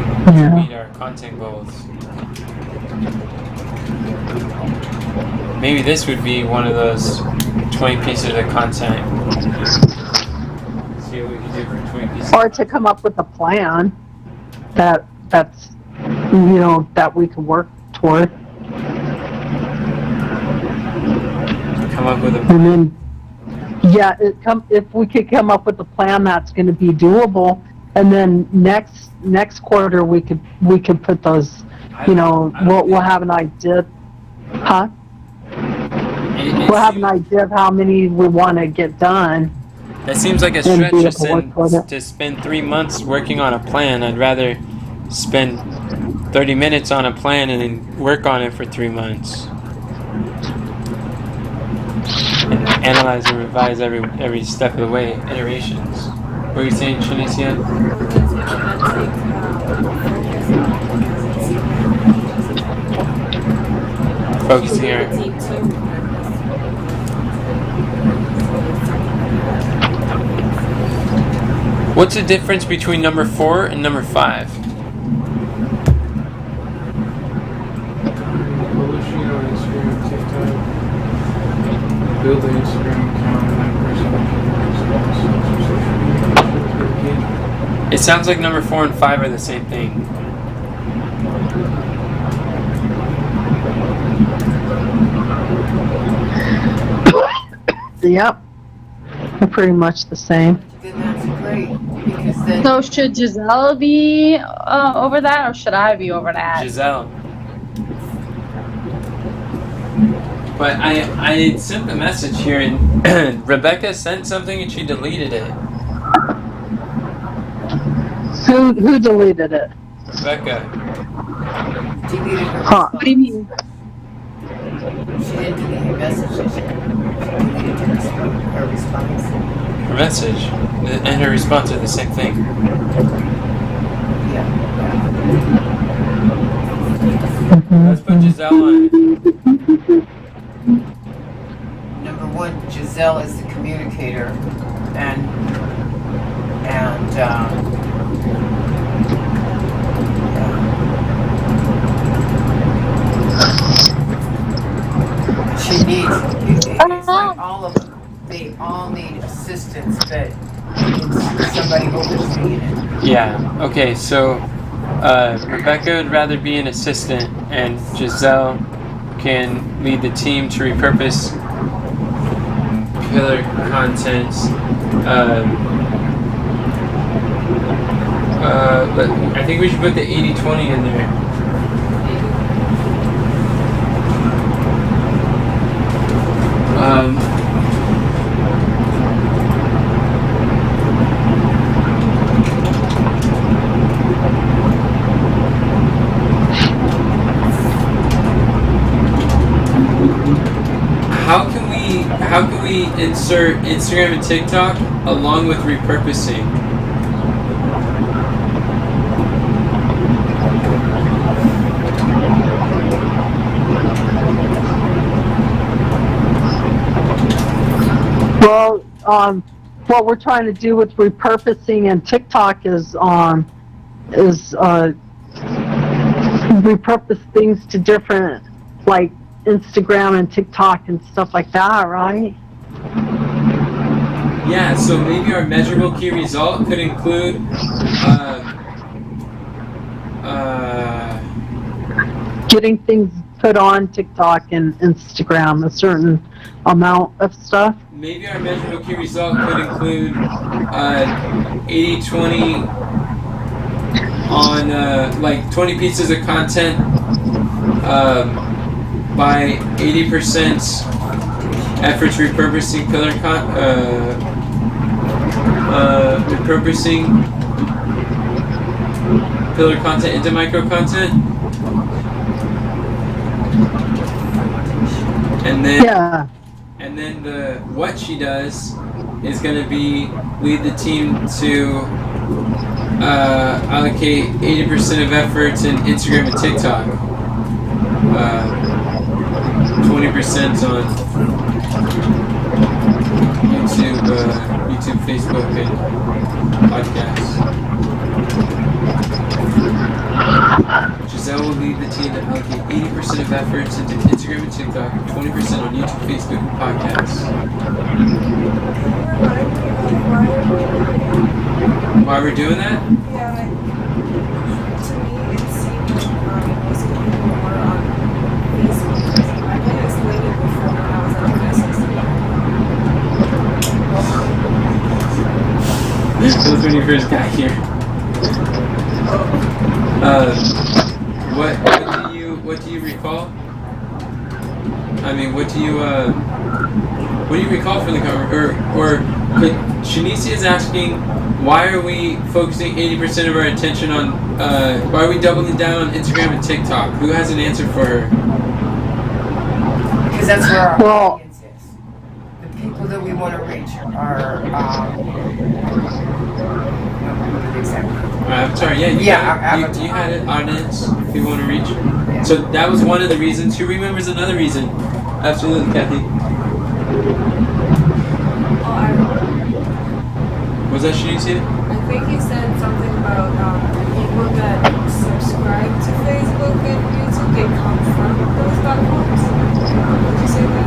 meet our content goals. Maybe this would be one of those 20 pieces of content. See what we can do for 20 pieces. Or to come up with a plan that's that we can work toward. Come up with a And then, if we could come up with a plan that's going to be doable, and then next quarter we could put those, we'll have an idea, huh? We'll have an idea of how many we want to get done. That seems like a stretch to spend 3 months working on a plan. I'd rather spend 30 minutes on a plan and then work on it for 3 months. And analyze and revise every step of the way, iterations. What are you saying, Shanicia? Focusing here. What's the difference between number 4 and number 5? Publishing on Instagram, TikTok, build an Instagram account, and It sounds like number 4 and 5 are the same thing. Yep, they're pretty much the same. Then that's great, because then So should Giselle be over that, or should I be over that? Giselle. But I sent the message here, and Rebecca sent something and she deleted it. Who deleted it? Rebecca. deleted her Huh. What do you mean? She didn't delete her messages. She deleted her response. Her message and her response are the same thing. Yeah. Let's put Giselle on it. Number one, Giselle is the communicator, and she needs. It's like all of them. They all need assistance, but it's somebody overseeing it. Yeah. Okay. So Rebecca would rather be an assistant, and Giselle can lead the team to repurpose pillar contents. But I think we should put the 80-20 in there. how can we insert Instagram and TikTok along with repurposing? Well, what we're trying to do with repurposing and TikTok is repurpose things to different, like Instagram and TikTok and stuff like that, right? Yeah, so maybe our measurable key result could include Getting things put on TikTok and Instagram, a certain amount of stuff. maybe our measurable key result could include 80-20 on like 20 pieces of content by 80% efforts repurposing pillar content into micro content, and then Yeah. and then what she does is going to be lead the team to allocate 80% of efforts in Instagram and TikTok, 20% on YouTube, Facebook, and podcasts. Giselle will lead the team to allocate 80% of efforts into Instagram and TikTok, 20% on YouTube, Facebook, and podcasts. Why we're doing that? Yeah, like, to me, it seemed like most of the people were on Facebook. I've been explaining before when I was on Facebook. That was when you first got here. What do you recall? I mean, what do you recall from the conversation? Or Shanicia is asking, why are we focusing 80% of our attention on? Why are we doubling down on Instagram and TikTok? Who has an answer for her? Because that's where our Well- audience is. The people that we want to reach are, I'm sorry. Yeah. You had an audience if you want to reach. So that was one of the reasons. Who remembers another reason? Absolutely, Kathy. Was that Shanicia? I think he said something about the people that subscribe to Facebook and YouTube, they come from those platforms. Did you say that?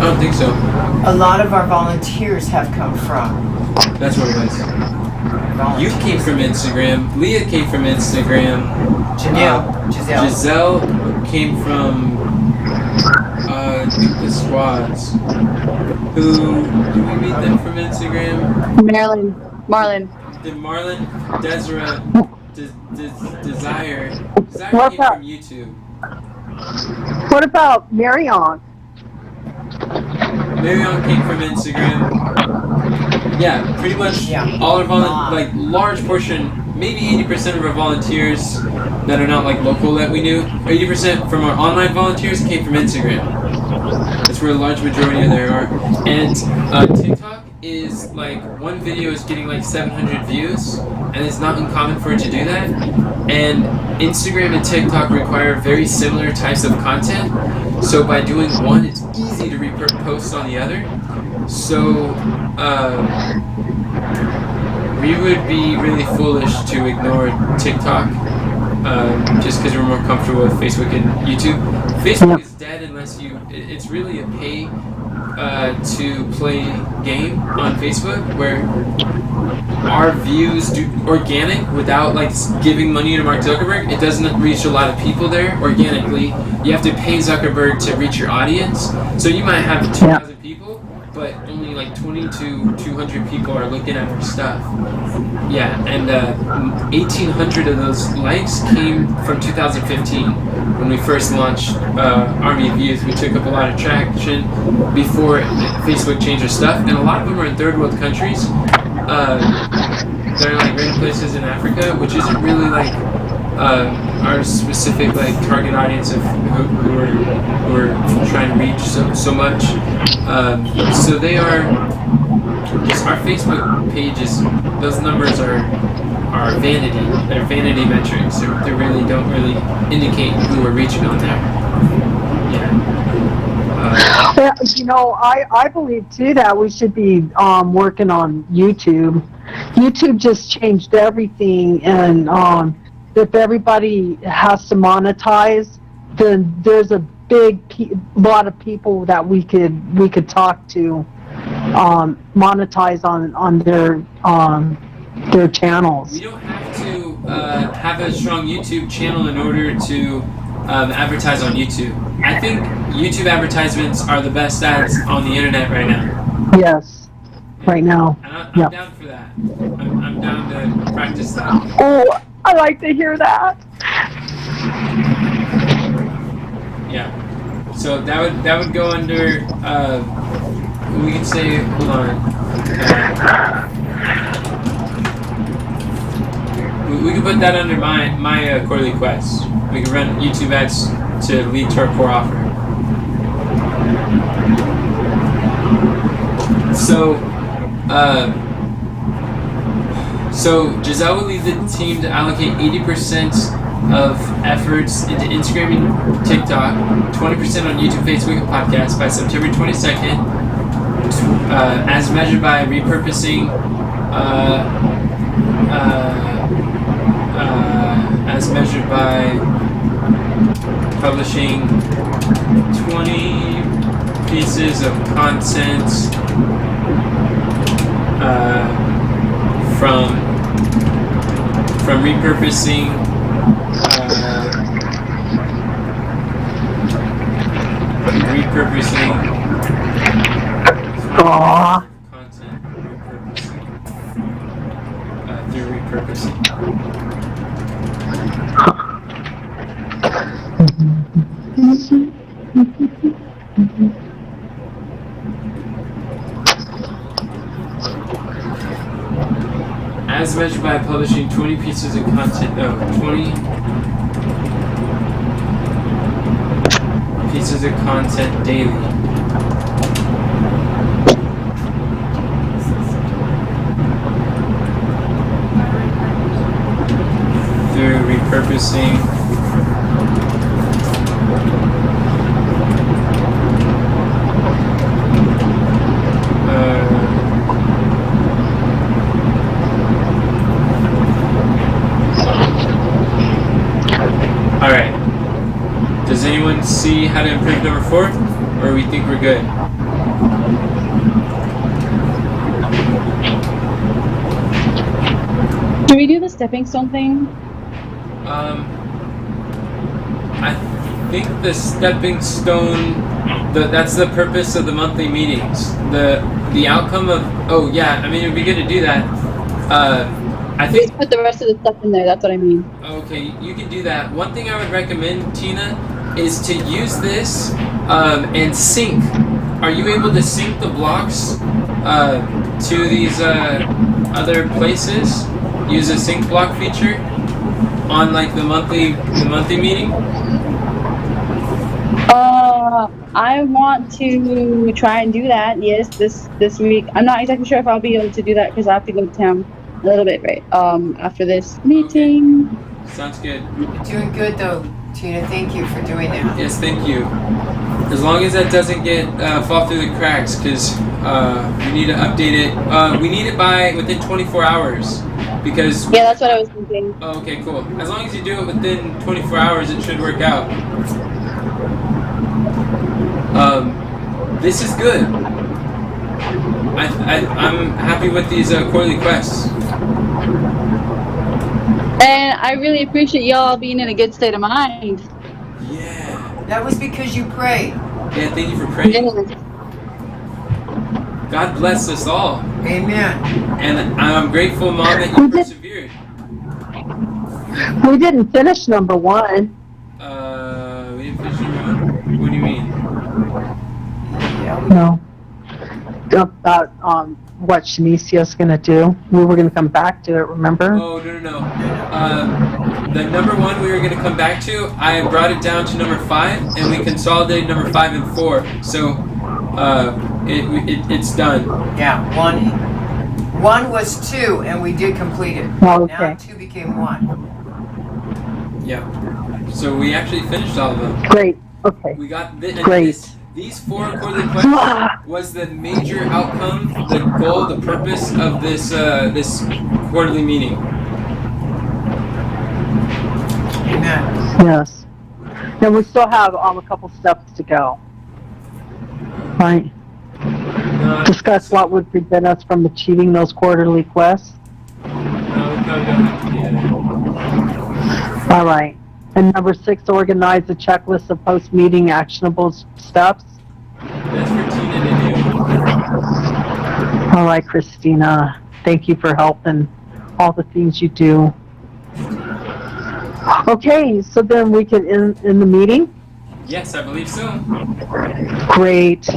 I don't think so. a lot of our volunteers have come from. That's what it was. You came from Instagram. Leah came from Instagram. Giselle. Giselle came from I think the squads. Who do we meet them from Instagram? Marlon. Did Marlon, Desiree, Desire What came about- from YouTube. What about Marion? Marion came from Instagram. Yeah, pretty much all our like large portion, maybe 80% of our volunteers that are not like local that we knew, 80% from our online volunteers came from Instagram. That's where a large majority of there are. And TikTok is like one video is getting like 700 views, and it's not uncommon for it to do that. And Instagram and TikTok require very similar types of content. So by doing one, it's easy to repost on the other. So we would be really foolish to ignore TikTok just because we're more comfortable with Facebook and YouTube. Facebook is dead unless it's really a pay to play game on Facebook where our views do organic without like giving money to Mark Zuckerberg. It doesn't reach a lot of people there organically. You have to pay Zuckerberg to reach your audience. So you might have 2,000 people, but only like 20 to 200 people are looking at our stuff. Yeah, and 1,800 of those likes came from 2015 when we first launched Army of Youth. We took up a lot of traction before Facebook changed their stuff, and a lot of them are in third world countries. They're like random places in Africa, which isn't really like our specific like target audience of who we're trying reach so much. So they are. Just our Facebook pages. Those numbers are vanity. They're vanity metrics. They really don't really indicate who we're reaching on there. Yeah. Yeah, you know, I believe too that we should be working on YouTube. YouTube just changed everything, and if everybody has to monetize, then there's a big lot of people that we could talk to, monetize on their channels. We don't have to have a strong YouTube channel in order to advertise on YouTube. I think YouTube advertisements are the best ads on the internet right now. Yes, right now. And I'm Yeah. down for that. I'm down to practice that. Oh, I like to hear that. Yeah. So that would go under. We could say, hold on. We could put that under my quarterly quest. We could run YouTube ads to lead to our core offer. So Giselle will lead the team to allocate 80% of efforts into Instagram and TikTok, 20% on YouTube, Facebook, and podcasts by September 22nd, as measured by repurposing, as measured by publishing 20 pieces of content from repurposing Aww. content through repurposing. As measured by publishing 20 pieces of content, 20 pieces of content daily. Through repurposing Alright. Does anyone see how to improve number 4? Or we think we're good? Do we do the stepping stone thing? I think the stepping stone, that's the purpose of the monthly meetings. The outcome of, oh yeah, I mean, it would be good to do that. I think, Just put the rest of the stuff in there, that's what I mean. okay, you can do that. One thing I would recommend, Tina, is to use this and sync. Are you able to sync the blocks to these other places? Use a sync block feature on like the monthly meeting? I want to try and do that, yes, this week. I'm not exactly sure if I'll be able to do that because I have to go to town a little bit, right, after this meeting. Okay. Sounds good. You're doing good though, Tina. Thank you for doing that. Yes, thank you. As long as that doesn't get fall through the cracks, because we need to update it. We need it by within 24 hours, because. Yeah, that's what I was thinking. Oh, okay, cool. As long as you do it within 24 hours, it should work out. This is good. I'm happy with these quarterly quests. And I really appreciate y'all being in a good state of mind. Yeah. That was because you prayed. Yeah, thank you for praying. God bless us all. Amen. And I'm grateful, Mom, that you persevered. We didn't finish number 1. We didn't finish number 1? What do you mean? No. About what Shanicia's gonna do. We were gonna come back to it, remember? Oh, no. The number 1 we were going to come back to, I brought it down to number 5, and we consolidated number 5 and 4. So, it's done. Yeah, one was 2, and we did complete it. Oh, Now okay. 2 became 1. Yeah. So we actually finished all of them. Great, okay. We got Great. these 4 quarterly questions was the major outcome, the goal, the purpose of this quarterly meeting. Amen. Yes. And we still have a couple steps to go. Right? Discuss what would prevent us from achieving those quarterly quests. No, we probably don't have to do that. All right. And number 6, organize a checklist of post-meeting actionable steps. That's for Tina to do. All right, Christina. Thank you for helping all the things you do. Okay, so then we can end the meeting. Yes, I believe so. Great.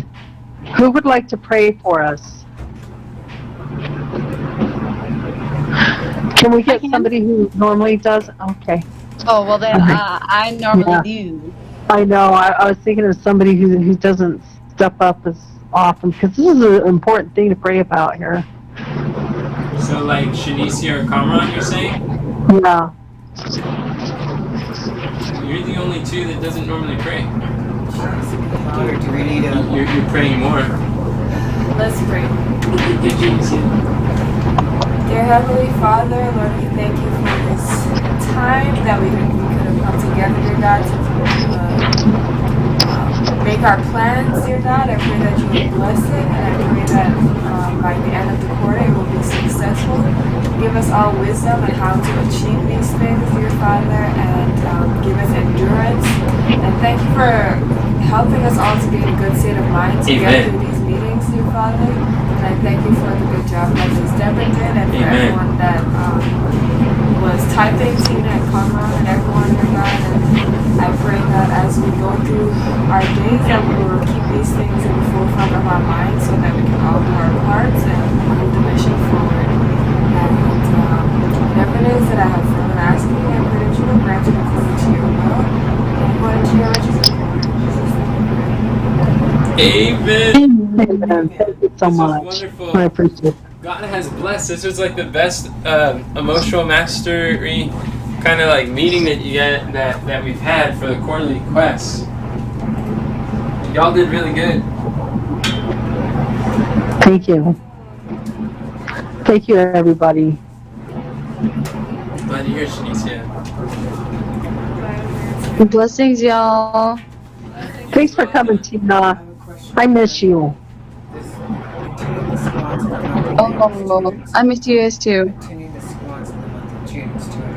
Who would like to pray for us? Can we get somebody who normally does? Okay. Oh, well then, I normally do. I know. I was thinking of somebody who doesn't step up as often, because this is an important thing to pray about here. So, like Shanicia or Kamran, you're saying? Yeah. You're the only 2 that doesn't normally pray. Or do we need a... You're praying more. Let's pray. Did Shanicia? Dear Heavenly Father, Lord, we thank you for this time that we could have come together, dear God, to make our plans, dear God. I pray that you will bless it, and I pray that by the end of the quarter it will be successful. Give us all wisdom on how to achieve these things, dear Father, and give us endurance. And thank you for helping us all to be in a good state of mind to get through these meetings, dear Father. And I thank you for the good job that Ms. Deborah did, and for everyone that was typing, Tina and Kamran, and everyone, dear God. And I pray that as we go through our days, that we will keep these things in the forefront of our minds so that we can all do our parts and move the mission forward. And whatever it is that I have further asking, I pray that you will grant it according to your will and according to your riches and glory. In Jesus' name we pray. Amen. Amen. Thank you so This was much. wonderful. I appreciate it. God has blessed. This was like the best emotional mastery kind of like meeting that you get that we've had for the quarterly quests. Y'all did really good. Thank you. Thank you, everybody. Glad to hear, Shanicia. Blessings, y'all. Thanks for coming, Tina. I miss you. Oh, I miss you guys too. Continue